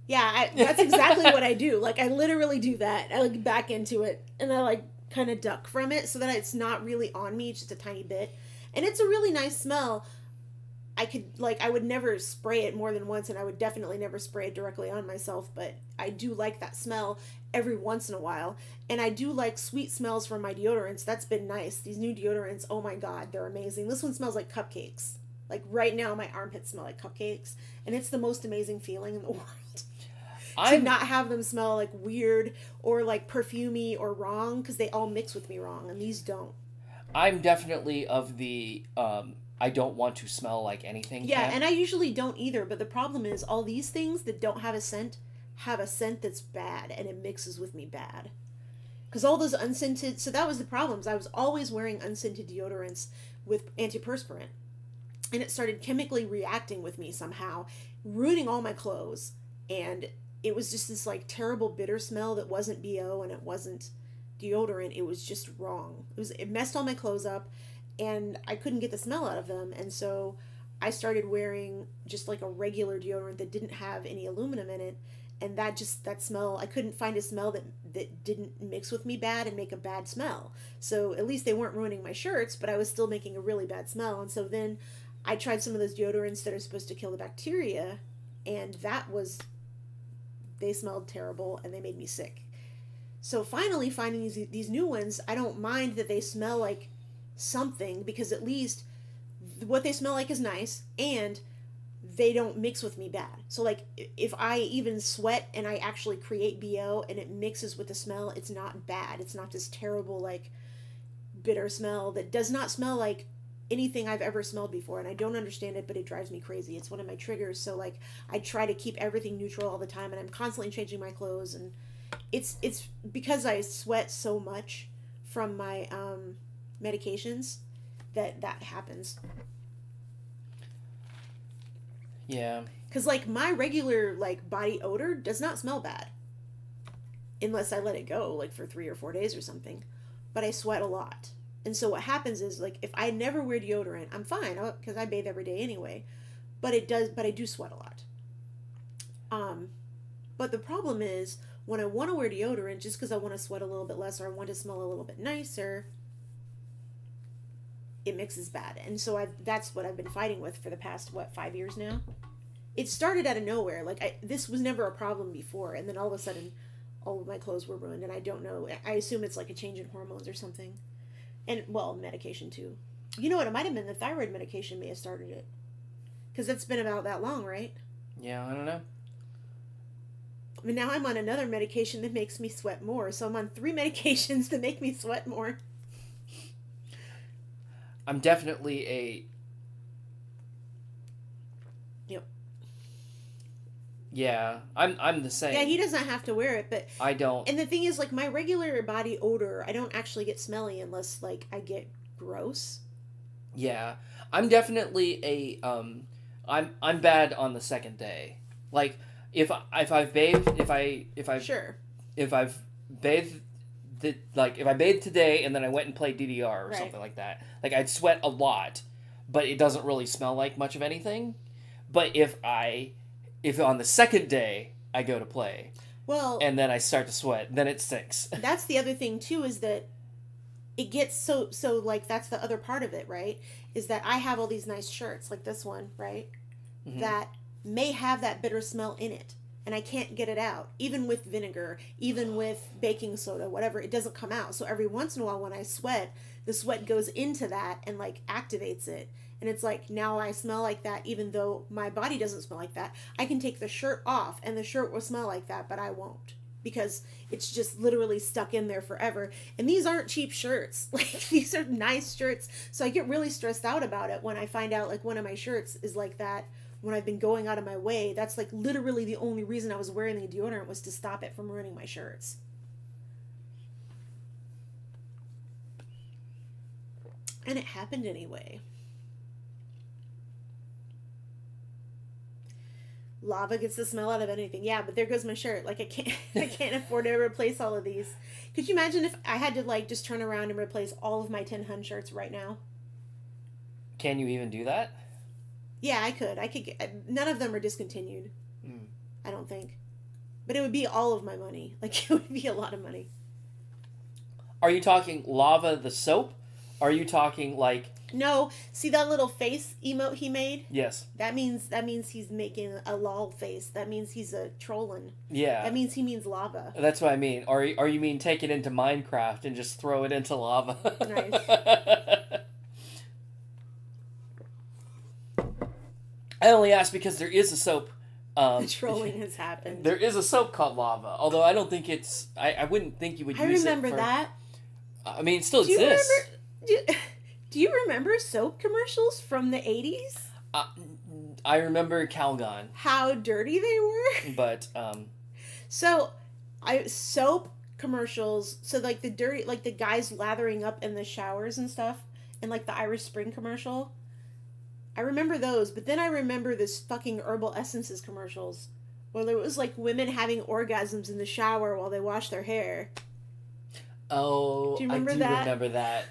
Yeah, that's exactly what I do. Like, I literally do that. I, like, back into it, and I, like, kind of duck from it so that it's not really on me, it's just a tiny bit. And it's a really nice smell. I would never spray it more than once, and I would definitely never spray it directly on myself, but I do like that smell every once in a while. And I do like sweet smells from my deodorants. That's been nice. These new deodorants, oh my God, they're amazing. This one smells like cupcakes. Like, right now, my armpits smell like cupcakes, and it's the most amazing feeling in the world. To not have them smell like weird or like perfumey or wrong, because they all mix with me wrong, and these don't. I'm definitely of the I don't want to smell like anything. Yeah, and I usually don't either, but the problem is all these things that don't have a scent that's bad, and it mixes with me bad. Because all those unscented, so that was the problems. I was always wearing unscented deodorants with antiperspirant, and it started chemically reacting with me somehow, ruining all my clothes, and it was just this, like, terrible bitter smell that wasn't BO and it wasn't deodorant. It was just wrong. It messed all my clothes up, and I couldn't get the smell out of them. And so I started wearing just, like, a regular deodorant that didn't have any aluminum in it. And that smell, I couldn't find a smell that didn't mix with me bad and make a bad smell. So at least they weren't ruining my shirts, but I was still making a really bad smell. And so then I tried some of those deodorants that are supposed to kill the bacteria, and they smelled terrible, and they made me sick. So finally finding these new ones, I don't mind that they smell like something, because at least what they smell like is nice, and they don't mix with me bad. So like if I even sweat and I actually create BO and it mixes with the smell, it's not bad. It's not this terrible like bitter smell that does not smell like anything I've ever smelled before, and I don't understand it, but it drives me crazy. It's one of my triggers. So like I try to keep everything neutral all the time, and I'm constantly changing my clothes, and it's because I sweat so much from my medications that happens. Yeah. Because like my regular like body odor does not smell bad unless I let it go like for 3 or 4 days or something, but I sweat a lot. And so what happens is like if I never wear deodorant, I'm fine because I bathe every day anyway, but I do sweat a lot. But the problem is when I want to wear deodorant just because I want to sweat a little bit less or I want to smell a little bit nicer, it mixes bad. And so that's what I've been fighting with for the past 5 years now. It started out of nowhere. Like this was never a problem before, and then all of a sudden all of my clothes were ruined, and I don't know. I assume it's like a change in hormones or something. And well, medication too. You know what? It might have been the thyroid medication may have started it. Because it's been about that long, right? Yeah, I don't know. But now I'm on another medication that makes me sweat more. So I'm on 3 medications that make me sweat more. I'm definitely a... Yep. Yeah, I'm the same. Yeah, he doesn't have to wear it, but I don't. and the thing is, like, my regular body odor, I don't actually get smelly unless, like, I get gross. Yeah, I'm definitely a I'm bad on the second day. Like if I've bathed Sure. if I've bathed like if I bathed today and then I went and played DDR or Right. something like that, like I'd sweat a lot, but it doesn't really smell like much of anything. But if on the second day I go to play Well, and then I start to sweat, then it stinks. that's the other thing too, is that it gets so like that's the other part of it, right? Is that I have all these nice shirts like this one, right? Mhm. That may have that bitter smell in it, and I can't get it out, even with vinegar, even with baking soda, whatever. It doesn't come out. So every once in a while when I sweat, the sweat goes into that and like activates it, and it's like now I smell like that even though my body doesn't smell like that. I can take the shirt off and the shirt will smell like that, but I won't, because it's just literally stuck in there forever. And these aren't cheap shirts. Like these are nice shirts. So I get really stressed out about it when I find out like one of my shirts is like that when I've been going out of my way. That's like literally the only reason I was wearing the deodorant was to stop it from ruining my shirts. And it happened anyway. Lava gets the smell out of anything. Yeah, but there goes my shirt. Like I can't afford to replace all of these. Could you imagine if I had to like just turn around and replace all of my Tin Hun shirts right now? Can you even do that? Yeah, I could. None of them are discontinued. Mm. I don't think. But it would be all of my money. Like it would be a lot of money. Are you talking Lava the soap? Are you talking like... No, see that little face emote he made? Yes. That means he's making a lol face. That means he's a trolling. Yeah. That means he means lava. That's what I mean. Or you mean take it into Minecraft and just throw it into lava? Nice. I only asked because there is a soap. The trolling has happened. There is a soap called Lava, although I don't think it's... I wouldn't think you would use it. I remember that. I mean, it still Do you exists. do you remember soap commercials from the 80s? I remember Calgon, How dirty they were? but So, soap commercials, so like the dirty, like the guys lathering up in the showers and stuff, and like the Irish Spring commercial. I remember those, but then I remember this fucking Herbal Essences commercials where there was like women having orgasms in the shower while they wash their hair. oh, Do you remember I do that? remember that.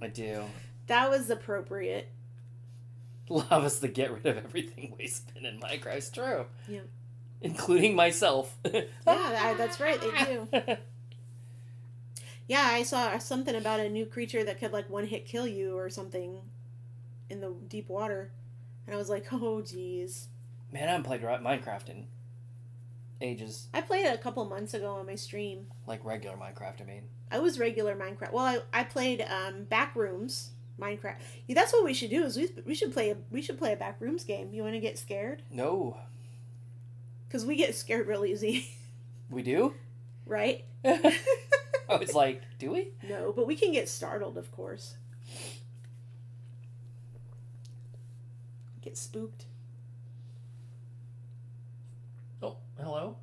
I do. That was appropriate. Lava's the get rid of everything waste bin in Minecraft. It's true. Yeah. Including myself. Yeah, that's right, they do. Yeah, I saw something about a new creature that could like one hit kill you or something in the deep water. And I was like, oh geez. Man, I haven't played Minecraft in ages? I played it a couple months ago on my stream. Like regular Minecraft, I mean. I was regular Minecraft. Well, I played Backrooms Minecraft. Yeah, that's what we should do. Is we should play a Backrooms game. You want to get scared? No. Because we get scared real easy, We do? right? I was like, do we? No, but we can get startled, of course. Get spooked. Oh, hello?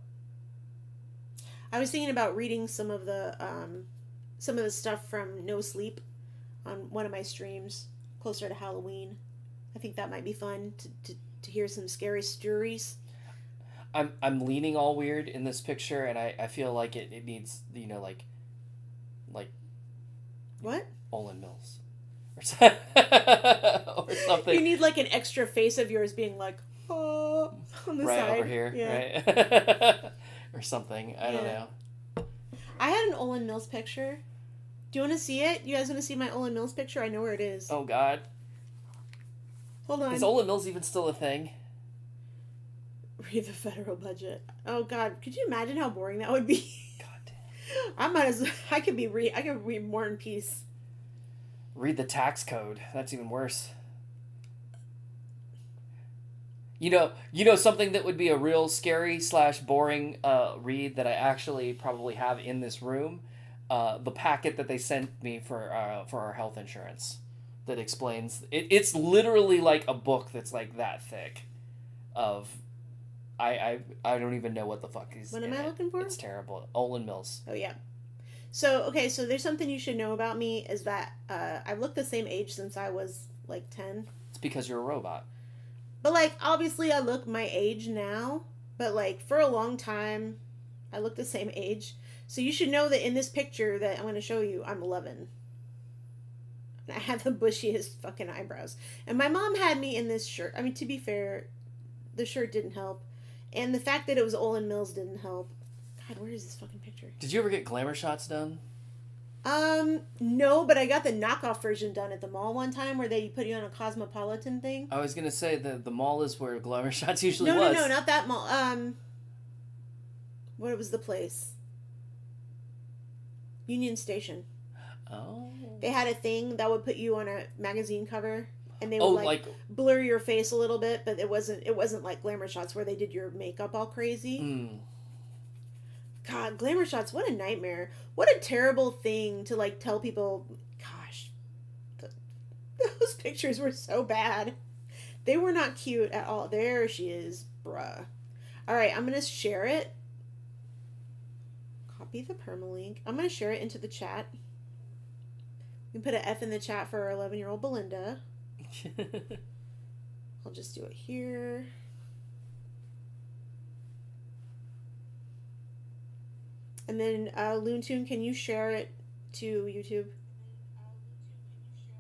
I was thinking about reading some of the stuff from No Sleep on one of my streams closer to Halloween. I think that might be fun to hear some scary stories. I'm leaning all weird in this picture, and I feel like it needs, like What? Olin Mills. Or something. You need like an extra face of yours being like, oh, on the right side. over here, Yeah. right? Or something. I don't Yeah. know. I had an Olin Mills picture. Do you want to see it? You guys want to see my Olin Mills picture? I know where it is. Oh, God. Hold on. Is Olin Mills even still a thing? Read the federal budget. Oh God, could you imagine how boring that would be? God damn. I could read War and Peace. Read the tax code. That's even worse. You know something that would be a real scary / boring read that I actually probably have in this room, the packet that they sent me for our health insurance, that explains it. It's literally like a book that's like that thick, of, I don't even know what the fuck is. What am in I it. looking for? It's terrible. Olin Mills. Oh yeah. So there's something you should know about me is that I've looked the same age since I was like 10. It's because you're a robot. But like obviously I look my age now, but like for a long time I look the same age. So you should know that in this picture that I'm going to show you, I'm 11. And I have the bushiest fucking eyebrows. And my mom had me in this shirt. I mean, to be fair, the shirt didn't help. And the fact that it was Olin Mills didn't help. God, where is this fucking picture? Did you ever get glamour shots done? No, but I got the knockoff version done at the mall one time where they put you on a cosmopolitan thing. I was gonna say the mall is where glamour shots usually No, was. no, not that mall. What was the place? Union Station. Oh. They had a thing that would put you on a magazine cover, and they would Oh, like blur your face a little bit, but it wasn't like glamour shots where they did your makeup all crazy. Mm. God, glamour shots, what a nightmare. What a terrible thing to like tell people. Gosh, those pictures were so bad. They were not cute at all. There she is, bruh. All right, I'm going to share it. Copy the permalink. I'm going to share it into the chat. We can put an F in the chat for our 11-year-old Belinda. I'll just do it here. And then, Loontoon, can you share it to YouTube?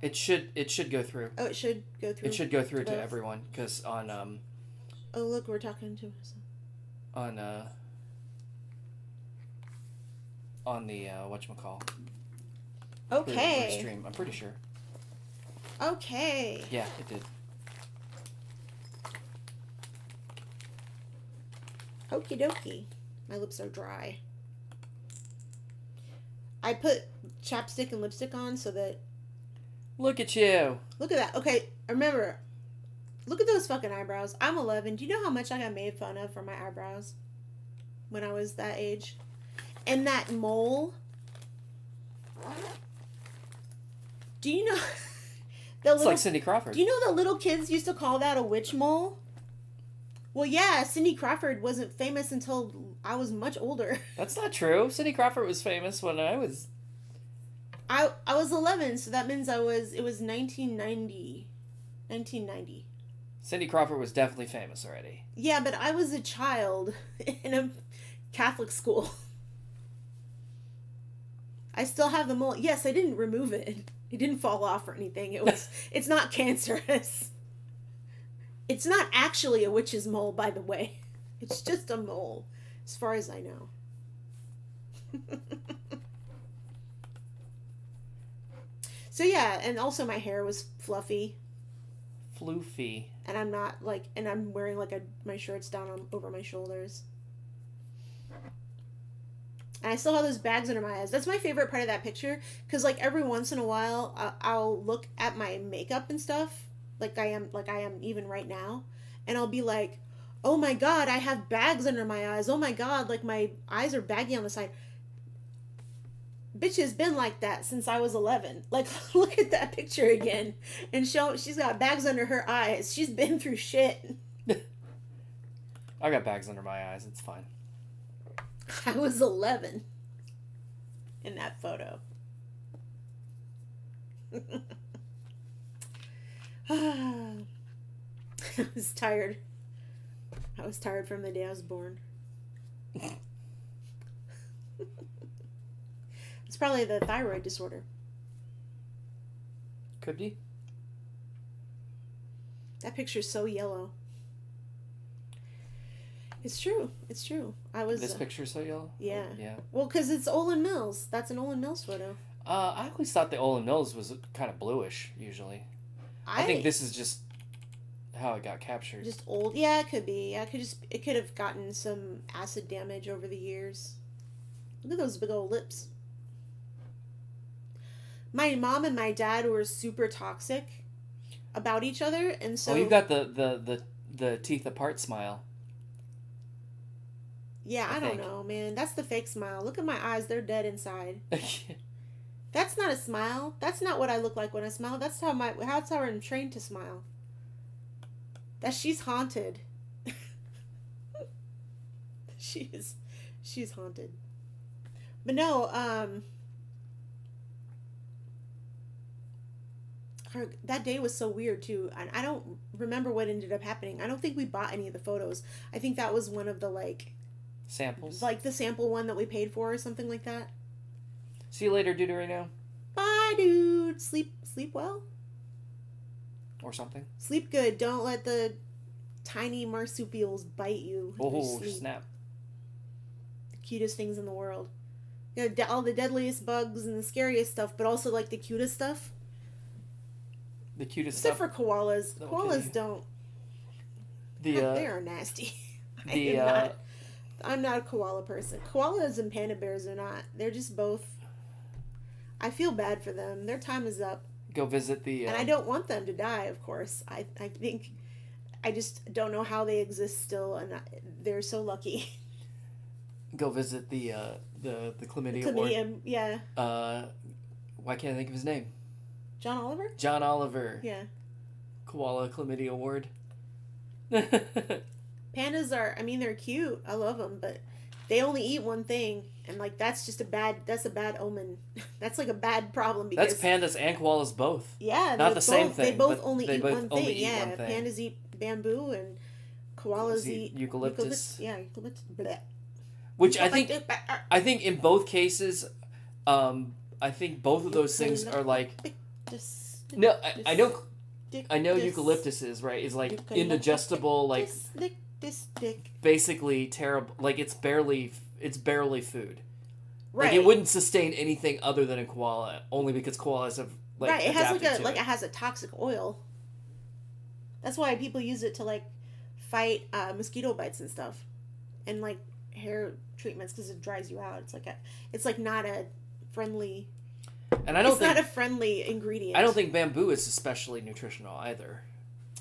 It should go through. Oh, it should go through. It should go through to both. everyone, because on Oh, look, we're talking to us. on the whatchamacall. Okay. Stream. I'm pretty sure. Okay. Yeah, it did. Okie dokie. My lips are dry. I put chapstick and lipstick on so that... Look at you. Look at that. Okay, remember, look at those fucking eyebrows. I'm 11. Do you know how much I got made fun of for my eyebrows when I was that age? And that mole. Do you know... It's like Cindy Crawford. Do you know the little kids used to call that a witch mole? Well, yeah, Cindy Crawford wasn't famous until I was much older. That's not true. Cindy Crawford was famous when I was... I was 11, so that means it was 1990. 1990. Cindy Crawford was definitely famous already. Yeah, but I was a child in a Catholic school. I still have the mole. Yes, I didn't remove it. It didn't fall off or anything. It's not cancerous. It's not actually a witch's mole, by the way. It's just a mole, as far as I know. So yeah, and also my hair was fluffy. Floofy. And I'm not like, and I'm wearing like my shirts down over my shoulders. And I still have those bags under my eyes. That's my favorite part of that picture, because like every once in a while, I'll look at my makeup and stuff, like I am even right now, and I'll be like, "Oh my god, I have bags under my eyes. Oh my god, like my eyes are baggy on the side." Bitch has been like that since I was 11. Like, look at that picture again, and she's got bags under her eyes. She's been through shit. I got bags under my eyes. It's fine. I was 11 in that photo. I was tired. I was tired from the day I was born. It's probably the thyroid disorder. Could be. That picture's so yellow. It's true. It's true. I was. This picture's so yellow? Yeah. Yeah. Well, because it's Olin Mills. That's an Olin Mills photo. I always thought the Olin Mills was kind of bluish, usually. I think this is just how it got captured. Just old. Yeah, it could be. Yeah, it could have gotten some acid damage over the years. Look at those big old lips. My mom and my dad were super toxic about each other, and so. Oh, you've got the teeth apart smile. Yeah, I don't think. know, man. That's the fake smile. Look at my eyes; they're dead inside. That's not a smile. That's not what I look like when I smile. That's how I'm trained to smile. She's haunted. she's haunted. But no, that day was so weird too, and I don't remember what ended up happening. I don't think we bought any of the photos. I think that was one of the samples. like the sample one that we paid for or something like that. See you later, dude. Right now. Bye, dude. Sleep well. Or something. Sleep good. Don't let the tiny marsupials bite you. Oh, snap. The cutest things in the world. You know, all the deadliest bugs and the scariest stuff, but also like the cutest stuff. The cutest Except stuff. for koalas. Okay. Koalas don't. They are nasty. I'm not a koala person. Koalas and panda bears are not. They're just both. I feel bad for them. Their time is up. Go visit the. And I don't want them to die, of course. I think. I just don't know how they exist still, and they're so lucky. Go visit the chlamydia Chlamydia, ward. yeah. Why can't I think of his name? John Oliver? John Oliver. Yeah. Koala chlamydia ward. Pandas are, they're cute. I love them, but they only eat one thing, and that's a bad omen. That's like a bad problem because that's pandas and koalas both. Yeah, not the same thing. They both only they eat both one only thing. eat Yeah, one thing. pandas eat bamboo and koalas eat eucalyptus. Yeah, eucalyptus. Bleh. Which I think in both cases, I think both of those things are like. No, I know eucalyptus is right. Is like indigestible, like basically terrible. Like it's barely food. Right. Like it wouldn't sustain anything other than a koala, only because koalas have right. It has it has a toxic oil. That's why people use it to fight mosquito bites and stuff, and hair treatments because it dries you out. It's not a friendly. And I don't think not a friendly ingredient. I don't think bamboo is especially nutritional either.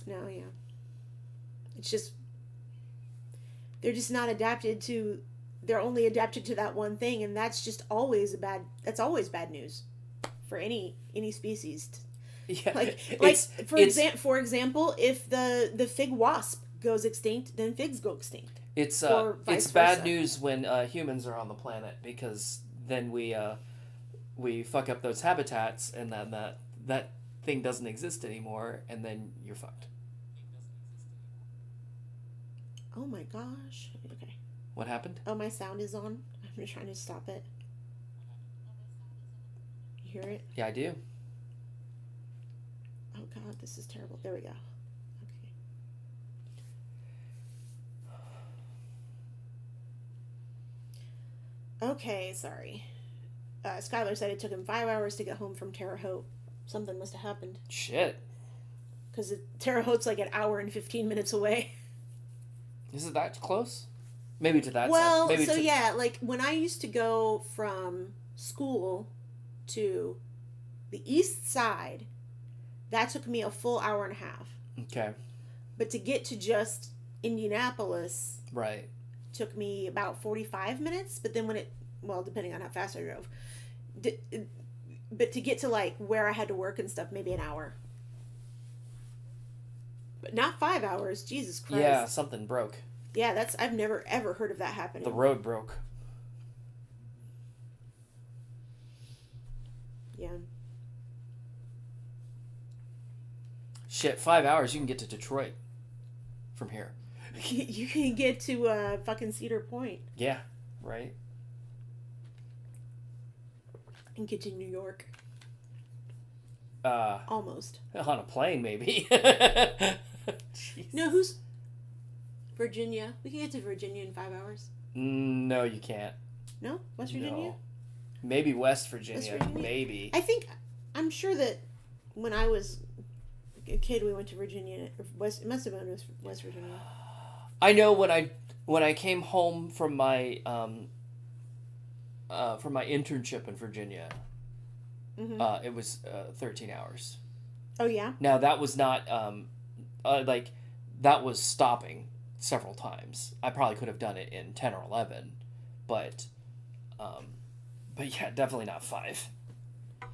No, yeah. It's just they're just not adapted to. They're only adapted to that one thing, and that's just always that's always bad news for any species. Yeah, for example, if the fig wasp goes extinct, then figs go extinct. It's bad news when humans are on the planet, because then we fuck up those habitats, and then that thing doesn't exist anymore, and then you're fucked. Oh my gosh. Okay. What happened? Oh, my sound is on. I'm just trying to stop it. You hear it? Yeah, I do. Oh god, this is terrible. There we go. Okay, sorry. Skylar said it took him 5 hours to get home from Terre Haute. Something must have happened. Shit. Because Terre Haute's like an hour and 15 minutes away. Is it that close? Maybe to that Well, side. Maybe so to, yeah, like when I used to go from school to the east side, that took me a full hour and a half. Okay. But to get to just Indianapolis Right. took me about 45 minutes. But then when it, well, depending on how fast I drove, d- but to get to like where I had to work and stuff, maybe an hour. But not 5 hours. Jesus Christ. Yeah, something broke. Yeah, that's, I've never ever heard of that happening. The road broke. Yeah. Shit, 5 hours you can get to Detroit from here. You can get to fucking Cedar Point Yeah, right? and get to New York. Uh, Almost. on a plane, maybe. Jeez. No, who's Virginia? We can get to Virginia in 5 hours. No, you can't. No? West Virginia? No. Maybe West Virginia. West Virginia? Maybe. I'm sure that when I was a kid, we went to Virginia. Or West, it must have been West Virginia. I know when I came home from my internship in Virginia, Mm-hmm. it was 13 hours. Oh, yeah? Now that was not like that was stopping several times. I probably could have done it in 10 or 11, but yeah, definitely not 5.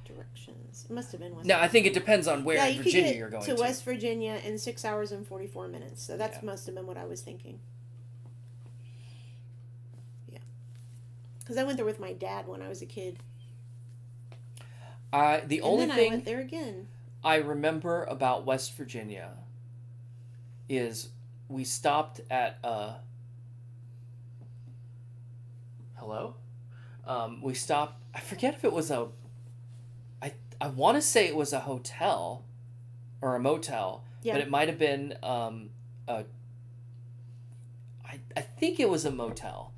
Directions. It must have been West Now I think it depends on where yeah, in you Virginia could get you're going to West Virginia in 6 hours and 44 minutes. So that Yeah. must have been what I was thinking. Yeah. Because I went there with my dad when I was a kid. The only and then thing I went there again. I remember about West Virginia is we stopped at hello? We stopped, I forget if it was I want to say it was a hotel or a motel, Yeah. but it might have been I think it was a motel.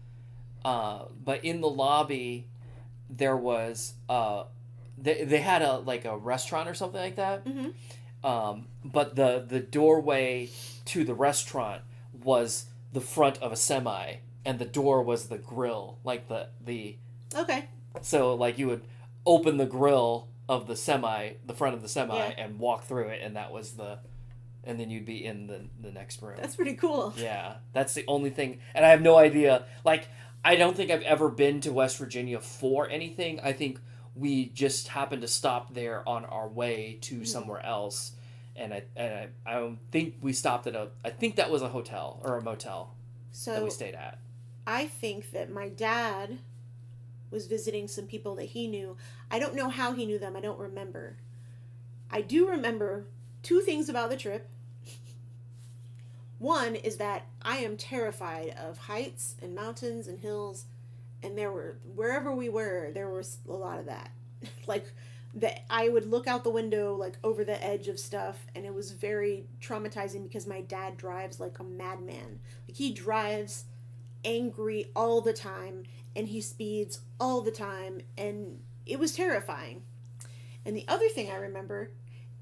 But in the lobby there was they had a restaurant or something like that. Mm-hmm. But the doorway to the restaurant was the front of a semi, and the door was the grill, like the Okay. so like you would open the grill of the front of the semi, Yeah. and walk through it, and that was and then you'd be in the next room. That's pretty cool. Yeah, that's the only thing, and I have no idea. Like, I don't think I've ever been to West Virginia for anything. I think we just happened to stop there on our way to somewhere else, and I don't think we stopped at I think that was a hotel or a motel that we So stayed at. I think that my dad was visiting some people that he knew. I don't know how he knew them. I don't remember. I do remember 2 things about the trip. One is that I am terrified of heights and mountains and hills, and wherever we were, there was a lot of that. Like, that I would look out the window, like, over the edge of stuff, and it was very traumatizing because my dad drives like a madman. Like, he drives angry all the time, and he speeds all the time, and it was terrifying. And the other thing I remember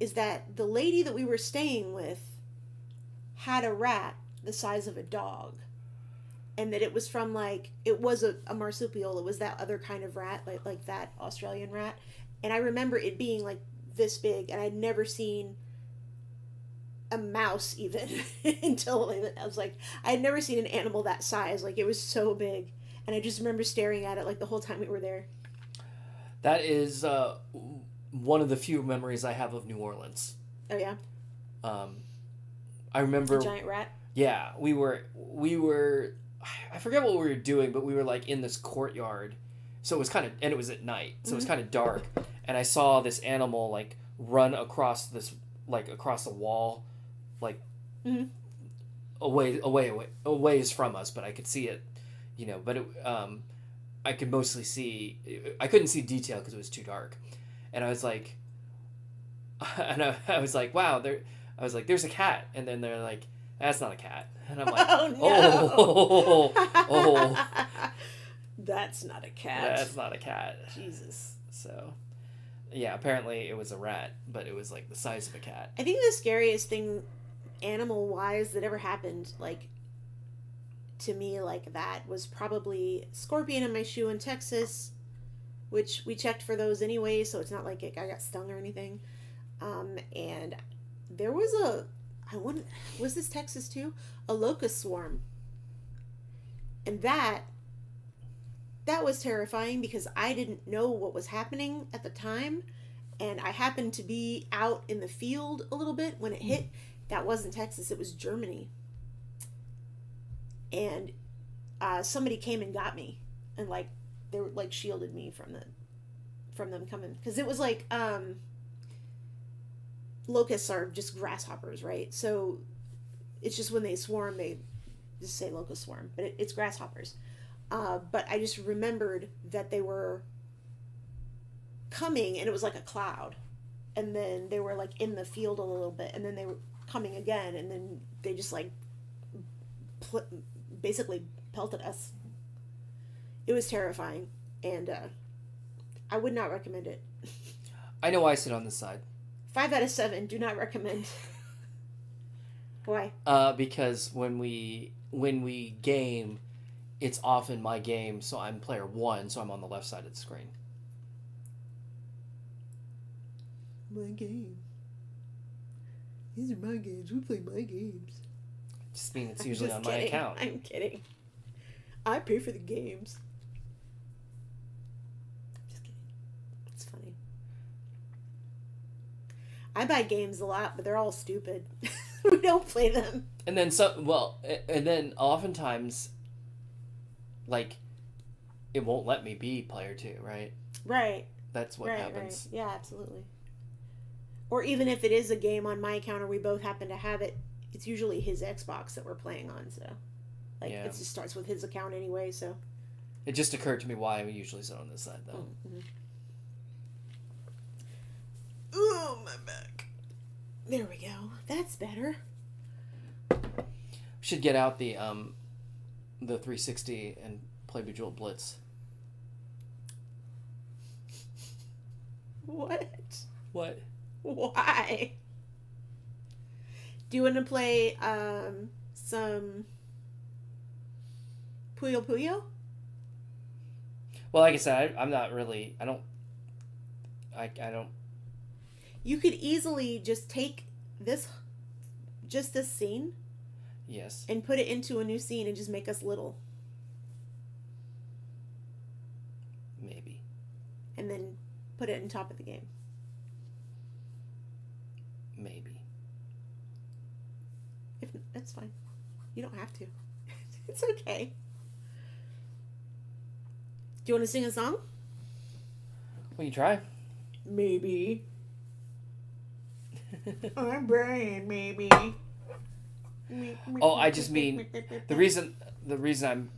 is that the lady that we were staying with had a rat the size of a dog, and that it was from it was a marsupial. It was that other kind of rat, like that Australian rat. And I remember it being like this big, and I'd never seen a mouse even until I was like, I had never seen an animal that size. Like, it was so big, and I just remember staring at it like the whole time we were there. That is one of the few memories I have of New Orleans. Oh yeah, I remember. a giant rat. Yeah, we were. I forget what we were doing, but we were like in this courtyard, so it was kind of, and it was at night, so it was kind of dark, and I saw this animal like run across across the wall, like Mhm. a ways from us, but I could see it, But I could mostly see. I couldn't see detail because it was too dark, and I was like, I was like, wow, I was like, there's a cat, and then they're like, that's not a cat, and I'm like, Oh no! oh. That's not a cat. That's not a cat. Jesus. So, yeah, apparently it was a rat, but it was like the size of a cat. I think the scariest thing, animal wise, that ever happened, like, to me like that was probably scorpion in my shoe in Texas, which we checked for those anyway, so it's not like I got stung or anything. And there was was this Texas too? A locust swarm. And that was terrifying because I didn't know what was happening at the time. And I happened to be out in the field a little bit when it hit. That wasn't Texas, it was Germany. And somebody came and got me. And like they were like shielded me from them coming. Because it was like locusts are just grasshoppers, right? So it's just when they swarm, they just say locust swarm. But it's grasshoppers. But I just remembered that they were coming and it was like a cloud, and then they were like in the field a little bit, and then they were coming again, and then they just like basically pelted us. It was terrifying, and I would not recommend it. I know I sit on this side. 5 out of 7 do not recommend. Why? Because when we game, it's often my game, so I'm player 1, so I'm on the left side of the screen. My game. These are my games. We play my games. Just mean it's usually on Just my kidding. account. I'm kidding. I pay for the games. Just kidding. It's funny. I buy games a lot, but they're all stupid. We don't play them. And then and then oftentimes, like, it won't let me be player 2, right? Right. That's what happens. Right. Yeah, absolutely. Or even if it is a game on my account or we both happen to have it, it's usually his Xbox that we're playing on, so like it just starts with his account anyway, so it just occurred to me why I usually sit on this side though. Mm-hmm. Oh, my back. There we go. That's better. We should get out the 360 and play Bejeweled Blitz. What? What? Why? Do you want to play some Puyo Puyo? Well, like I said, I'm not really. I don't. You could easily just take this scene. Yes. And put it into a new scene and just make us little. Maybe. And then put it on top of the game. Maybe. If that's fine. You don't have to. It's okay. Do you want to sing a song? Well, you try. Maybe. I'm Brian, maybe. Oh, I just mean the reason I'm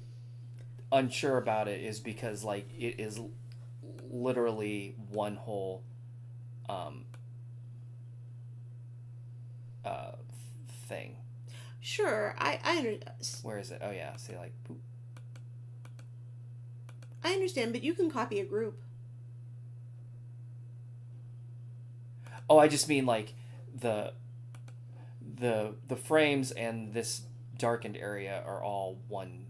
unsure about it is because like it is literally one whole thing. Sure, I understand. Where is it? Oh yeah, say like boop. I understand, but you can copy a group. Oh, I just mean like the frames and this darkened area are all one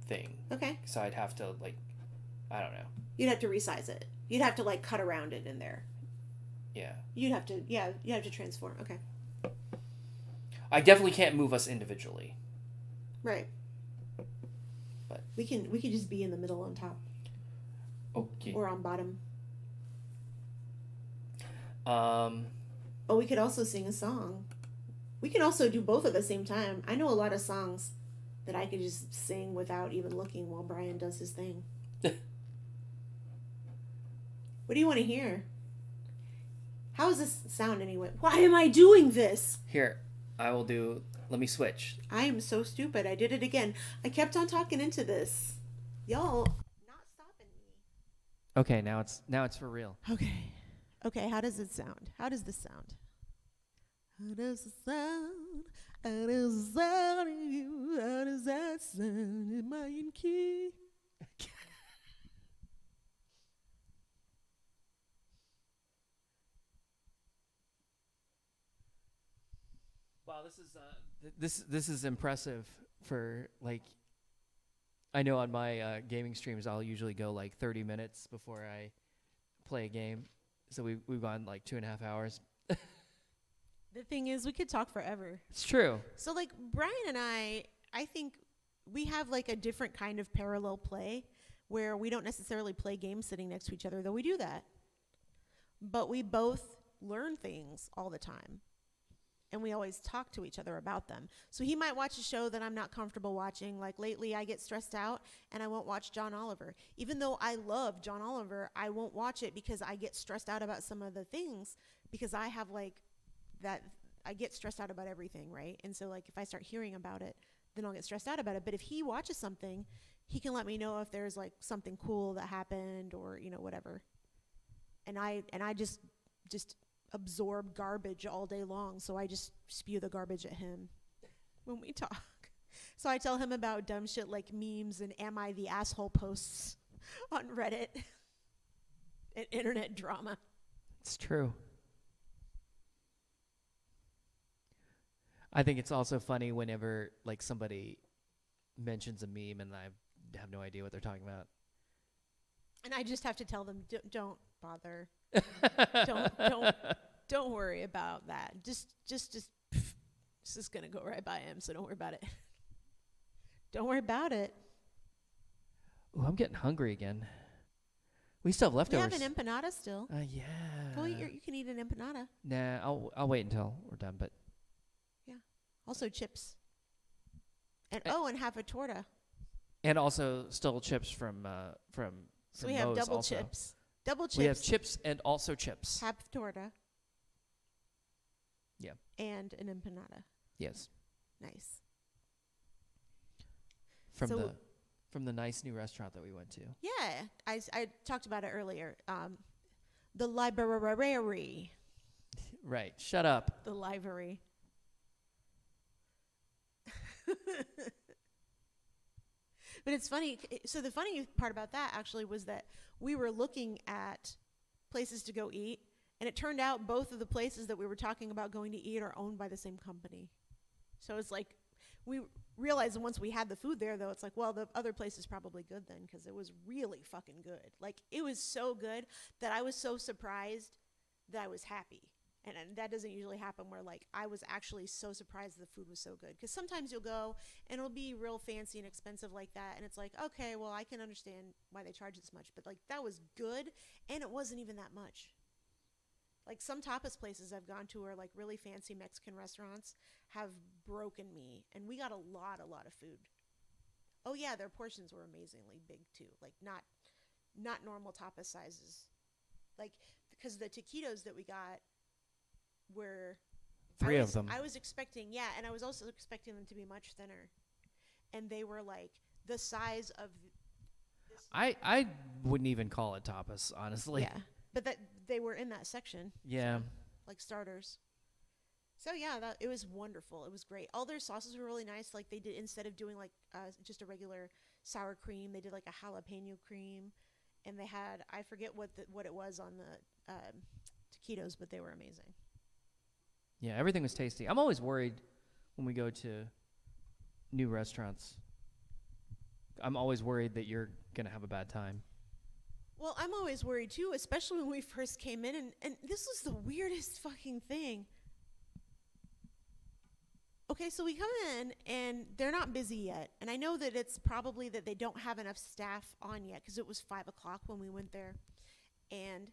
thing. Okay. So I'd have to like, I don't know. You'd have to resize it. You'd have to like cut around it in there. Yeah. You'd have to transform. Okay. I definitely can't move us individually. Right. But we could just be in the middle on top. Okay. Or on bottom. Oh, we could also sing a song. We can also do both at the same time. I know a lot of songs that I could just sing without even looking while Brian does his thing. What do you want to hear? How does this sound anyway? Why am I doing this? Here, I will do. Let me switch. I am so stupid. I did it again. I kept on talking into this. Y'all not stopping me. Okay, now it's for real. Okay, how does it sound? How does this sound? How does it sound? How does it sound in you? How does that sound? Am I in key? Wow. Wow, this is impressive for like. I know on my gaming streams I'll usually go like 30 minutes before I play a game, so we've gone like 2.5 hours. The thing is, we could talk forever. It's true. So like Brian and I think we have like a different kind of parallel play where we don't necessarily play games sitting next to each other, though we do that. But we both learn things all the time. And we always talk to each other about them. So he might watch a show that I'm not comfortable watching. Like lately I get stressed out and I won't watch John Oliver. Even though I love John Oliver, I won't watch it because I get stressed out about some of the things because I have like that, I get stressed out about everything, right? And so like if I start hearing about it, then I'll get stressed out about it. But if he watches something, he can let me know if there's like something cool that happened or, you know, whatever. And I just absorb garbage all day long, so I just spew the garbage at him when we talk. So I tell him about dumb shit like memes and am I the asshole posts on Reddit and internet drama. It's true. I think it's also funny whenever like somebody mentions a meme and I have no idea what they're talking about. And I just have to tell them, don't bother. Don't worry about that. Just this is gonna go right by him, so don't worry about it. Don't worry about it. Oh, I'm getting hungry again. We still have leftovers. We have an empanada still. Yeah. Well, you can eat an empanada. Nah, I'll wait until we're done. But Yeah. Also chips. And and half a torta. and also still chips from So we have Moe's double also. chips. Double chips. We have chips and also chips. Half torta. Yeah. And an empanada. Yes. Nice. From So- the nice new restaurant that we went to. Yeah. I talked about it earlier. The library. Right. Shut up. The library. But it's funny. So the funny part about that actually was that we were looking at places to go eat, and it turned out both of the places that we were talking about going to eat are owned by the same company. So it's like we realized once we had the food there, though, it's like, well, the other place is probably good then because it was really fucking good. Like it was so good that I was so surprised that I was happy. And that doesn't usually happen where like I was actually so surprised the food was so good. Because sometimes you'll go and it'll be real fancy and expensive like that. And it's like, okay, well, I can understand why they charge this much. But like that was good and it wasn't even that much. Like some tapas places I've gone to are like really fancy Mexican restaurants have broken me. And we got a lot of food. Oh yeah, their portions were amazingly big too. Like not normal tapas sizes. Like because the taquitos that we got were Three of them. I was expecting, yeah, and I was also expecting them to be much thinner. And they were like the size of this. I wouldn't even call it tapas, honestly. Yeah. But that they were in that section. Yeah. So, like starters. So yeah, it was wonderful. It was great. All their sauces were really nice. Like they did, instead of doing like just a regular sour cream, they did like a jalapeno cream, and they had, I forget what it was on the taquitos, but they were amazing. Yeah, everything was tasty. I'm always worried when we go to new restaurants. I'm always worried that you're going to have a bad time. Well, I'm always worried too, especially when we first came in, and this was the weirdest fucking thing. Okay, so we come in and they're not busy yet, and I know that it's probably that they don't have enough staff on yet because it was 5 o'clock when we went there, and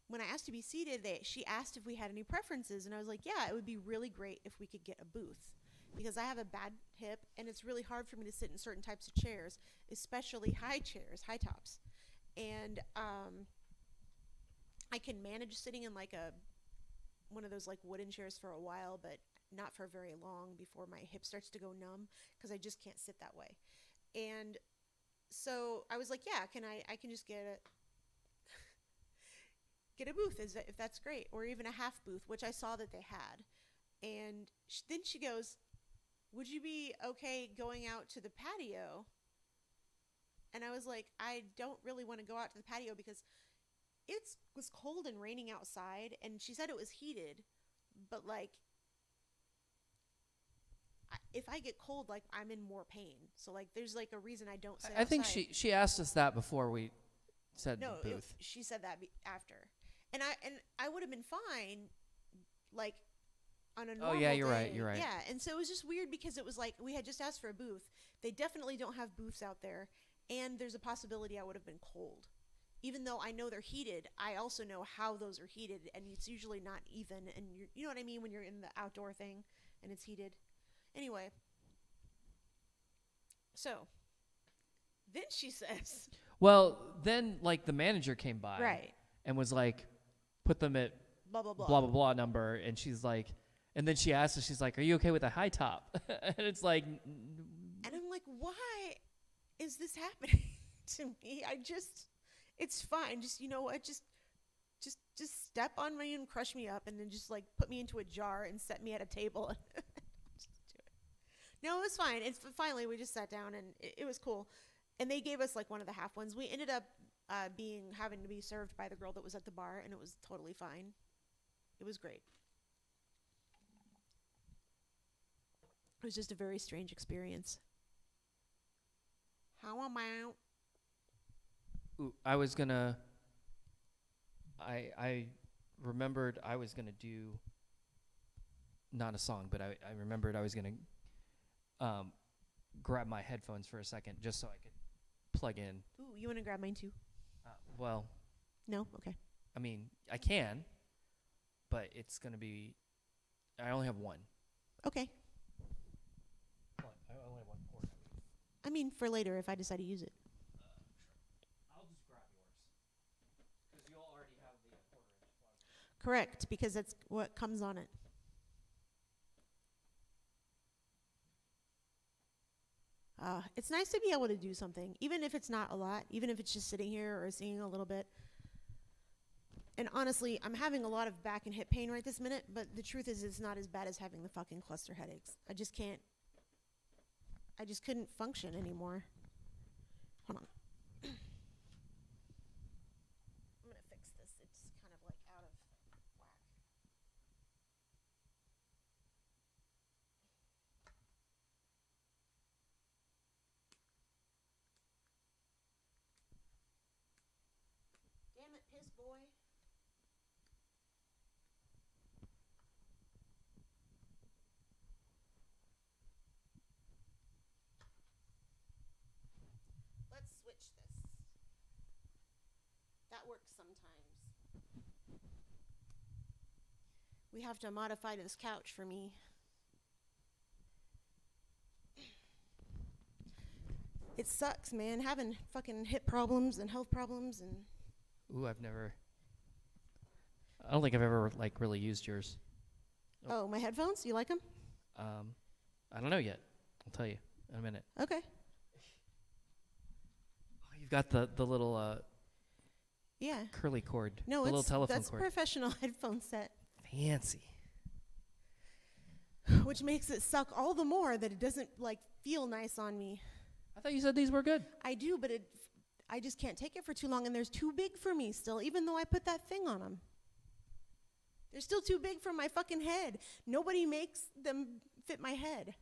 when I asked to be seated, she asked if we had any preferences, and I was like, yeah, it would be really great if we could get a booth because I have a bad hip and it's really hard for me to sit in certain types of chairs, especially high chairs, high tops. And I can manage sitting in like one of those like wooden chairs for a while, but not for very long before my hip starts to go numb because I just can't sit that way. And so I was like, yeah, I can just get a booth if that's great, or even a half booth, which I saw that they had. And then she goes, would you be okay going out to the patio? And I was like, I don't really want to go out to the patio because it was cold and raining outside, and she said it was heated, but like if I get cold, like I'm in more pain. So like there's like a reason I don't sit I think outside. she asked us that before we said No, the booth. she said that after, and I would have been fine, like on a normal Oh yeah, you're day. right. You're right. Yeah, and so it was just weird because it was like we had just asked for a booth. They definitely don't have booths out there, and there's a possibility I would have been cold. Even though I know they're heated, I also know how those are heated, and it's usually not even. And you know what I mean when you're in the outdoor thing and it's heated. Anyway, so then she says, Well, then like the manager came by, right, and was like, put them at blah blah blah. blah blah blah number, and she's like, and then she asked us, she's like, "Are you okay with a high top?" And it's like, And I'm like, why is this happening to me? It's fine. Just, you know what? Just step on me and crush me up and then just like put me into a jar and set me at a table. Just do it. No, it was fine. It's finally we just sat down and it was cool. And they gave us like one of the half ones. We ended up having to be served by the girl that was at the bar, and it was totally fine. It was great. It was just a very strange experience. How about? ooh, I was gonna. I remembered I was gonna do. Not a song, but I remembered I was gonna grab my headphones for a second just so I could plug in. Ooh, you want to grab mine too? Well, No? Okay. I mean, I can, but it's gonna be. I only have one. Okay. I only have one port. I mean, for later if I decide to use it. I'll just grab yours because you'll already have the quarter-inch plug. Correct, because that's what comes on it. It's nice to be able to do something, even if it's not a lot, even if it's just sitting here or singing a little bit. And honestly, I'm having a lot of back and hip pain right this minute, but the truth is it's not as bad as having the fucking cluster headaches. I just couldn't function anymore. Hold on. I'm going to fix this. It's kind of like out of whack. Damn it, piss boy. Let's switch this. That works sometimes. We have to modify this couch for me. It sucks, man, having fucking hip problems and health problems and Ooh, I don't think I've ever like really used yours. oh, my headphones? You like them? I don't know yet. I'll tell you in a minute. Okay. Oh, you've got the little Yeah. curly cord. No, the little it's telephone that's cord. professional headphone set, Fancy. which makes it suck all the more that it doesn't like feel nice on me. I thought you said these were good. I do, but I just can't take it for too long, and they're too big for me still, even though I put that thing on them. They're still too big for my fucking head. Nobody makes them fit my head.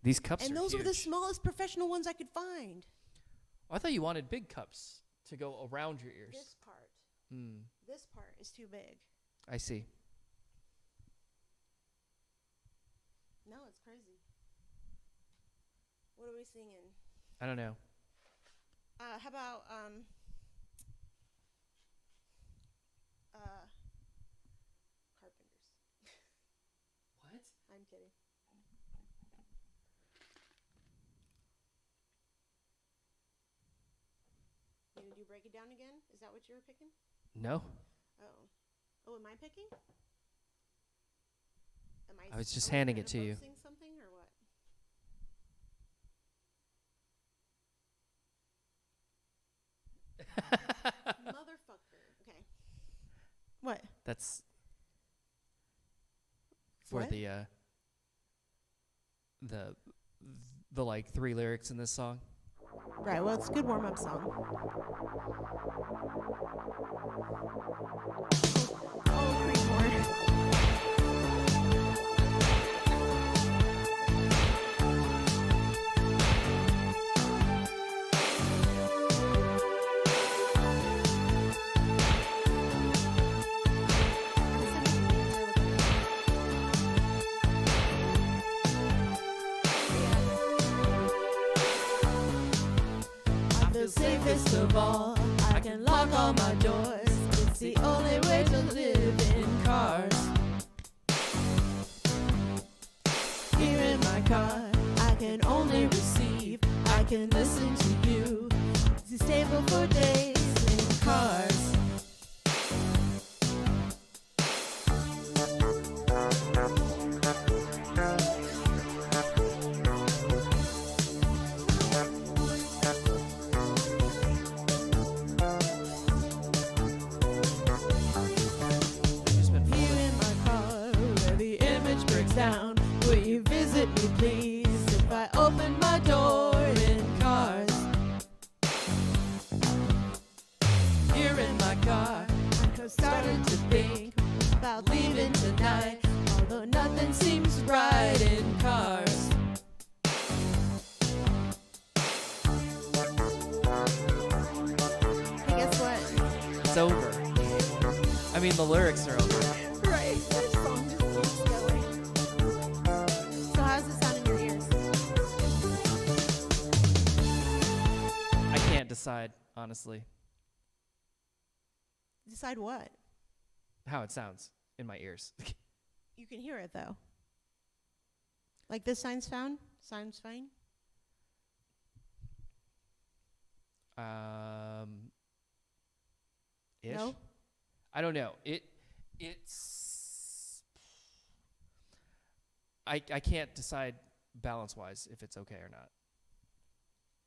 These cups And are those huge. were the smallest professional ones I could find. Oh, I thought you wanted big cups to go around your ears. This part. Hmm. This part is too big. I see. No, it's crazy. What are we singing? I don't know. How about Carpenters? What? I'm kidding. You gonna do Break It Down again? Is that what you were picking? No. Oh. Oh, am I picking? I was just are we handing trying it to you. both sing something or what? Motherfucker. Okay. What? That's for What? the like 3 lyrics in this song. Right, well, it's a good warm-up song. Oh, safest of all. I can lock all my doors. It's the only way to live in cars. Here in my car, I can only receive. I can listen to you. It's stable for days in cars. Down. Will you visit me, please, if I open my door in cars? Here in my car, I'm starting to think about leaving tonight, although nothing seems right in cars. Hey, guess what? It's over. I mean, the lyrics are over. Right, that song just keeps going. So how's it sound in your ears? I can't decide, honestly, Decide what? how it sounds in my ears. You can hear it though. Like this sounds fine? Sounds fine? Ish. No? I don't know. It's. I can't decide balance-wise if it's okay or not.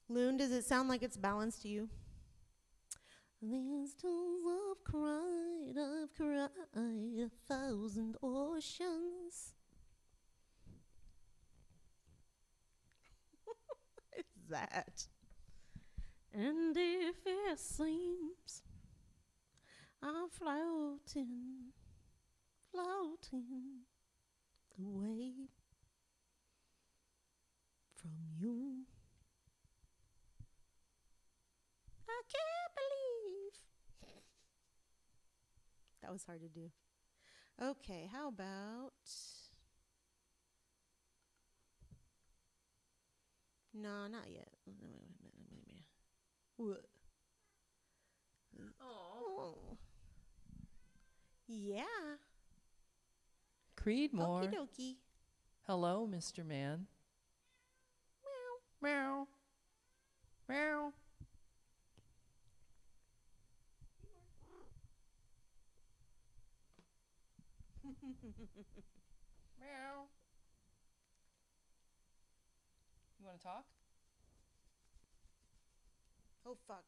Loon, does it sound like it's balanced to you? These tears I've cried 1,000 oceans. What is that? And if it seems I'm floating away from you, I can't believe. That was hard to do. Okay, how about... No, not yet. Wait a minute. What? Oh. Yeah. Creedmoor. Okie dokie. Hello, Mr. Man. Meow. Meow. Meow. You want to talk? Oh, fuck.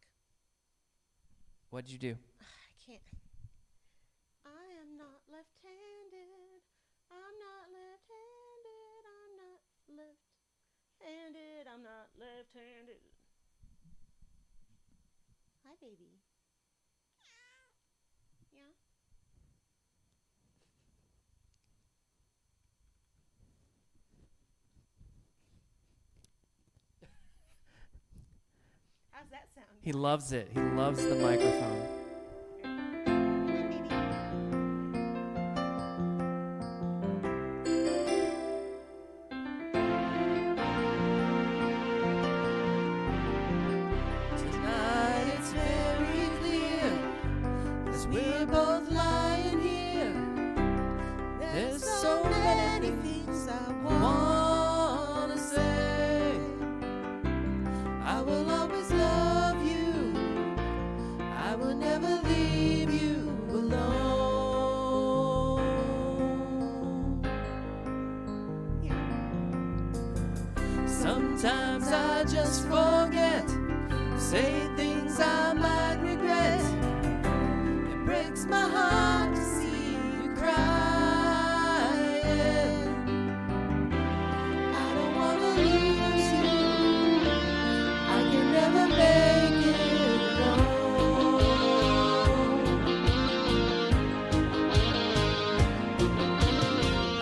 What'd you do? I can't. I am not left-handed. I'm not left-handed. I'm not left-handed. I'm not left-handed. Hi, baby. Yeah. How's that sound? He loves it. He loves the microphone. Tonight it's very clear, as we're both lying here. There's so many things I wanna say. I will always love you. I will never leave you alone. Sometimes I just forget, say things I might regret. It breaks my heart to see you crying. I don't wanna lose you. I can never make it alone.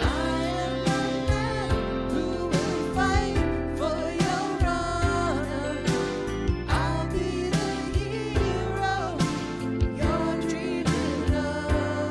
I am the man who will fight for your honor. I'll be the hero you're dreaming of.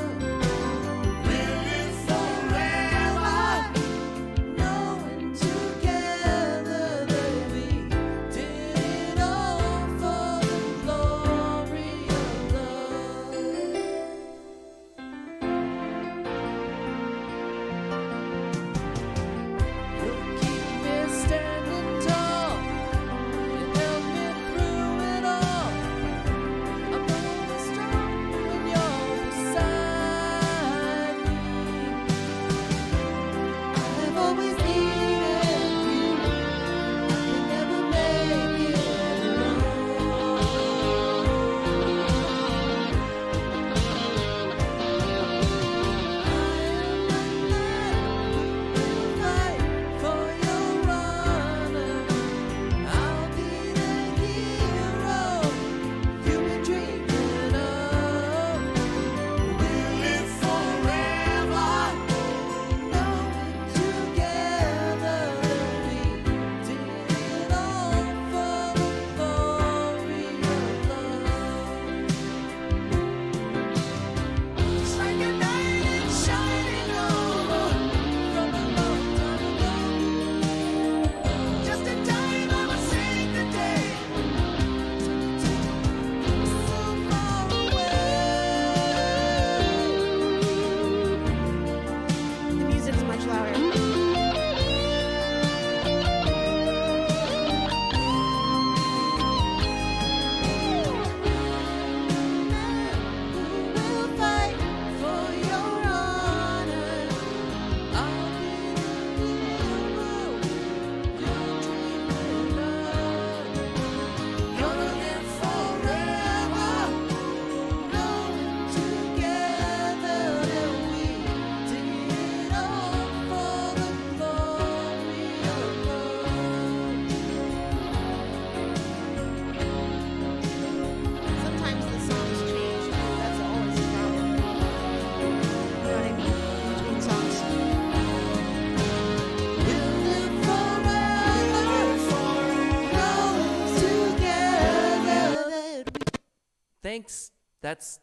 Thanks. That's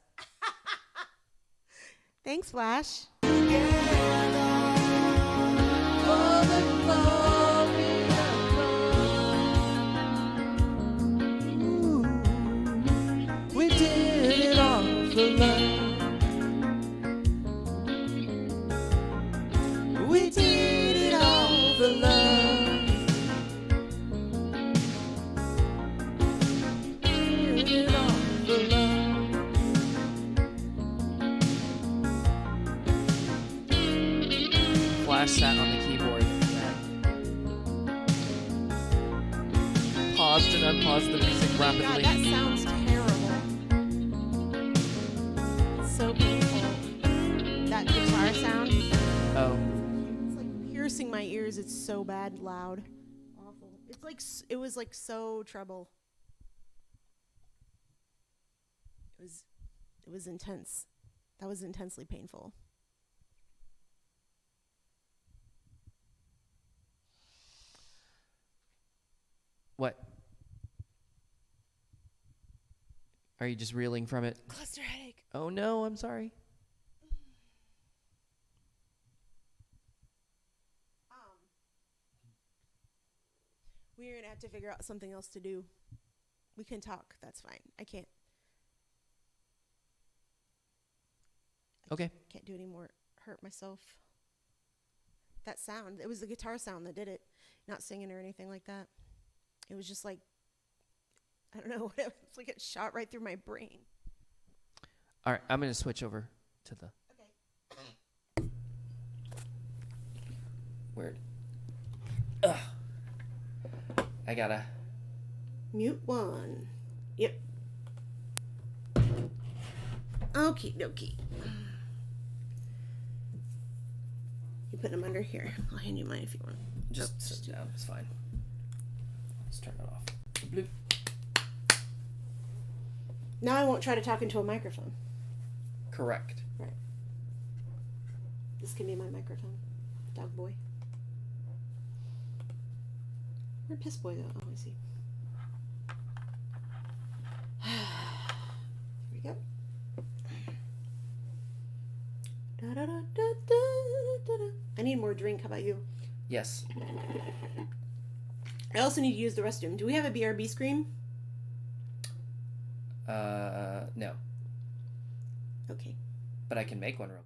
Thanks, Flash. we did it all for love. We did it all for love. Did it all for love. Flash sat on the keyboard and paused and unpaused the music God, rapidly. that sounds terrible. So painful. That guitar sound. Oh, It's like piercing my ears. It's so bad, loud, awful. It's like it was like so treble. It was intense. That was intensely painful. what? Are you just reeling from it? Cluster headache. Oh no, I'm sorry. We're gonna have to figure out something else to do. We can talk. That's fine. I can't Okay. do any more. Hurt myself. That sound. It was the guitar sound that did it. Not singing or anything like that. It was just like, I don't know. It's like it shot right through my brain. All right, I'm going to switch over to the Okay. Weird. Ugh. I gotta. Mute one. Yep. Okie dokie. You put them under here. I'll hand you mine if you want. Just sit down. It's fine. Let's turn it off. Bloop. Now I won't try to talk into a microphone. Correct. Right. This can be my microphone. Dog boy. Where'd Piss Boy go? Oh, I see. Here we go. Da, da, da, da, da, da, da. I need more drink. How about you? Yes. I also need to use the restroom. Do we have a BRB screen? No. Okay. But I can make one real quick.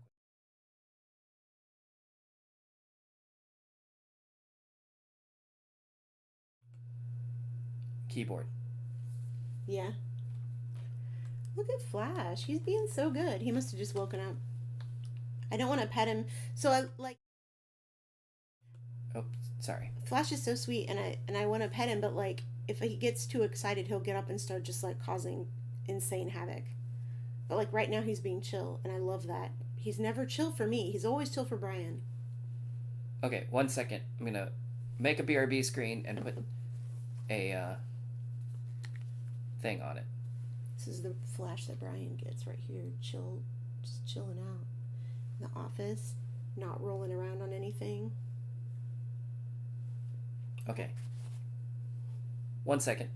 Keyboard. Yeah. Look at Flash. He's being so good. He must have just woken up. I don't want to pet him. So I like Oh, sorry. Flash is so sweet and I want to pet him, but like if he gets too excited, he'll get up and start just like causing insane havoc. But like right now he's being chill and I love that. He's never chill for me. He's always chill for Brian. Okay, 1 second. I'm gonna make a BRB screen and put a thing on it. This is the Flash that Brian gets right here. Chill, just chilling out. In the office, not rolling around on anything. Okay. 1 second.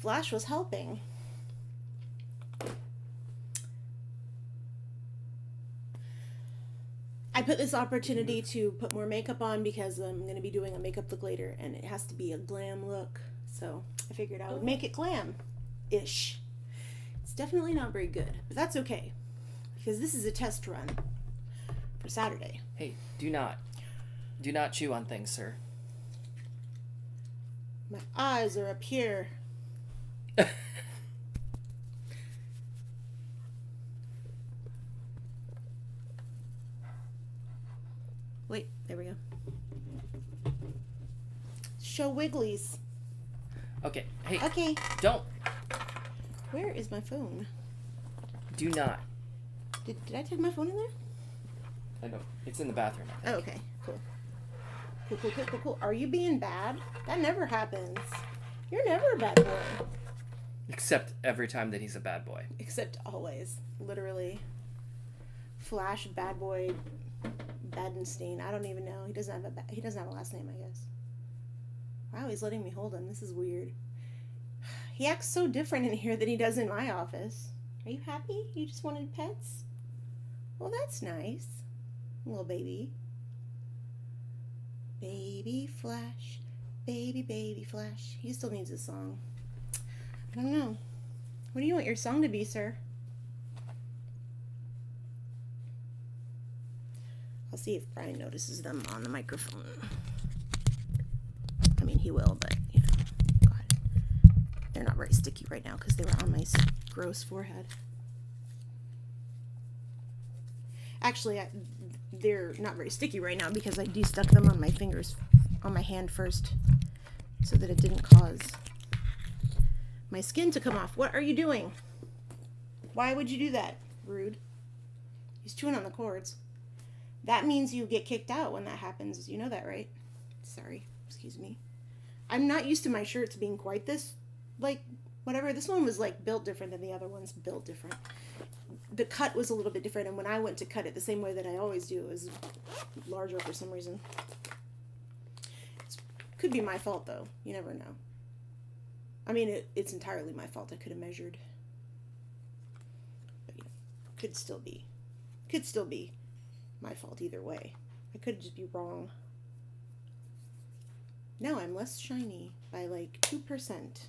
Flash was helping. I put this opportunity to put more makeup on because I'm going to be doing a makeup look later, and it has to be a glam look. So I figured I would make it glam-ish. It's definitely not very good, but that's okay because this is a test run for Saturday. Hey, do not chew on things, sir. My eyes are up here. Wait, there we go. Show wigglies. Okay, hey, Okay, don't. where is my phone? Do not. Did I take my phone in there? I know. It's in the bathroom. Oh, okay, cool. Cool. Are you being bad? That never happens. You're never a bad boy. Except every time that he's a bad boy. Except always. Literally. Flash, bad boy, Badenstein. I don't even know. He doesn't have a last name, I guess. Wow, he's letting me hold him. This is weird. He acts so different in here than he does in my office. Are you happy? You just wanted pets? Well, that's nice. Little baby. Baby Flash. Baby Flash. He still needs a song. I don't know. What do you want your song to be, sir? I'll see if Brian notices them on the microphone. I mean, he will, but, you know, God. They're not very sticky right now because they were on my gross forehead. Actually, they're not very sticky right now because I de-stuck them on my fingers, on my hand first, so that it didn't cause my skin to come off. What are you doing? Why would you do that? Rude. He's chewing on the cords. That means you get kicked out when that happens. You know that, right? Sorry. Excuse me. I'm not used to my shirts being quite this, like, whatever. This one was, like, built different than the other ones. Built different. The cut was a little bit different, and when I went to cut it the same way that I always do, it was larger for some reason. Could be my fault, though. You never know. I mean, it's entirely my fault. I could have measured. But, you know, could still be my fault either way. I could just be wrong. Now I'm less shiny by like 2%.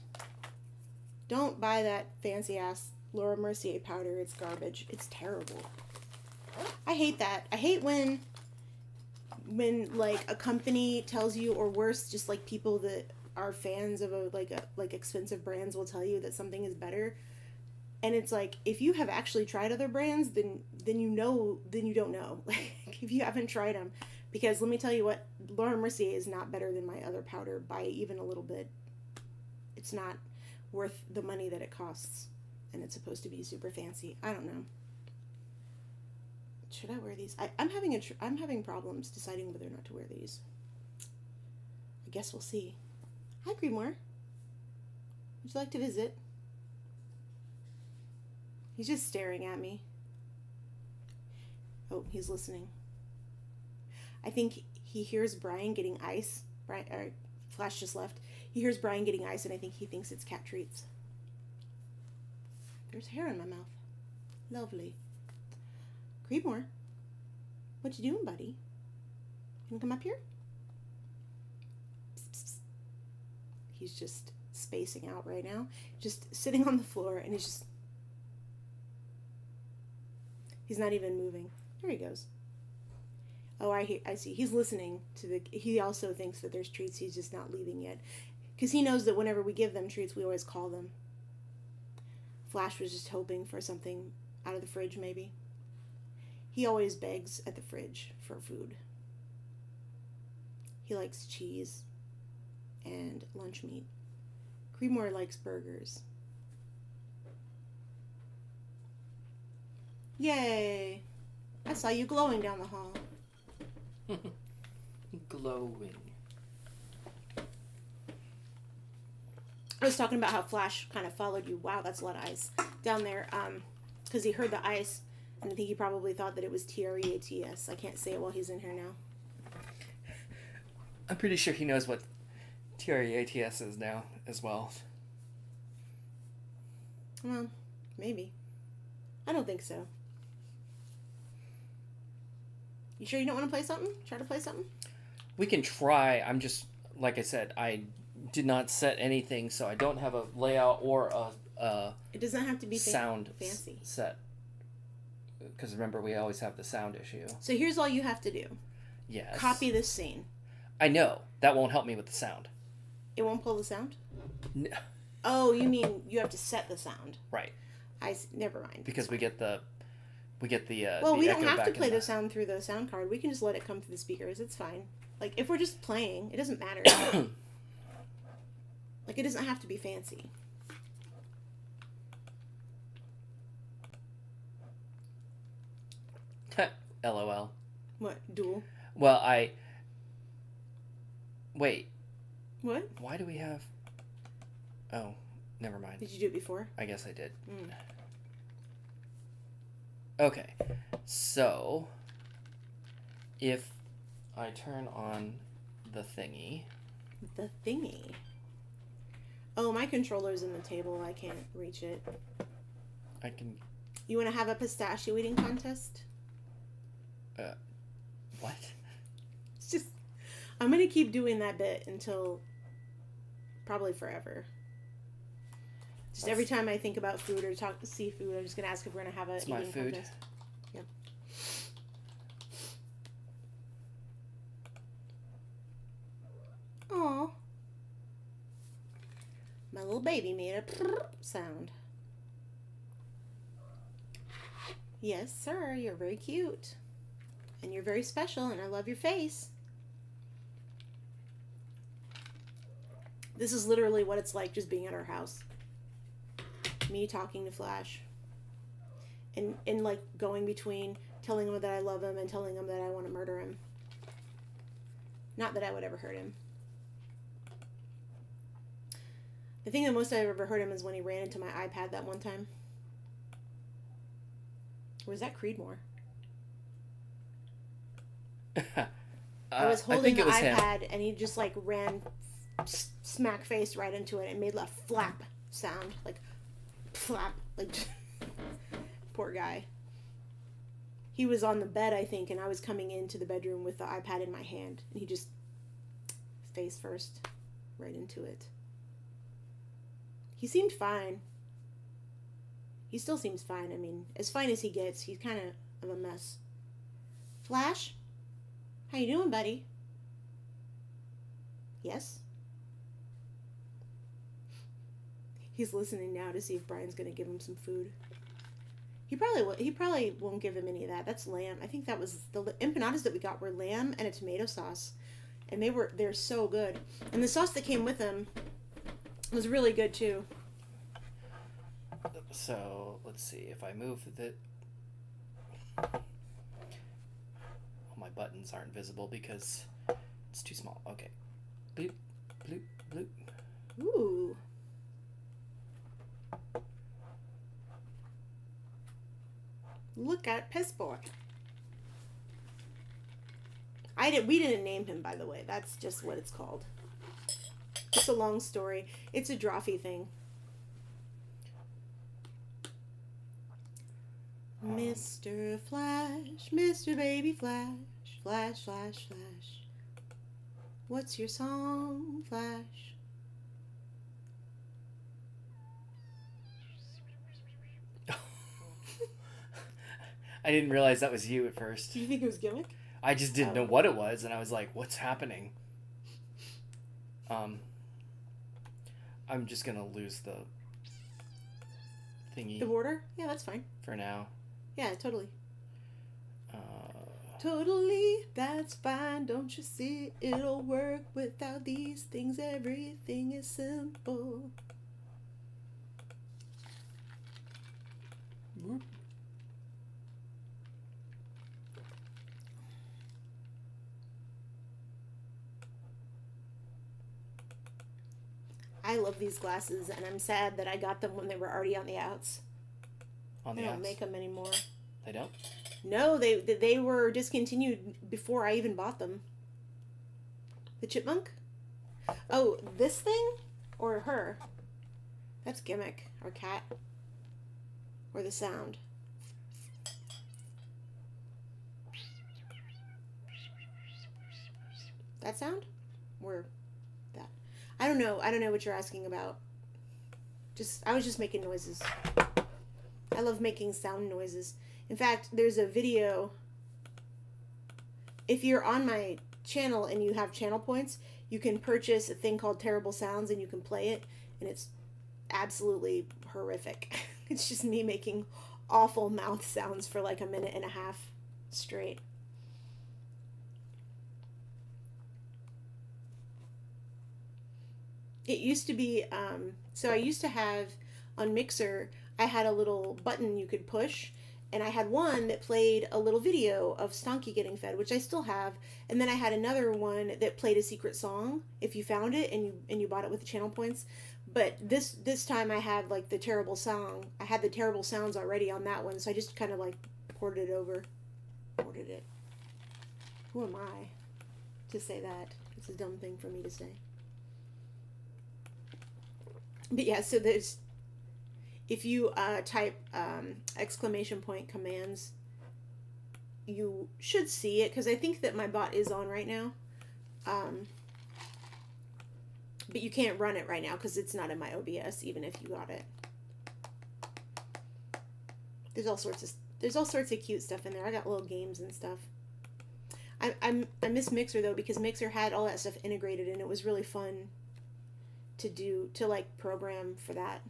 Don't buy that fancy ass Laura Mercier powder. It's garbage. It's terrible. I hate that. I hate when like a company tells you, or worse, just like people that are fans of like expensive brands will tell you that something is better. And it's like, if you have actually tried other brands, then you don't know. Like, if you haven't tried them. Because let me tell you what, Laura Mercier is not better than my other powder by even a little bit. It's not worth the money that it costs. And it's supposed to be super fancy. I don't know. Should I wear these? I'm having problems deciding whether or not to wear these. I guess we'll see. Hi, Greenmore. Would you like to visit? He's just staring at me. Oh, he's listening. I think he hears Brian getting ice. Flash just left. He hears Brian getting ice, and I think he thinks it's cat treats. There's hair in my mouth. Lovely. Creedmoor, what you doing, buddy? Can you come up here? Psst, psst, psst. He's just spacing out right now. Just sitting on the floor, and he's not even moving. There he goes. Oh, I see. He's listening to he also thinks that there's treats. He's just not leaving yet. Because he knows that whenever we give them treats, we always call them. Flash was just hoping for something out of the fridge, maybe. He always begs at the fridge for food. He likes cheese and lunch meat. Creedmoor likes burgers. Yay! I saw you glowing down the hall. Glowing. I was talking about how Flash kind of followed you. Wow, that's a lot of ice down there. Because he heard the ice, and I think he probably thought that it was TREATS. I can't say it while he's in here now. I'm pretty sure he knows what TREATS is now as well. Well, maybe. I don't think so. You sure you don't want to play something? Try to play something? We can try. I'm just, like I said, I did not set anything, so I don't have a layout or a It doesn't have to be sound fancy. set. Because remember, we always have the sound issue. So here's all you have to do. Yes. Copy this scene. I know. That won't help me with the sound. It won't pull the sound? N- Oh, you mean you have to set the sound. right. Never mind. Because we get the Well, the we don't echo have to back in play the sound through the sound card. We can just let it come through the speakers. It's fine. Like, if we're just playing, it doesn't matter. Like, it doesn't have to be fancy. LOL. What? Duel? Well, wait. What? Why do we have? Oh, never mind. Did you do it before? I guess I did. Mm. Okay, so if I turn on the thingy, The thingy. Oh, my controller's in the table. I can't reach it. I can. You want to have a pistachio eating contest? What? It's just, I'm going to keep doing that bit until probably forever. Just every time I think about food or talk seafood, I'm just going to ask if we're going to have a It's eating my food. contest. Yep. Aw. My little baby made a sound. Yes, sir, you're very cute. And you're very special, and I love your face. This is literally what it's like just being at our house. Me talking to Flash. And like going between telling him that I love him and telling him that I want to murder him. Not that I would ever hurt him. The thing that most I've ever hurt him is when he ran into my iPad that one time. Or was that Creedmoor? I was holding the iPad and he just like ran smack face right into it and made a flap sound. Like, flap. Like, poor guy. He was on the bed, I think, and I was coming into the bedroom with the iPad in my hand. And he just, face first, right into it. He seemed fine. He still seems fine. I mean, as fine as he gets, he's kind of a mess. Flash? How you doing, buddy? Yes? He's listening now to see if Brian's going to give him some food. He probably won't give him any of that. That's lamb. I think that was the empanadas that we got were lamb and a tomato sauce. And they're so good. And the sauce that came with them was really good too. So let's see if I move the. Well, my buttons aren't visible because it's too small. Okay, bloop, bloop, bloop. Ooh. Look at Piss Boy. We didn't name him, by the way. That's just what it's called. It's a long story. It's a Drawfee thing. Mr. Flash, Mr. Baby Flash, Flash, Flash, Flash. What's your song, Flash? I didn't realize that was you at first. Do you think it was gimmick? I just didn't know what it was, and I was like, "What's happening?" I'm just gonna lose the thingy The border? Yeah, that's fine. for now. Yeah, totally. Totally, that's fine. Don't you see? It'll work without these things. Everything is simple. Whoop. I love these glasses, and I'm sad that I got them when they were already on the outs. On They the don't outs. make them anymore. They don't. No, they were discontinued before I even bought them. The chipmunk? Oh, this thing? Or her? That's Gimmick, our cat. or the sound. That sound? Or that? I don't know. I don't know what you're asking about. I was just making noises. I love making sound noises. In fact, there's a video. If you're on my channel and you have channel points, you can purchase a thing called Terrible Sounds and you can play it, and it's absolutely horrific. It's just me making awful mouth sounds for like a minute and a half straight. It used to be, so I used to have on Mixer, I had a little button you could push, and I had one that played a little video of Stonky getting fed, which I still have, and then I had another one that played a secret song if you found it and you bought it with the channel points. But this time I had like the terrible song. I had the terrible sounds already on that one, so I just kind of like ported it over. Ported it. Who am I to say that? It's a dumb thing for me to say. But yeah, so there's, if you type exclamation point commands, you should see it, because I think that my bot is on right now. But you can't run it right now because it's not in my OBS, even if you got it. There's all sorts of cute stuff in there. I got little games and stuff. I miss Mixer though, because Mixer had all that stuff integrated, and it was really fun to like program for that.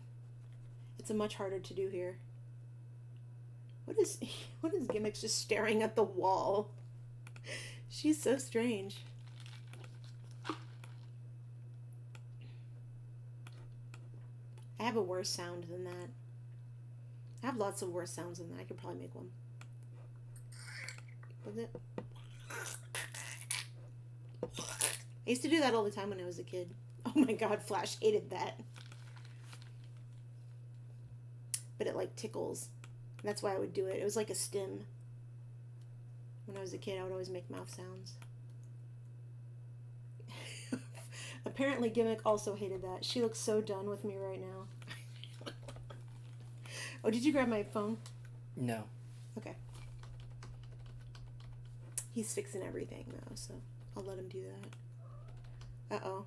It's a much harder to do here. What is Gimmick's just staring at the wall? She's so strange. I have a worse sound than that. I have lots of worse sounds than that. I could probably make one. Was it? I used to do that all the time when I was a kid. Oh my god, Flash hated that. But it like tickles. That's why I would do it. It was like a stim. When I was a kid, I would always make mouth sounds. Apparently Gimmick also hated that. She looks so done with me right now. Oh, did you grab my phone? No. Okay. He's fixing everything though, so I'll let him do that. Uh-oh.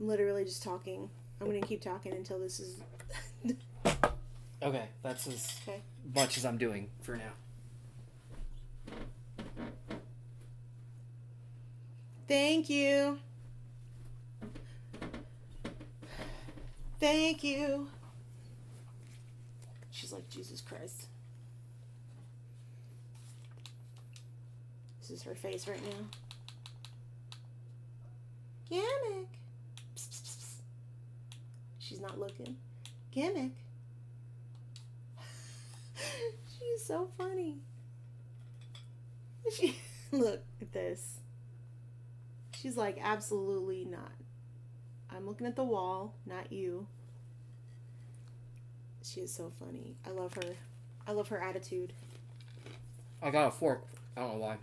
I'm literally just talking. I'm gonna keep talking until this is... Okay, that's as Okay. much as I'm doing for now. Thank you. Thank you. She's like, Jesus Christ. This is her face right now. Gimmick. Psst, psst, psst. She's not looking. Gimmick. She's so funny. Look at this. She's like, absolutely not. I'm looking at the wall, not you. She is so funny. I love her. I love her attitude. I got a fork. I don't know why.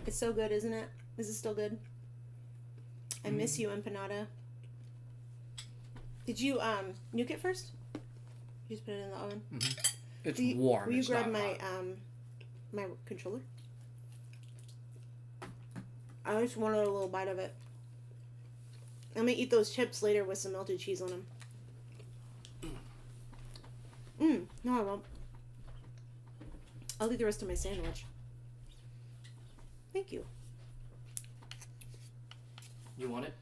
It's so good, isn't it? Is it still good? I miss you, Empanada. Did you nuke it first? You just put it in the oven? Mm-hmm. It's will you, warm. Will you it's grab not my hot. my controller? I just wanted a little bite of it. I'm gonna eat those chips later with some melted cheese on them. No, I won't. I'll eat the rest of my sandwich. Thank you. You want it?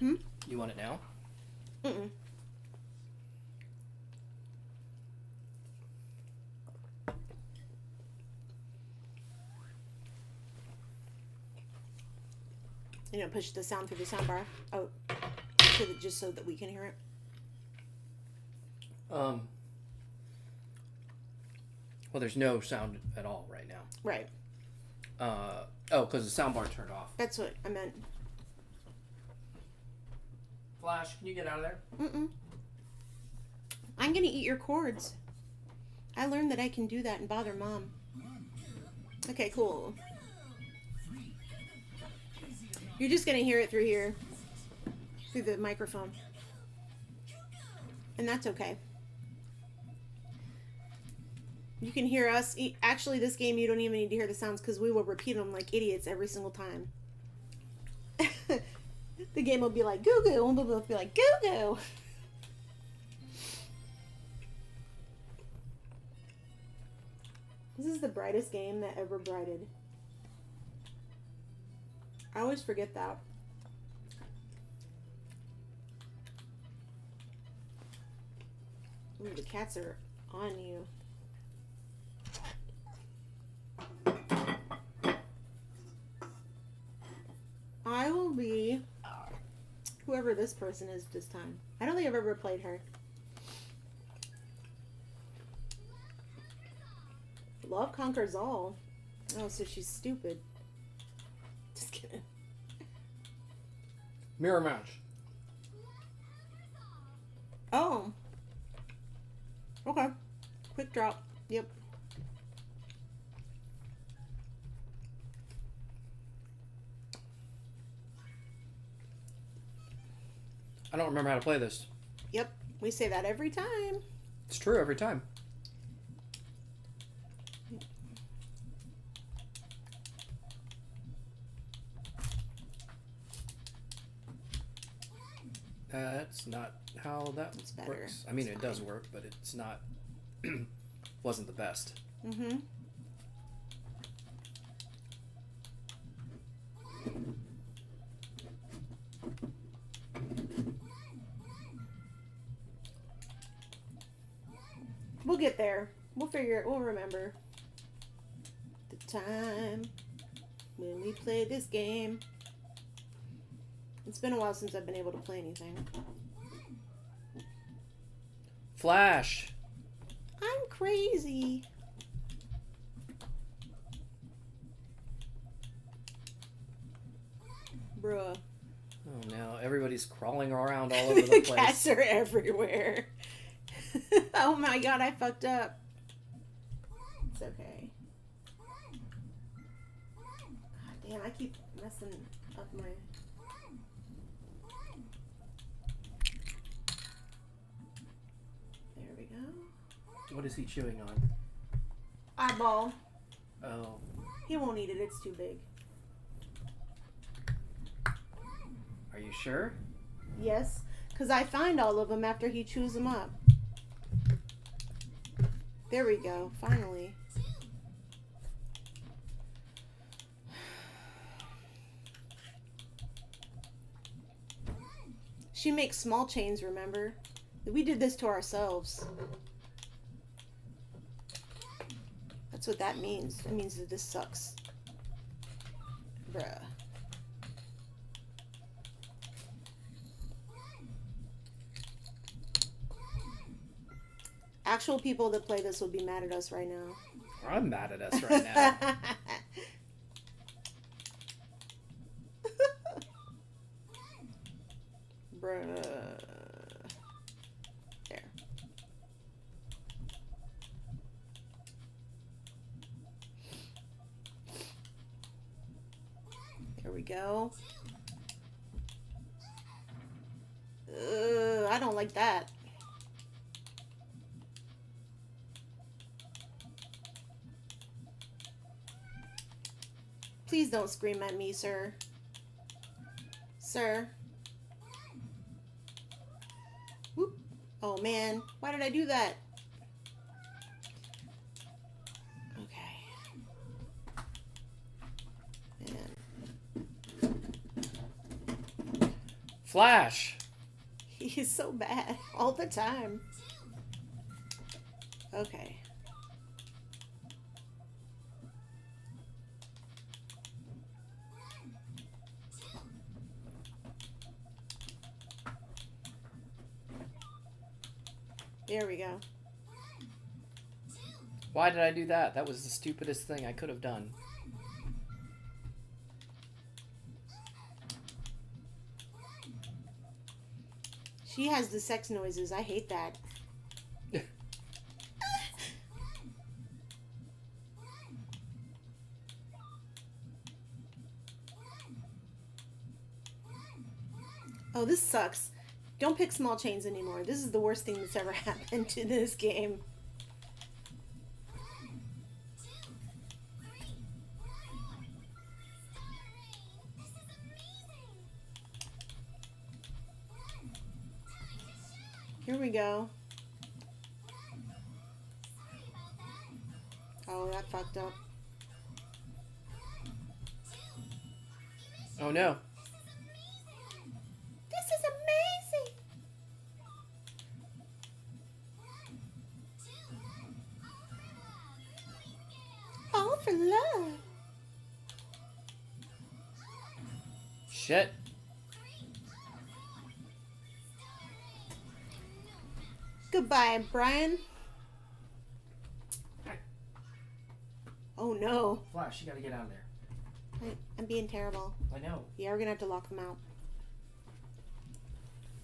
Hmm? You want it now? Mm-mm. You know, push the sound through the soundbar. Oh, just so that we can hear it. Well, there's no sound at all right now. Right. Oh, because the soundbar turned off. That's what I meant. Flash, can you get out of there? Mm-mm. I'm gonna eat your cords. I learned that I can do that and bother Mom. Okay, cool. You're just gonna hear it through here. Through the microphone. And that's okay. You can hear us. Actually, this game, you don't even need to hear the sounds because we will repeat them like idiots every single time. The game will be like, goo goo, and we'll both be like, goo goo. This is the brightest game that ever brighted. I always forget that. Ooh, the cats are on you. I will be whoever this person is this time. I don't think I've ever played her. Love conquers all. Oh, so she's stupid. Just kidding. Mirror match. Oh. Okay. Quick drop. Yep. I don't remember how to play this. Yep. We say that every time. It's true every time. That's not how that It's better. works. I mean, It's it does fine. work, but it's not. Wasn't the best. Mm-hmm. We'll get there. We'll figure it. We'll remember the time when we played this game. It's been a while since I've been able to play anything. Flash. I'm crazy. Bruh. Oh no! Everybody's crawling around all over the place. Cats are everywhere. Oh my god, I fucked up. It's okay. God damn, I keep messing up my... There we go. What is he chewing on? Eyeball. Oh, He won't eat it, it's too big. are you sure? Yes, because I find all of them after he chews them up. There we go, finally. She makes small chains, remember? We did this to ourselves. That's what that means. That means that this sucks. Bruh. Actual people that play this would be mad at us right now. I'm mad at us right now. Bruh. There. There we go. I don't like that. Please don't scream at me, sir. Sir. Whoop. Oh man, why did I do that? Okay. Man. Flash. He's so bad all the time. Okay. There we go. Why did I do that? That was the stupidest thing I could have done. She has the sex noises. I hate that. Oh, this sucks. Don't pick small chains anymore. This is the worst thing that's ever happened to this game. go. Oh, that fucked up. Oh no. This is amazing. All for love. Shit. Goodbye, Brian. Oh no. Flash, you gotta get out of there. I'm being terrible. I know. Yeah, we're gonna have to lock them out.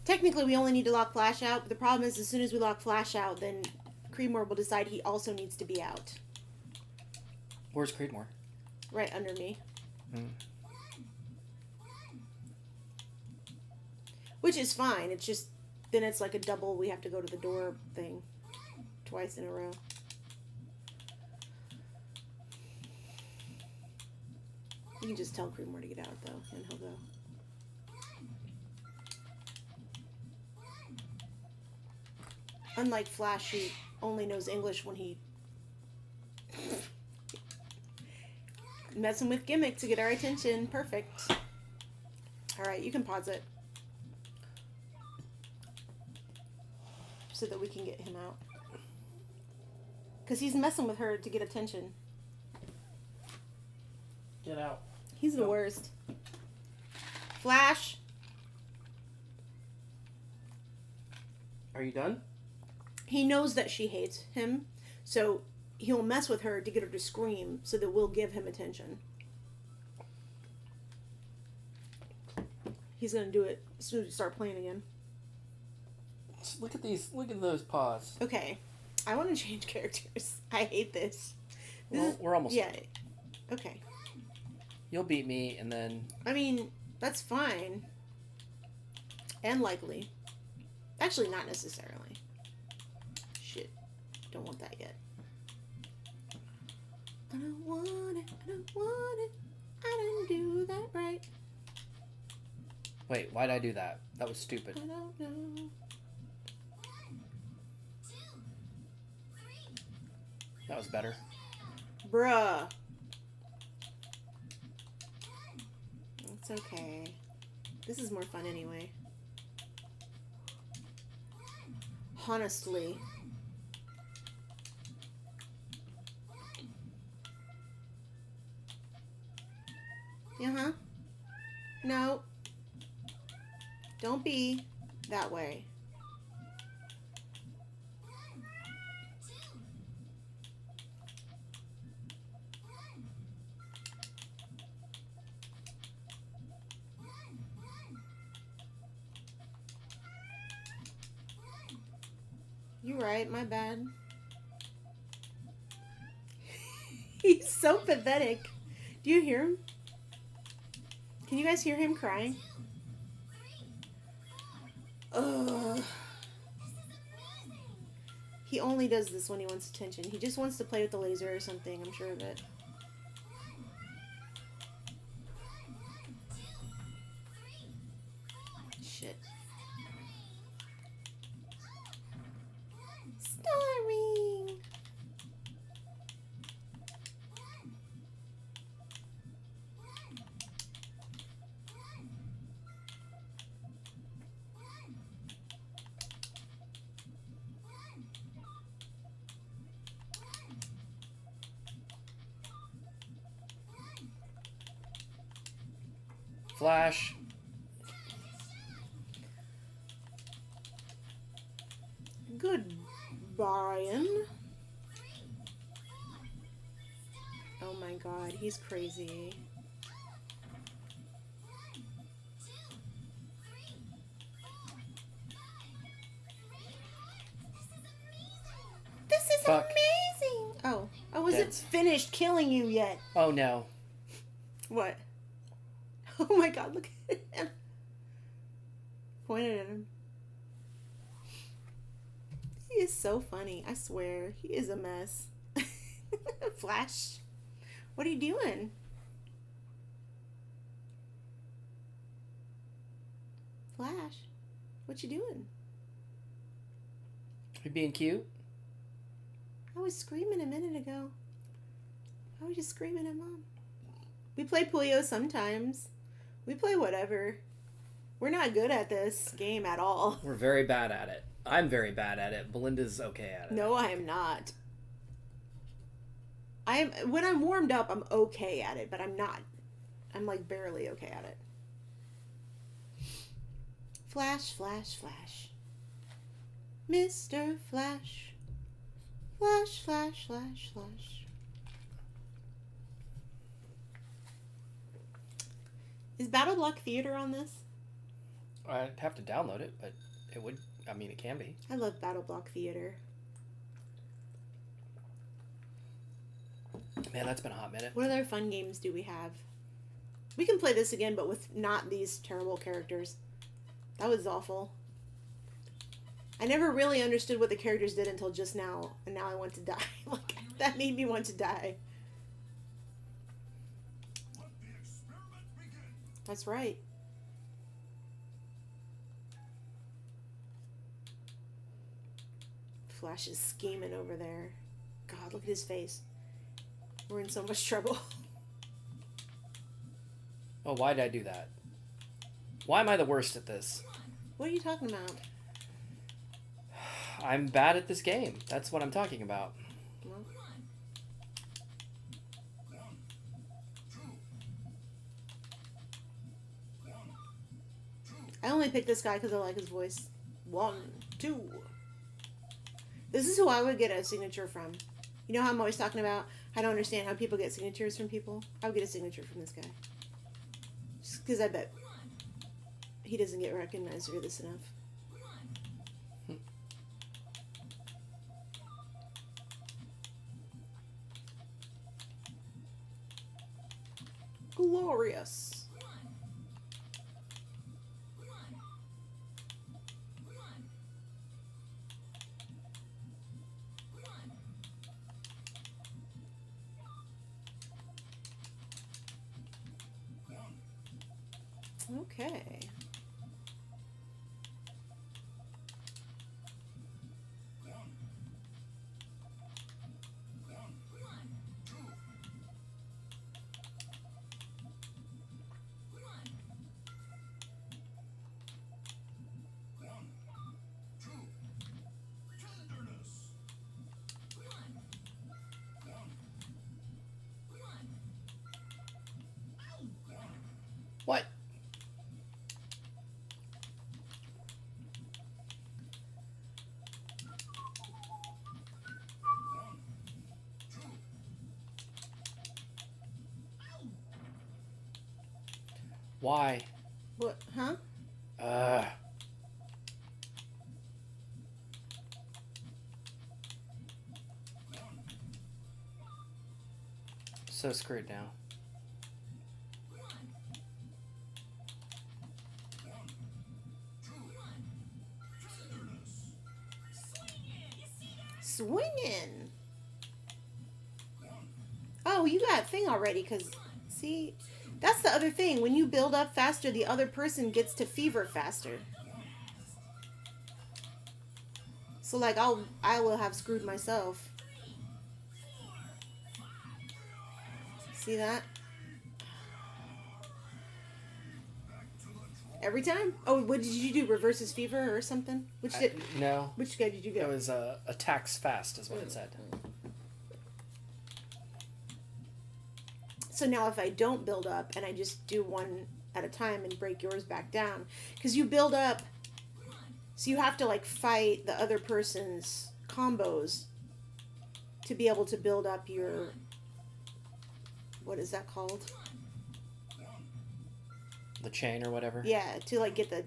Technically, we only need to lock Flash out, but the problem is as soon as we lock Flash out, then Creedmoor will decide he also needs to be out. Where's Creedmoor? Right under me. Which is fine. It's just, then it's like a double, we have to go to the door thing. Twice in a row. You can just tell Creedmoor to get out, though, and he'll go. Unlike Flash, who only knows English when he... messing with Gimmick to get our attention. Perfect. Alright, you can pause it. So that we can get him out. Because he's messing with her to get attention. Get out. He's the worst. Flash! Are you done? He knows that she hates him, so he'll mess with her to get her to scream so that we'll give him attention. He's gonna do it as soon as we start playing again. Look at these. Look at those paws. Okay. I want to change characters. I hate this. Well, we're almost Yeah. done. Okay. You'll beat me, and then... I mean, that's fine. And likely. Actually, not necessarily. Shit. Don't want that yet. I don't want it. I don't want it. I didn't do that right. Wait, why'd I do that? That was stupid. I don't know. That was better. Bruh. It's okay. This is more fun anyway. Honestly. Uh-huh. No. Don't be that way. You're right, my bad. He's so pathetic. Do you hear him? Can you guys hear him crying? Ugh. He only does this when he wants attention. He just wants to play with the laser or something, I'm sure of it. Shit. Starring. Flash. Good, Brian. Oh my god, he's crazy. This is Fuck. amazing! Oh, I wasn't That's- finished killing you yet. Oh no. What? Oh my god, look at him. Pointed at him. He is so funny, I swear. He is a mess. Flash, what are you doing? Flash, what you doing? You being cute? I was screaming a minute ago. I was just screaming at Mom. We play Puyo sometimes. We play whatever. We're not good at this game at all. We're very bad at it. I'm very bad at it. Belinda's okay at it. No, I am not. When I'm warmed up, I'm okay at it, but I'm not. I'm like barely okay at it. Flash, flash, flash. Mr. Flash. Flash, flash, flash, flash. Is Battle Block Theater on this? I'd have to download it, but it would. I mean, it can be. I love Battle Block Theater. Man, that's been a hot minute. What other fun games do we have? We can play this again, but with not these terrible characters. That was awful. I never really understood what the characters did until just now, and now I want to die. Like, that made me want to die. That's right. Flash is scheming over there. God, look at his face. We're in so much trouble. Oh, why did I do that? Why am I the worst at this? What are you talking about? I'm bad at this game. That's what I'm talking about. Well, I only picked this guy because I like his voice. 1, 2. This is who I would get a signature from. You know how I'm always talking about, I don't understand how people get signatures from people? I would get a signature from this guy. Just because I bet he doesn't get recognized for this enough. Glorious. Okay. What? Why? What? Huh? So screwed now. Swinging. Oh, you got a thing already, because, see, that's the other thing. When you build up faster, the other person gets to fever faster. So, like, I will have screwed myself. See that? Every time? Oh, what did you do? Reverses fever or something? No. Which guy did you get? It was attacks fast, is what it said. So now if I don't build up and I just do one at a time and break yours back down, because you build up, so you have to like fight the other person's combos to be able to build up your, what is that called? The chain or whatever. Yeah, to like get the,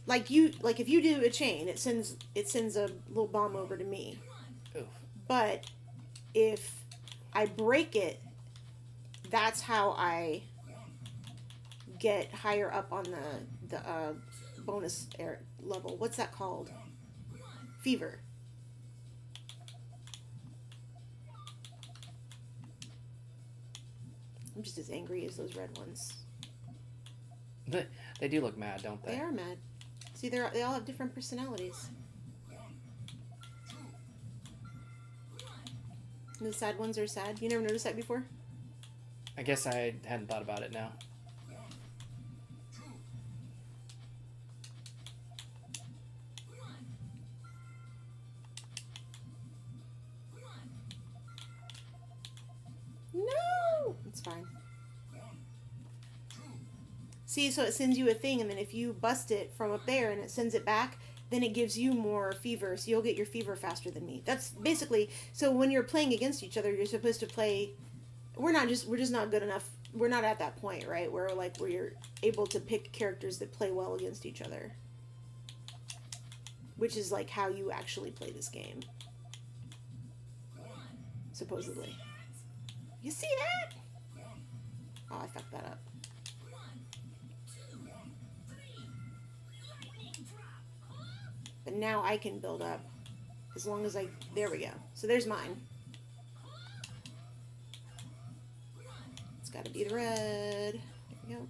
like if you do a chain, it sends a little bomb over to me. Oof. But if I break it, that's how I get higher up on the bonus level. What's that called? Fever. I'm just as angry as those red ones. They do look mad, don't they? They are mad. See, they all have different personalities. And the sad ones are sad. You never noticed that before? I guess I hadn't thought about it now. No! It's fine. See, so it sends you a thing, and then if you bust it from up there and it sends it back, then it gives you more fever, so you'll get your fever faster than me. That's basically, so when you're playing against each other, you're supposed to play, we're just not good enough, we're not at that point, right, where you're able to pick characters that play well against each other. Which is like how you actually play this game. Supposedly. You see that? Oh, I fucked that up. But now I can build up. As long as there we go. So there's mine. It's gotta be the red. There we go.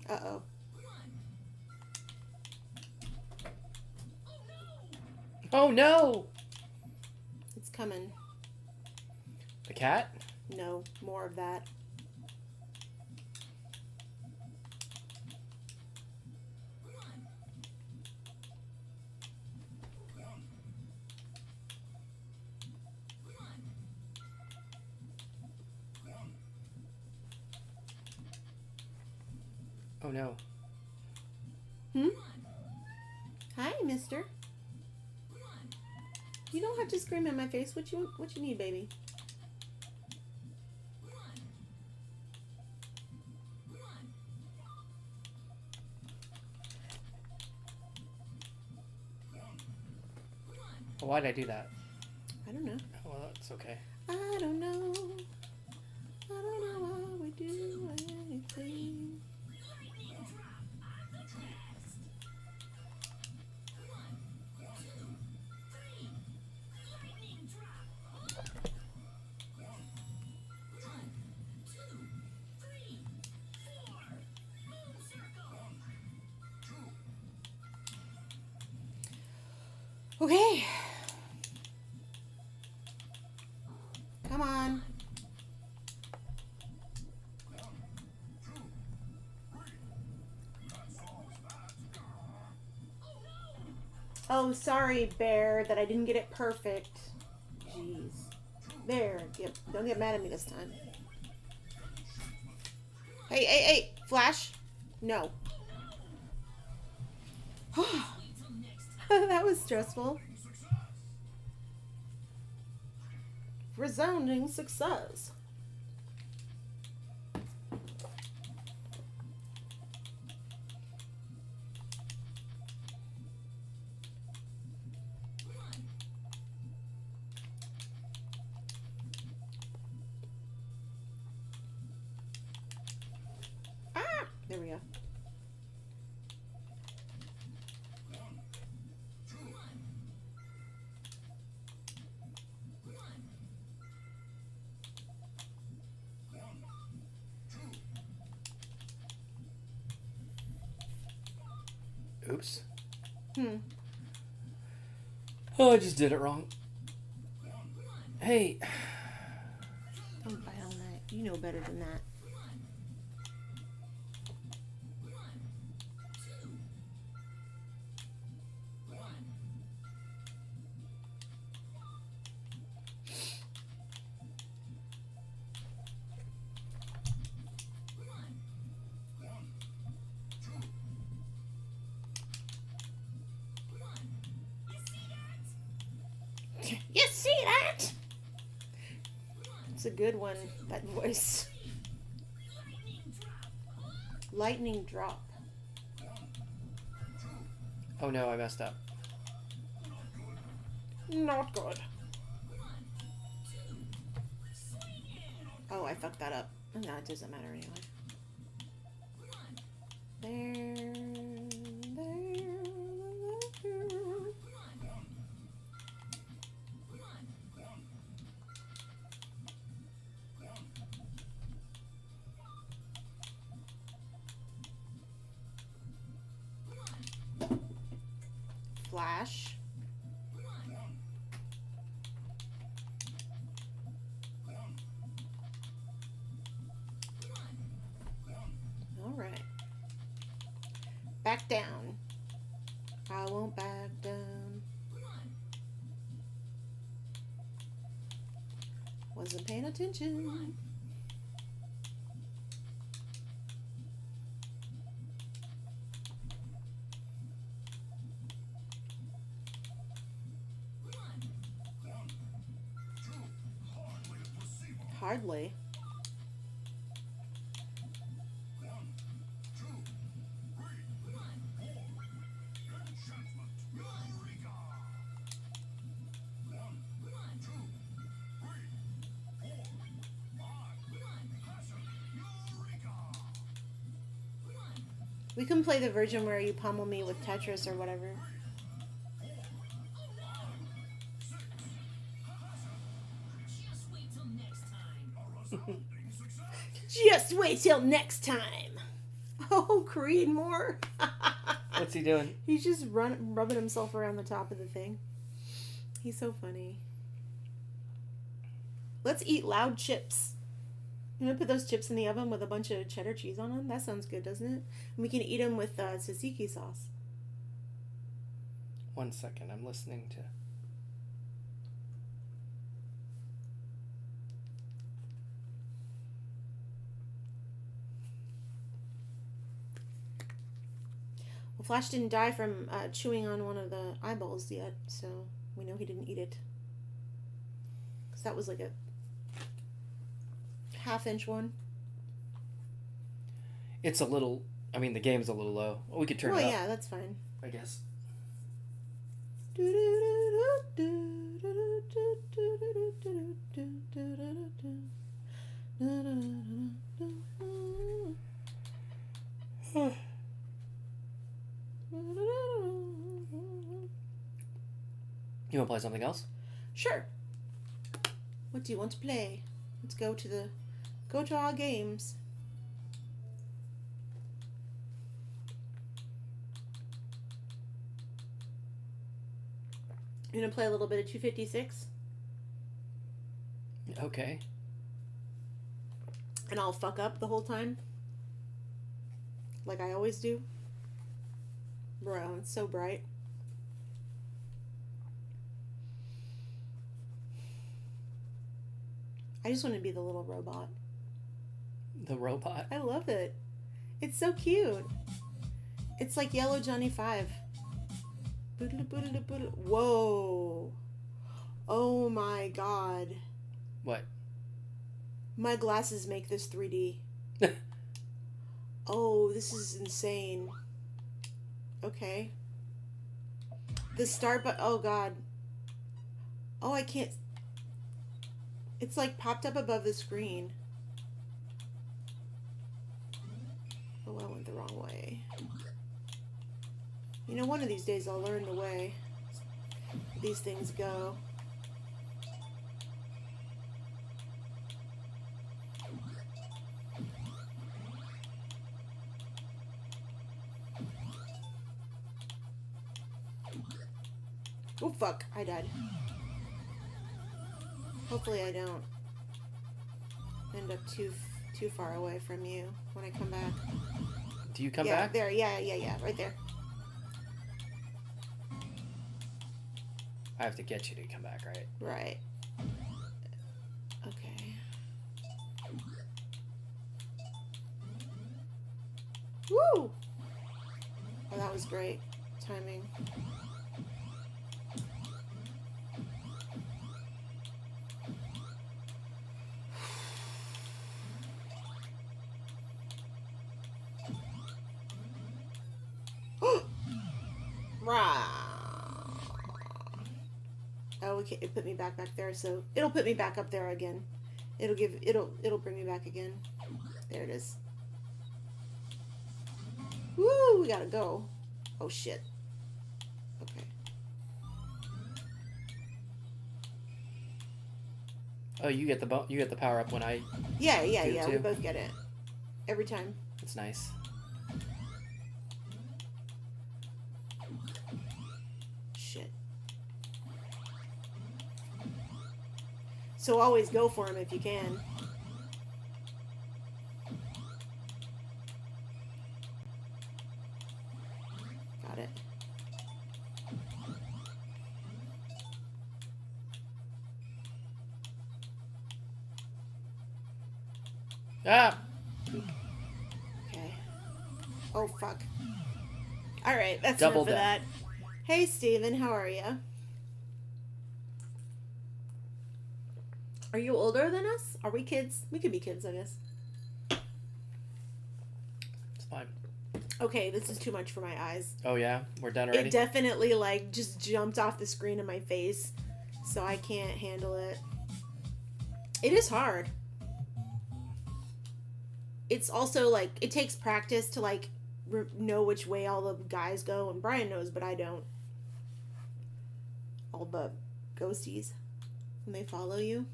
Uh-oh. Oh no! It's coming. The cat? No, more of that. Oh no. Hmm? Hi, mister. You don't have to scream in my face. What you need, baby? Well, why'd I do that? I don't know. Well, that's okay. I don't know. I don't know why we do anything. Okay. Come on. Oh, sorry, Bear, that I didn't get it perfect. Jeez. Bear, don't get mad at me this time. Hey, Flash. No. That was stressful. Resounding success. Ah! There we go. Oops. Oh, I just did it wrong. Hey. don't bite on that. You know better than that. You see that? It's a good one, that voice. Lightning drop. Oh no, I messed up. Not good. Oh, I fucked that up. No, it doesn't matter anyway. There. Flash. All right. Back down. I won't back down. Wasn't paying attention. Hardly. We can play the version where you pummel me with Tetris or whatever. Just wait till next time. Oh, Creed more. What's he doing? He's just rubbing himself around the top of the thing. He's so funny. Let's eat loud chips. You want to put those chips in the oven with a bunch of cheddar cheese on them? That sounds good, doesn't it? And we can eat them with tzatziki sauce. 1 second, I'm listening to. Well, Flash didn't die from chewing on one of the eyeballs yet, so we know he didn't eat it. Because that was like a half-inch one. It's a little. I mean, the game's a little low. Well, we could turn it up. Yeah, that's fine. I guess. You want to play something else? Sure. What do you want to play? Let's go to our games. You gonna play a little bit of 256? Okay. And I'll fuck up the whole time? Like I always do? Bro, it's so bright. I just want to be the little robot. The robot? I love it. It's so cute. It's like Yellow Johnny 5. Whoa. Oh my god. What? My glasses make this 3D. Oh, this is insane. Okay. The start but oh god. Oh, I can't. It's like popped up above the screen. Oh, I went the wrong way. You know, one of these days I'll learn the way these things go. Oh fuck, I died. Hopefully I don't end up too far away from you when I come back. Do you come yeah, back? There, yeah, right there. I have to get you to come back, right? Right. Okay. Woo! Oh, that was great timing. Oh, okay, it put me back there, so it'll put me back up there again It'll bring me back again. There it is. Woo! We gotta go. Oh shit. Okay. Oh, you get the power up when I. Yeah. Do We too. both get it every time. That's nice. Shit. So always go for him if you can. Got it. Ah. Okay. Oh fuck. All right, that's Double enough of that. death. Hey Steven, how are you? Are you older than us? Are we kids? We could be kids, I guess. It's fine. Okay, this is too much for my eyes. Oh yeah, we're done already. It definitely like just jumped off the screen in my face, so I can't handle it. It is hard. It's also like it takes practice to like know which way all the guys go, and Brian knows, but I don't. All the ghosties when they follow you.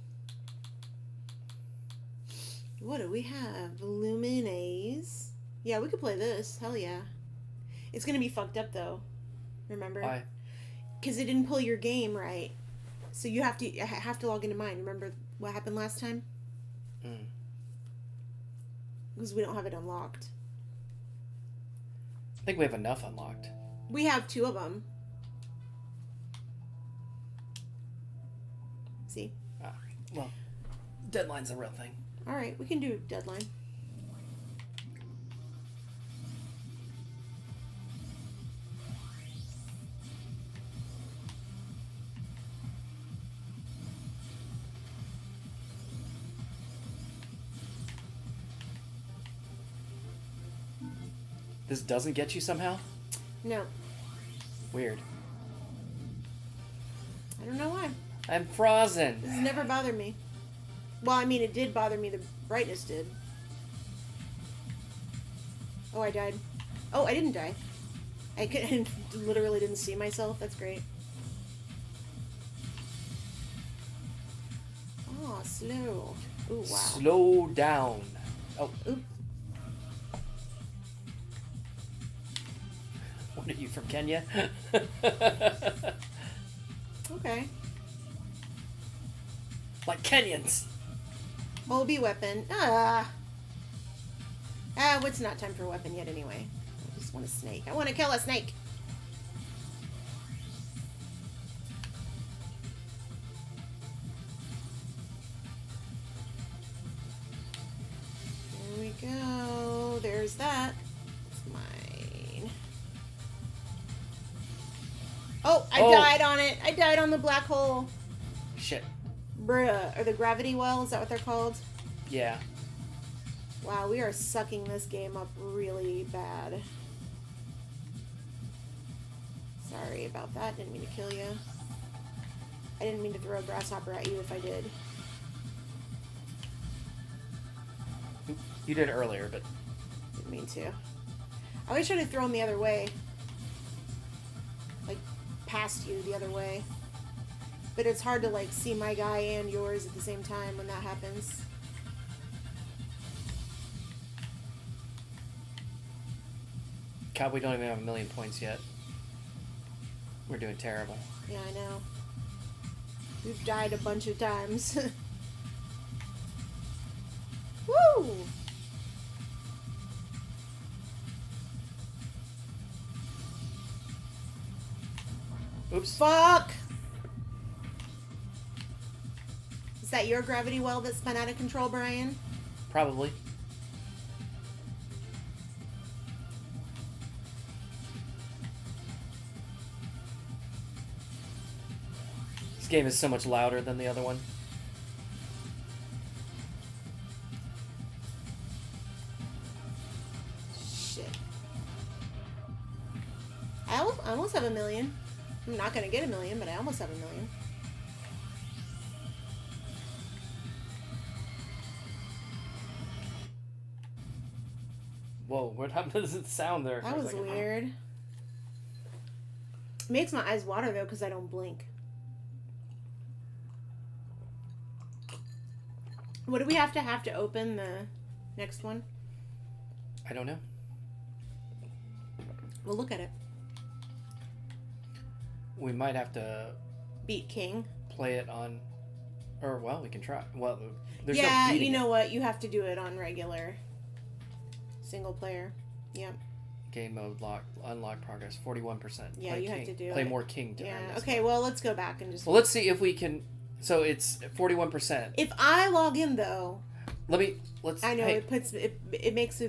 What do we have? Luminaise. Yeah, we could play this. Hell yeah. It's gonna be fucked up though. Remember? Why? Because it didn't pull your game right. So you have to log into mine. Remember what happened last time? Mm. Because we don't have it unlocked. I think we have enough unlocked. We have 2 of them. See? Ah, well, deadline's a real thing. All right, we can do deadline. This doesn't get you somehow? No, Weird. I don't know why. I'm frozen. This has never bothered me. Well, I mean, it did bother me. The brightness did. Oh, I died. Oh, I didn't die. I literally didn't see myself. That's great. Oh, slow. Ooh, wow. Slow down. Oh, Oop. what are you from Kenya? Okay. Like Kenyans. Moby weapon. It's not time for a weapon yet anyway. I just want a snake. I want to kill a snake. There we go. There's that. It's mine. Oh, I died on it. I died on the black hole. Shit. Bruh. Or the gravity well, is that what they're called? Yeah. Wow, we are sucking this game up really bad. Sorry about that. Didn't mean to kill you. I didn't mean to throw a grasshopper at you if I did. You did earlier, but Didn't mean to. I always try to throw them the other way. Like, past you the other way. But it's hard to, like, see my guy and yours at the same time when that happens. God, we don't even have 1,000,000 points yet. We're doing terrible. Yeah, I know. We've died a bunch of times. Woo! Oops. Fuck! Is that your gravity well that spun out of control, Brian? Probably. This game is so much louder than the other one. Shit. I almost have 1,000,000. I'm not gonna get 1,000,000, but I almost have 1,000,000. Whoa, what happened to the sound there? That for a was second? weird. It makes my eyes water though because I don't blink. What do we have to open the next one? I don't know. We'll look at it. We might have to Beat King. play it on, or well, we can try. Well, there's Yeah, no beating you know it. what? You have to do it on regular single player. Yep. Game mode lock, unlock progress, 41%. Yeah, Play you have king. to do Play it. more king to earn Yeah. this. Okay, well, let's go back and just. Well, let's see if we can. So it's 41%. If I log in though, Let's. I know Hey, it puts it makes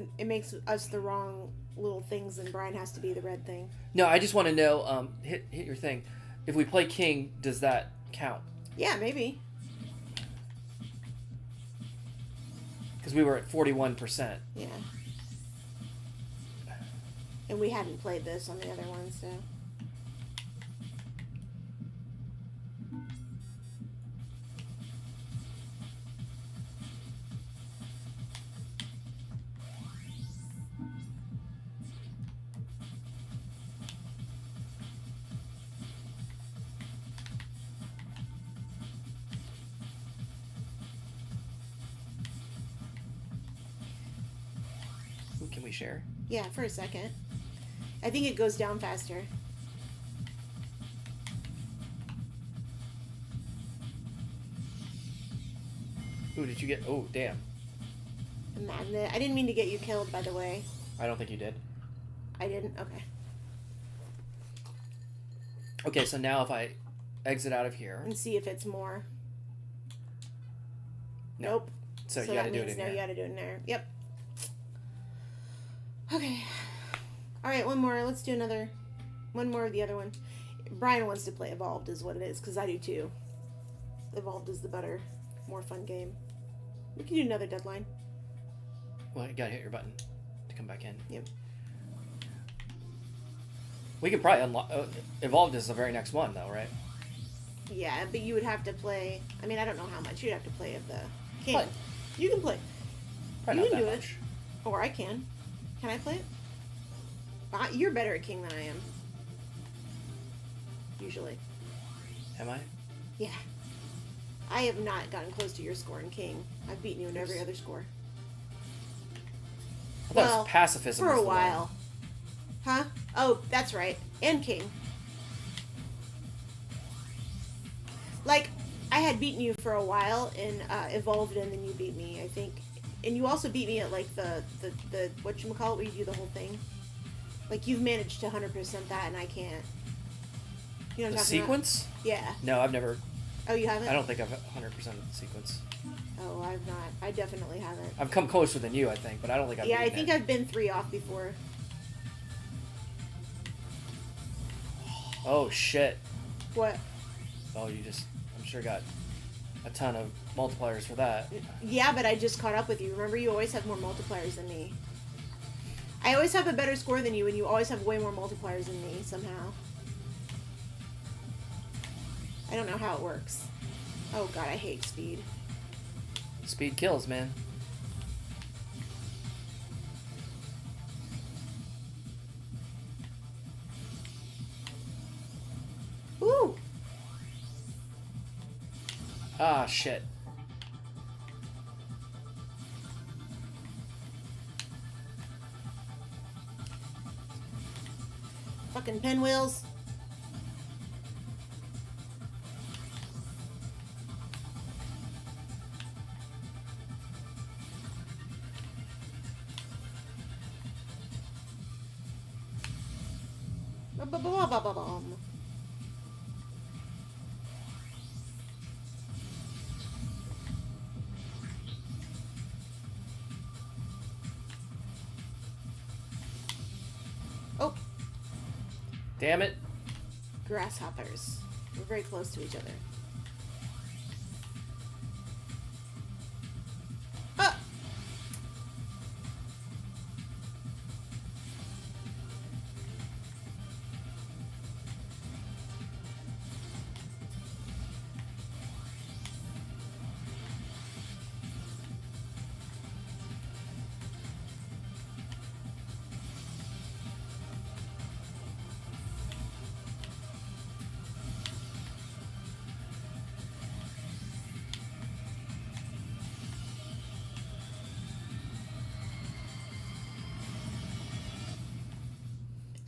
us the wrong little things, and Brian has to be the red thing. no, I just want to know. Hit your thing. If we play king, does that count? Yeah, maybe. Because we were at 41%. Yeah. And we hadn't played this on the other one, so. Ooh, can we share? Yeah, for a second. I think it goes down faster. Ooh, did you get? Oh, damn. Magnet. I didn't mean to get you killed, by the way. I don't think you did. I didn't? Okay. Okay, so now if I exit out of here, And see if it's more. No. Nope. so you that got to do it means in no, here. you gotta do it in there. Yep. Okay. Alright, one more. Let's do another. One more of the other one. Brian wants to play Evolved, is what it is, because I do too. Evolved is the better, more fun game. We can do another deadline. Well, you got to hit your button to come back in. Yep. We can probably unlock. Evolved is the very next one, though, right? Yeah, but you would have to play. I mean, I don't know how much you'd have to play of the king. Play. You can play, Probably You not can that do it. much. or I can. Can I play it? You're better at king than I am. Usually. Am I? Yeah. I have not gotten close to your score in king. I've beaten you in every other score. I thought it Well, was pacifism. For was a the one. while. Huh? Oh, that's right. And king. Like, I had beaten you for a while in Evolved, and then you beat me, I think. And you also beat me at, like, the whatchamacallit, where you do the whole thing. Like, you've managed to 100% that, and I can't. You know what The I'm talking sequence? about? Yeah. No, I've never. Oh, you haven't? I don't think I've 100% of the sequence. Oh, I've not. I definitely haven't. I've come closer than you, I think, but I don't think I've. Yeah, I beaten think it. I've been 3 off before. Oh shit! What? Oh, you just. I'm sure got a ton of multipliers for that. Yeah, but I just caught up with you. Remember, you always have more multipliers than me. I always have a better score than you, and you always have way more multipliers than me, somehow. I don't know how it works. Oh god, I hate speed. Speed kills, man. Ooh! Ah, shit. Fucking pinwheels. Ba-ba-ba-ba-ba-bum. Oh, Damn it. grasshoppers. We're very close to each other. Ah!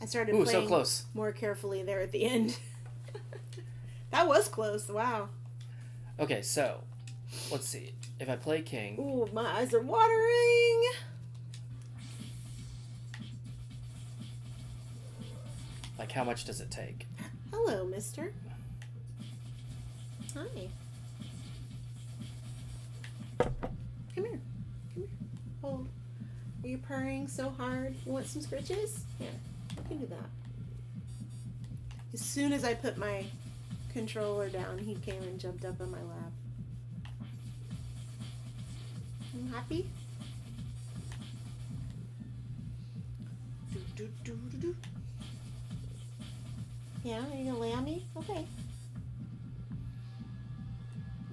I started Ooh, playing so close. more carefully there at the end. That was close. Wow. Okay, so let's see. If I play king, Ooh, my eyes are watering. like how much does it take? Hello, mister. Hi. Come here. Come here. Hold. Are you purring so hard? You want some scritches? Here. I can do that. As soon as I put my controller down, he came and jumped up on my lap. You happy? Do, do, do, do, do. Yeah, are you gonna lay on me? Okay.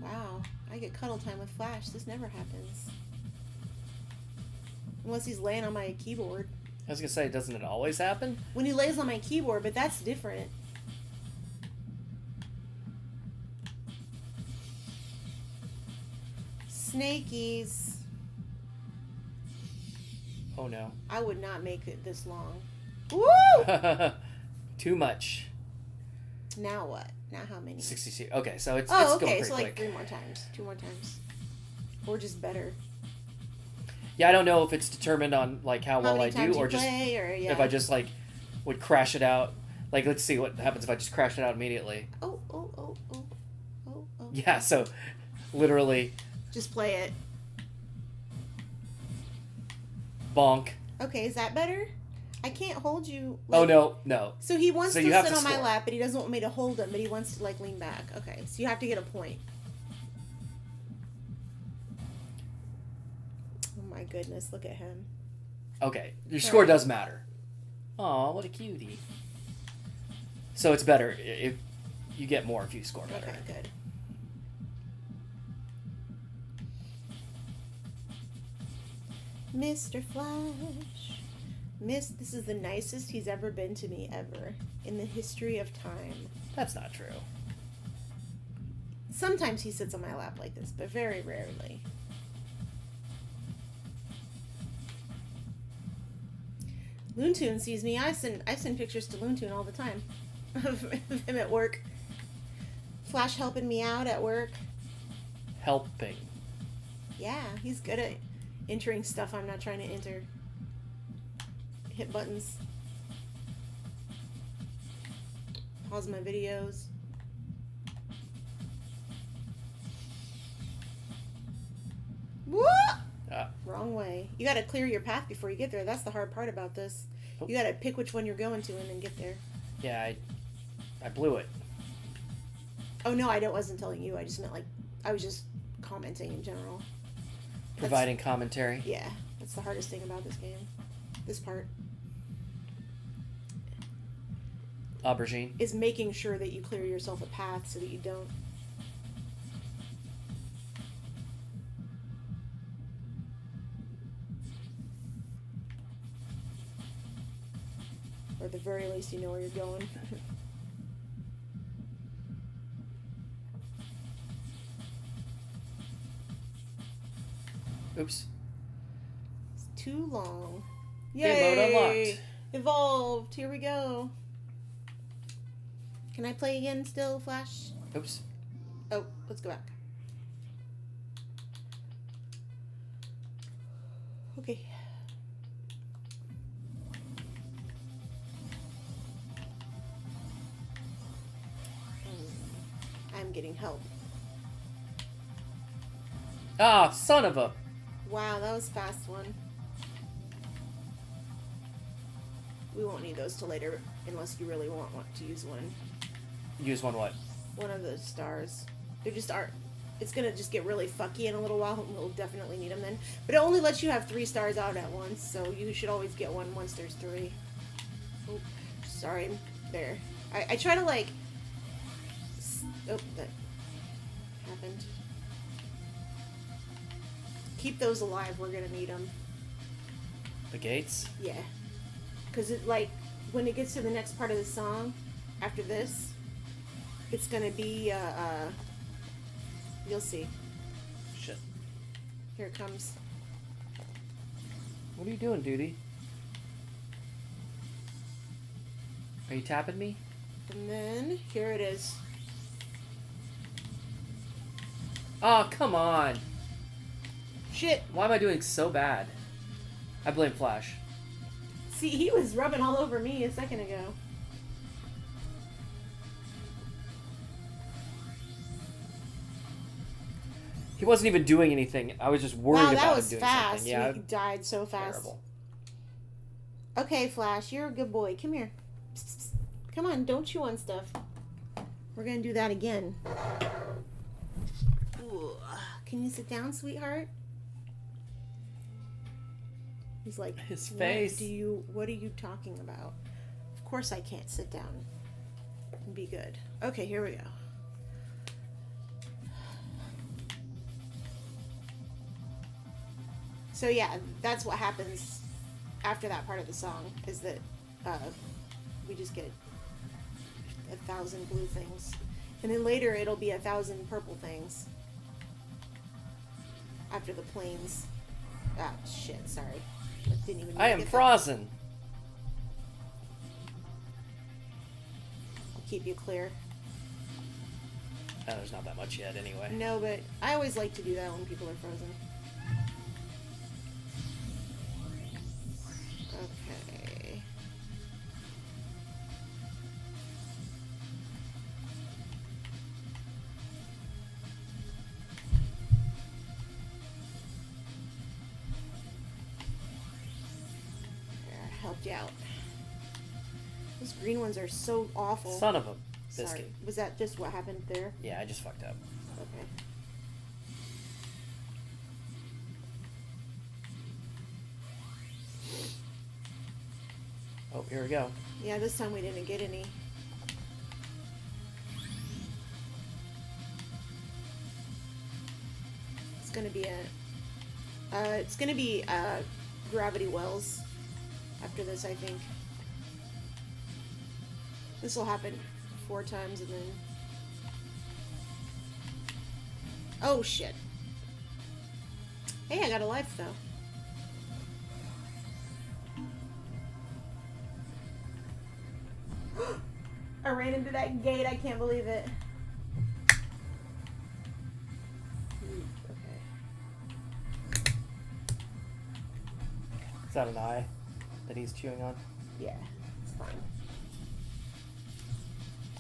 Wow, I get cuddle time with Flash. This never happens. Unless he's laying on my keyboard. I was gonna say, doesn't it always happen? When he lays on my keyboard, but that's different. Snakies. Oh no. I would not make it this long. Woo! Too much. Now what? Now how many? 62. Okay, so it's Oh, going okay. pretty So like quick. 3 more times. 2 more times. Or just better. Yeah, I don't know if it's determined on like how well many I do times or you just play, or, yeah. if I just like would crash it out. Like, let's see what happens if I just crash it out immediately. Oh, oh, oh, oh. Oh, oh. Yeah, so literally Just play it. bonk. Okay, is that better? I can't hold you. Oh no. So he wants So to you have sit to on my score. lap, but he doesn't want me to hold him, but he wants to like lean back. Okay, so you have to get a point. Oh my goodness, look at him. Okay, your score does matter. Aw, what a cutie. So it's better if you get more if you score better. Okay, good. Mr. Flash. This is the nicest he's ever been to me ever in the history of time. That's not true. Sometimes he sits on my lap like this, but very rarely. Loontoon sees me. I send pictures to Loontoon all the time of him at work. Flash helping me out at work. Helping. Yeah, he's good at entering stuff I'm not trying to enter. Hit buttons. Pause my videos. Whoa! Wrong way. You gotta clear your path before you get there. That's the hard part about this. Oh. You gotta pick which one you're going to and then get there. Yeah, I blew it. Oh no, wasn't telling you. I just meant like I was just commenting in general. Providing commentary. Yeah, that's the hardest thing about this game. This part Aubergine. is making sure that you clear yourself a path so that you don't. Or at the very least, you know where you're going. Oops. It's too long. Game mode unlocked. Evolved. Here we go. Can I play again still, Flash? Oops. Oh, let's go back. Okay. I'm getting help. Ah, son of a. Wow, that was a fast one. We won't need those till later, unless you really want to use one. Use one what? One of those stars. They just aren't. It's gonna just get really fucky in a little while. We'll definitely need them then. But it only lets you have 3 stars out at once, so you should always get one once there's 3. Oh, sorry. There. I try to like. Oh, that happened. Keep those alive. We're gonna need them. The gates? Yeah. Because it, like, when it gets to the next part of the song, after this, it's gonna be, you'll see. Shit. Here it comes. What are you doing, duty? Are you tapping me? And then here it is. Oh, come on. Shit. Why am I doing so bad? I blame Flash. See, he was rubbing all over me a second ago. He wasn't even doing anything. I was just worried Wow, about that him was doing fast. something. Yeah, We died so fast. terrible. Okay, Flash, you're a good boy. Come here. Psst, psst. Come on, don't chew on stuff. We're gonna do that again. Ooh. Can you sit down, sweetheart? He's like, His face. What are you talking about? Of course I can't sit down and be good. Okay, here we go. So yeah, that's what happens after that part of the song, is that we just get 1,000 blue things. And then later it'll be 1,000 purple things. After the planes. Ah, shit, sorry. I didn't even I am get that. frozen. I'll keep you clear. Oh, there's not that much yet anyway. No, but I always like to do that when people are frozen. Okay. There, I helped you out. Those green ones are so awful. Son of a Sorry. biscuit. Was that just what happened there? Yeah, I just fucked up. Okay. Oh, here we go. Yeah, this time we didn't get any. It's gonna be Gravity Wells after this, I think. This will happen 4 times and then... Oh, shit. Hey, I got a life, though. I ran into that gate. I can't believe it. Okay. Is that an eye that he's chewing on? Yeah, it's fine.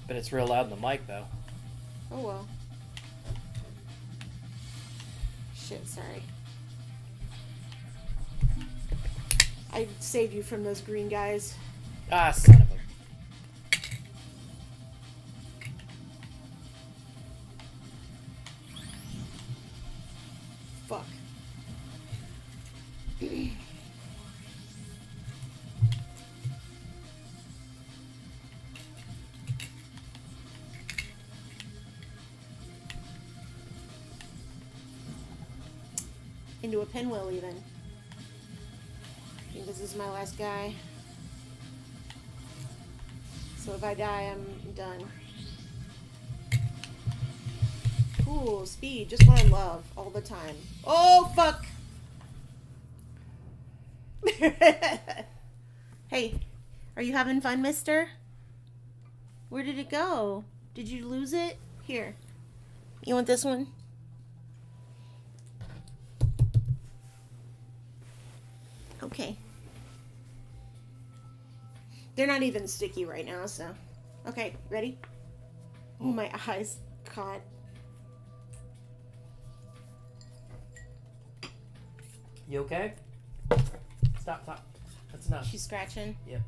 But it's real loud in the mic, though. Oh well. Shit, sorry. I saved you from those green guys. Ah, son of a... Fuck. Into a pinwheel, even. I think this is my last guy. So if I die, I'm done. Cool, speed, just what I love all the time. Oh, fuck! Hey, are you having fun, mister? Where did it go? Did you lose it? Here. You want this one? Okay. They're not even sticky right now, so. Okay, ready? Oh, my eyes. God. You okay? Stop. That's enough. She's scratching. Yep.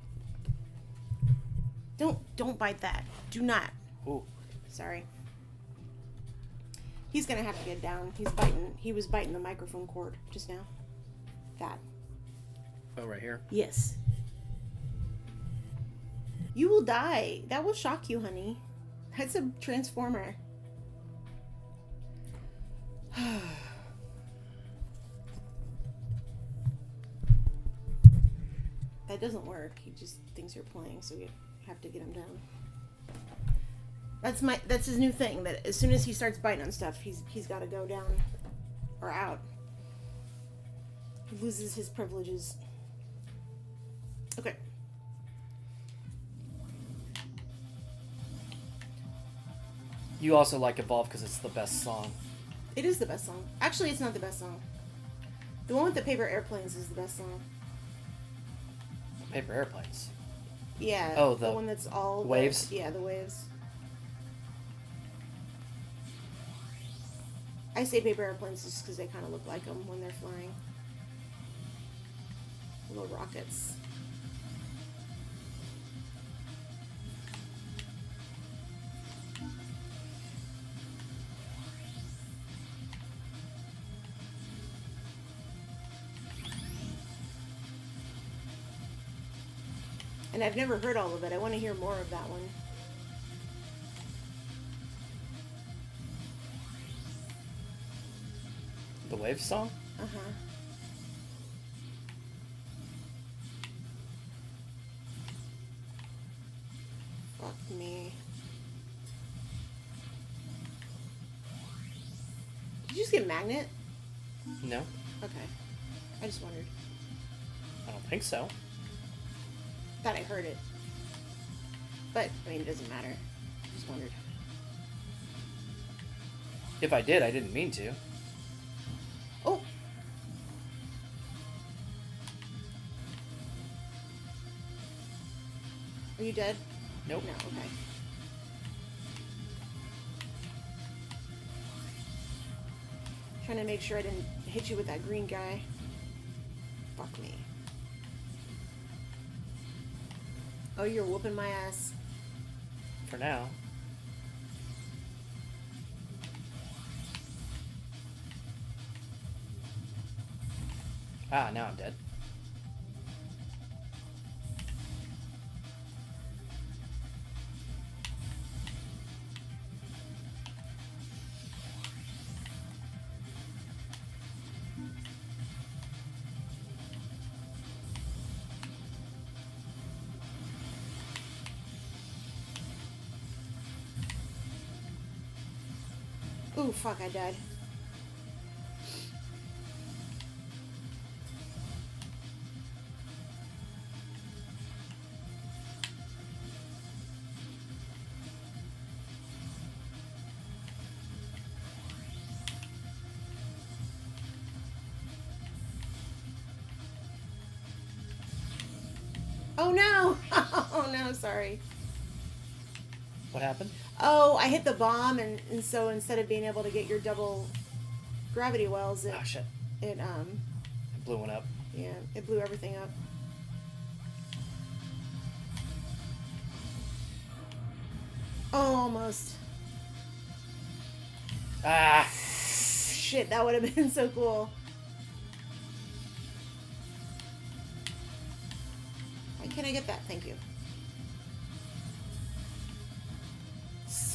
Don't bite that. Do not. Ooh. Sorry. He's gonna have to get down. He was biting the microphone cord just now. That. Oh, right here. Yes. You will die. That will shock you, honey. That's a transformer. That doesn't work. He just thinks you're playing, so you have to get him down. That's his new thing, that as soon as he starts biting on stuff, he's got to go down or out. He loses his privileges. Okay. You also like Evolve because it's the best song. It is the best song. Actually, it's not the best song. The one with the paper airplanes is the best song. Paper Airplanes. Yeah. Oh, the the one that's all waves? Yeah, the waves. I say paper airplanes just because they kind of look like them when they're flying. Little rockets. And I've never heard all of it. I want to hear more of that one. The Waves song? Uh-huh. Fuck me. Did you just get magnet? No, Okay. I just wondered. I don't think so. Thought I heard it. But, I mean, it doesn't matter. Just wondered. If I did, I didn't mean to. Oh! Are you dead? Nope. No, okay. Trying to make sure I didn't hit you with that green guy. Fuck me. Oh, you're whooping my ass. For now. Ah, now I'm dead. Ooh, fuck, I died. Oh no! Oh no, sorry. What happened? Oh, I hit the bomb, and so instead of being able to get your double gravity wells, Oh shit. it I blew one up. yeah, it blew everything up. Oh, almost. Ah! Shit, that would have been so cool. Why can't I get that? Thank you.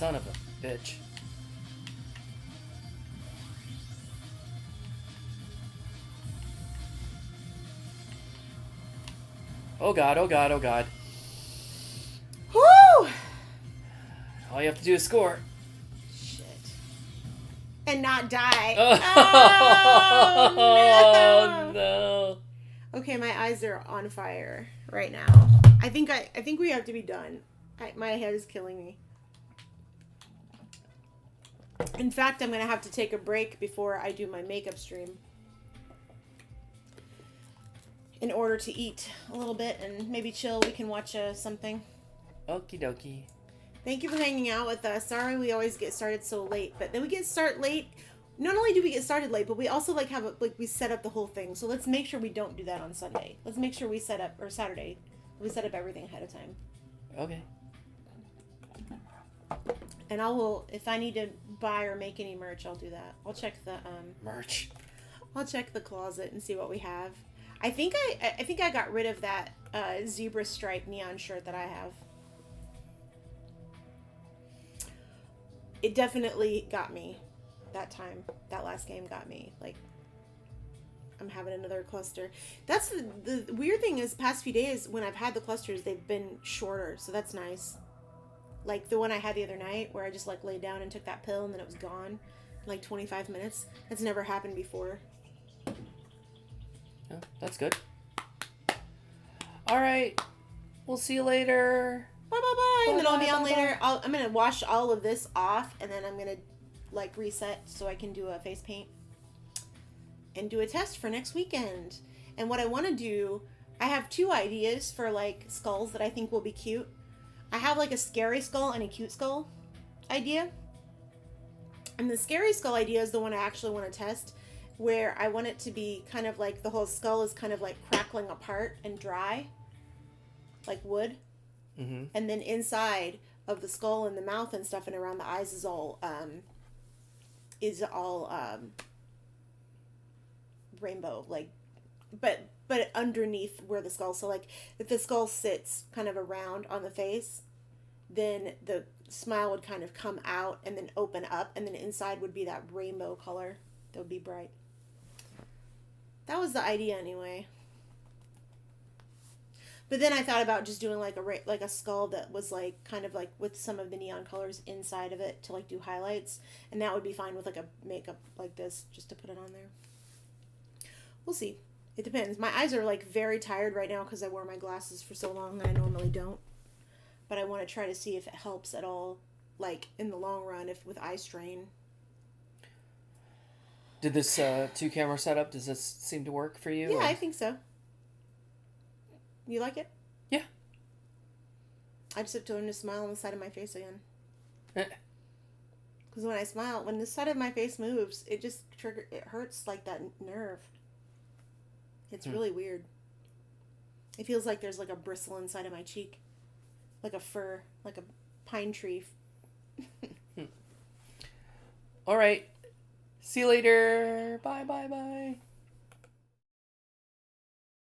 Son of a bitch. Oh god, oh god, oh god. Woo! All you have to do is score. Shit. And not die. Oh, Oh, no. no. Okay, my eyes are on fire right now. I think we have to be done. My head is killing me. In fact, I'm gonna have to take a break before I do my makeup stream in order to eat a little bit and maybe chill. We can watch something. Okie dokie. Thank you for hanging out with us. Sorry we always get started so late, but then we get start late. Not only do we get started late, but we also we set up the whole thing. So let's make sure we don't do that on Sunday. Let's make sure we set up, or Saturday, we set up everything ahead of time. Okay. And if I need to buy or make any merch, I'll do that. I'll check the Merch. I'll check the closet and see what we have. I think I got rid of that zebra stripe neon shirt that I have. It definitely got me that time. That last game got me. Like, I'm having another cluster. That's the weird thing is, past few days when I've had the clusters, they've been shorter, so that's nice. Like the one I had the other night where I just like laid down and took that pill and then it was gone in like 25 minutes. That's never happened before. Oh, that's good. Alright. We'll see you later. bye bye bye, and then I'll be Bye, on bye, later. I'm gonna wash all of this off, and then I'm gonna like reset so I can do a face paint and do a test for next weekend. And what I want to do, I have 2 ideas for like skulls that I think will be cute. I have like a scary skull and a cute skull idea. And the scary skull idea is the one I actually want to test, where I want it to be kind of like the whole skull is kind of like crackling apart and dry, like wood. Mm-hmm. And then inside of the skull and the mouth and stuff and around the eyes is all rainbow, like, but underneath where the skull, so like if the skull sits kind of around on the face, then the smile would kind of come out and then open up, and then inside would be that rainbow color that would be bright. That was the idea anyway. But then I thought about just doing like a skull that was like kind of like with some of the neon colors inside of it to like do highlights, and that would be fine with like a makeup like this just to put it on there. We'll see. It depends. My eyes are like very tired right now because I wore my glasses for so long and I normally don't. But I want to try to see if it helps at all, like in the long run, if with eye strain. Did this 2-camera setup, does this seem to work for you? Yeah, or? I think so. You like it? Yeah. I just have to learn to smile on the side of my face again. Eh. Because when I smile, when the side of my face moves, it just it hurts like that nerve. It's really weird. It feels like there's like a bristle inside of my cheek. Like a fur, like a pine tree. All right. See you later. Bye, bye, bye.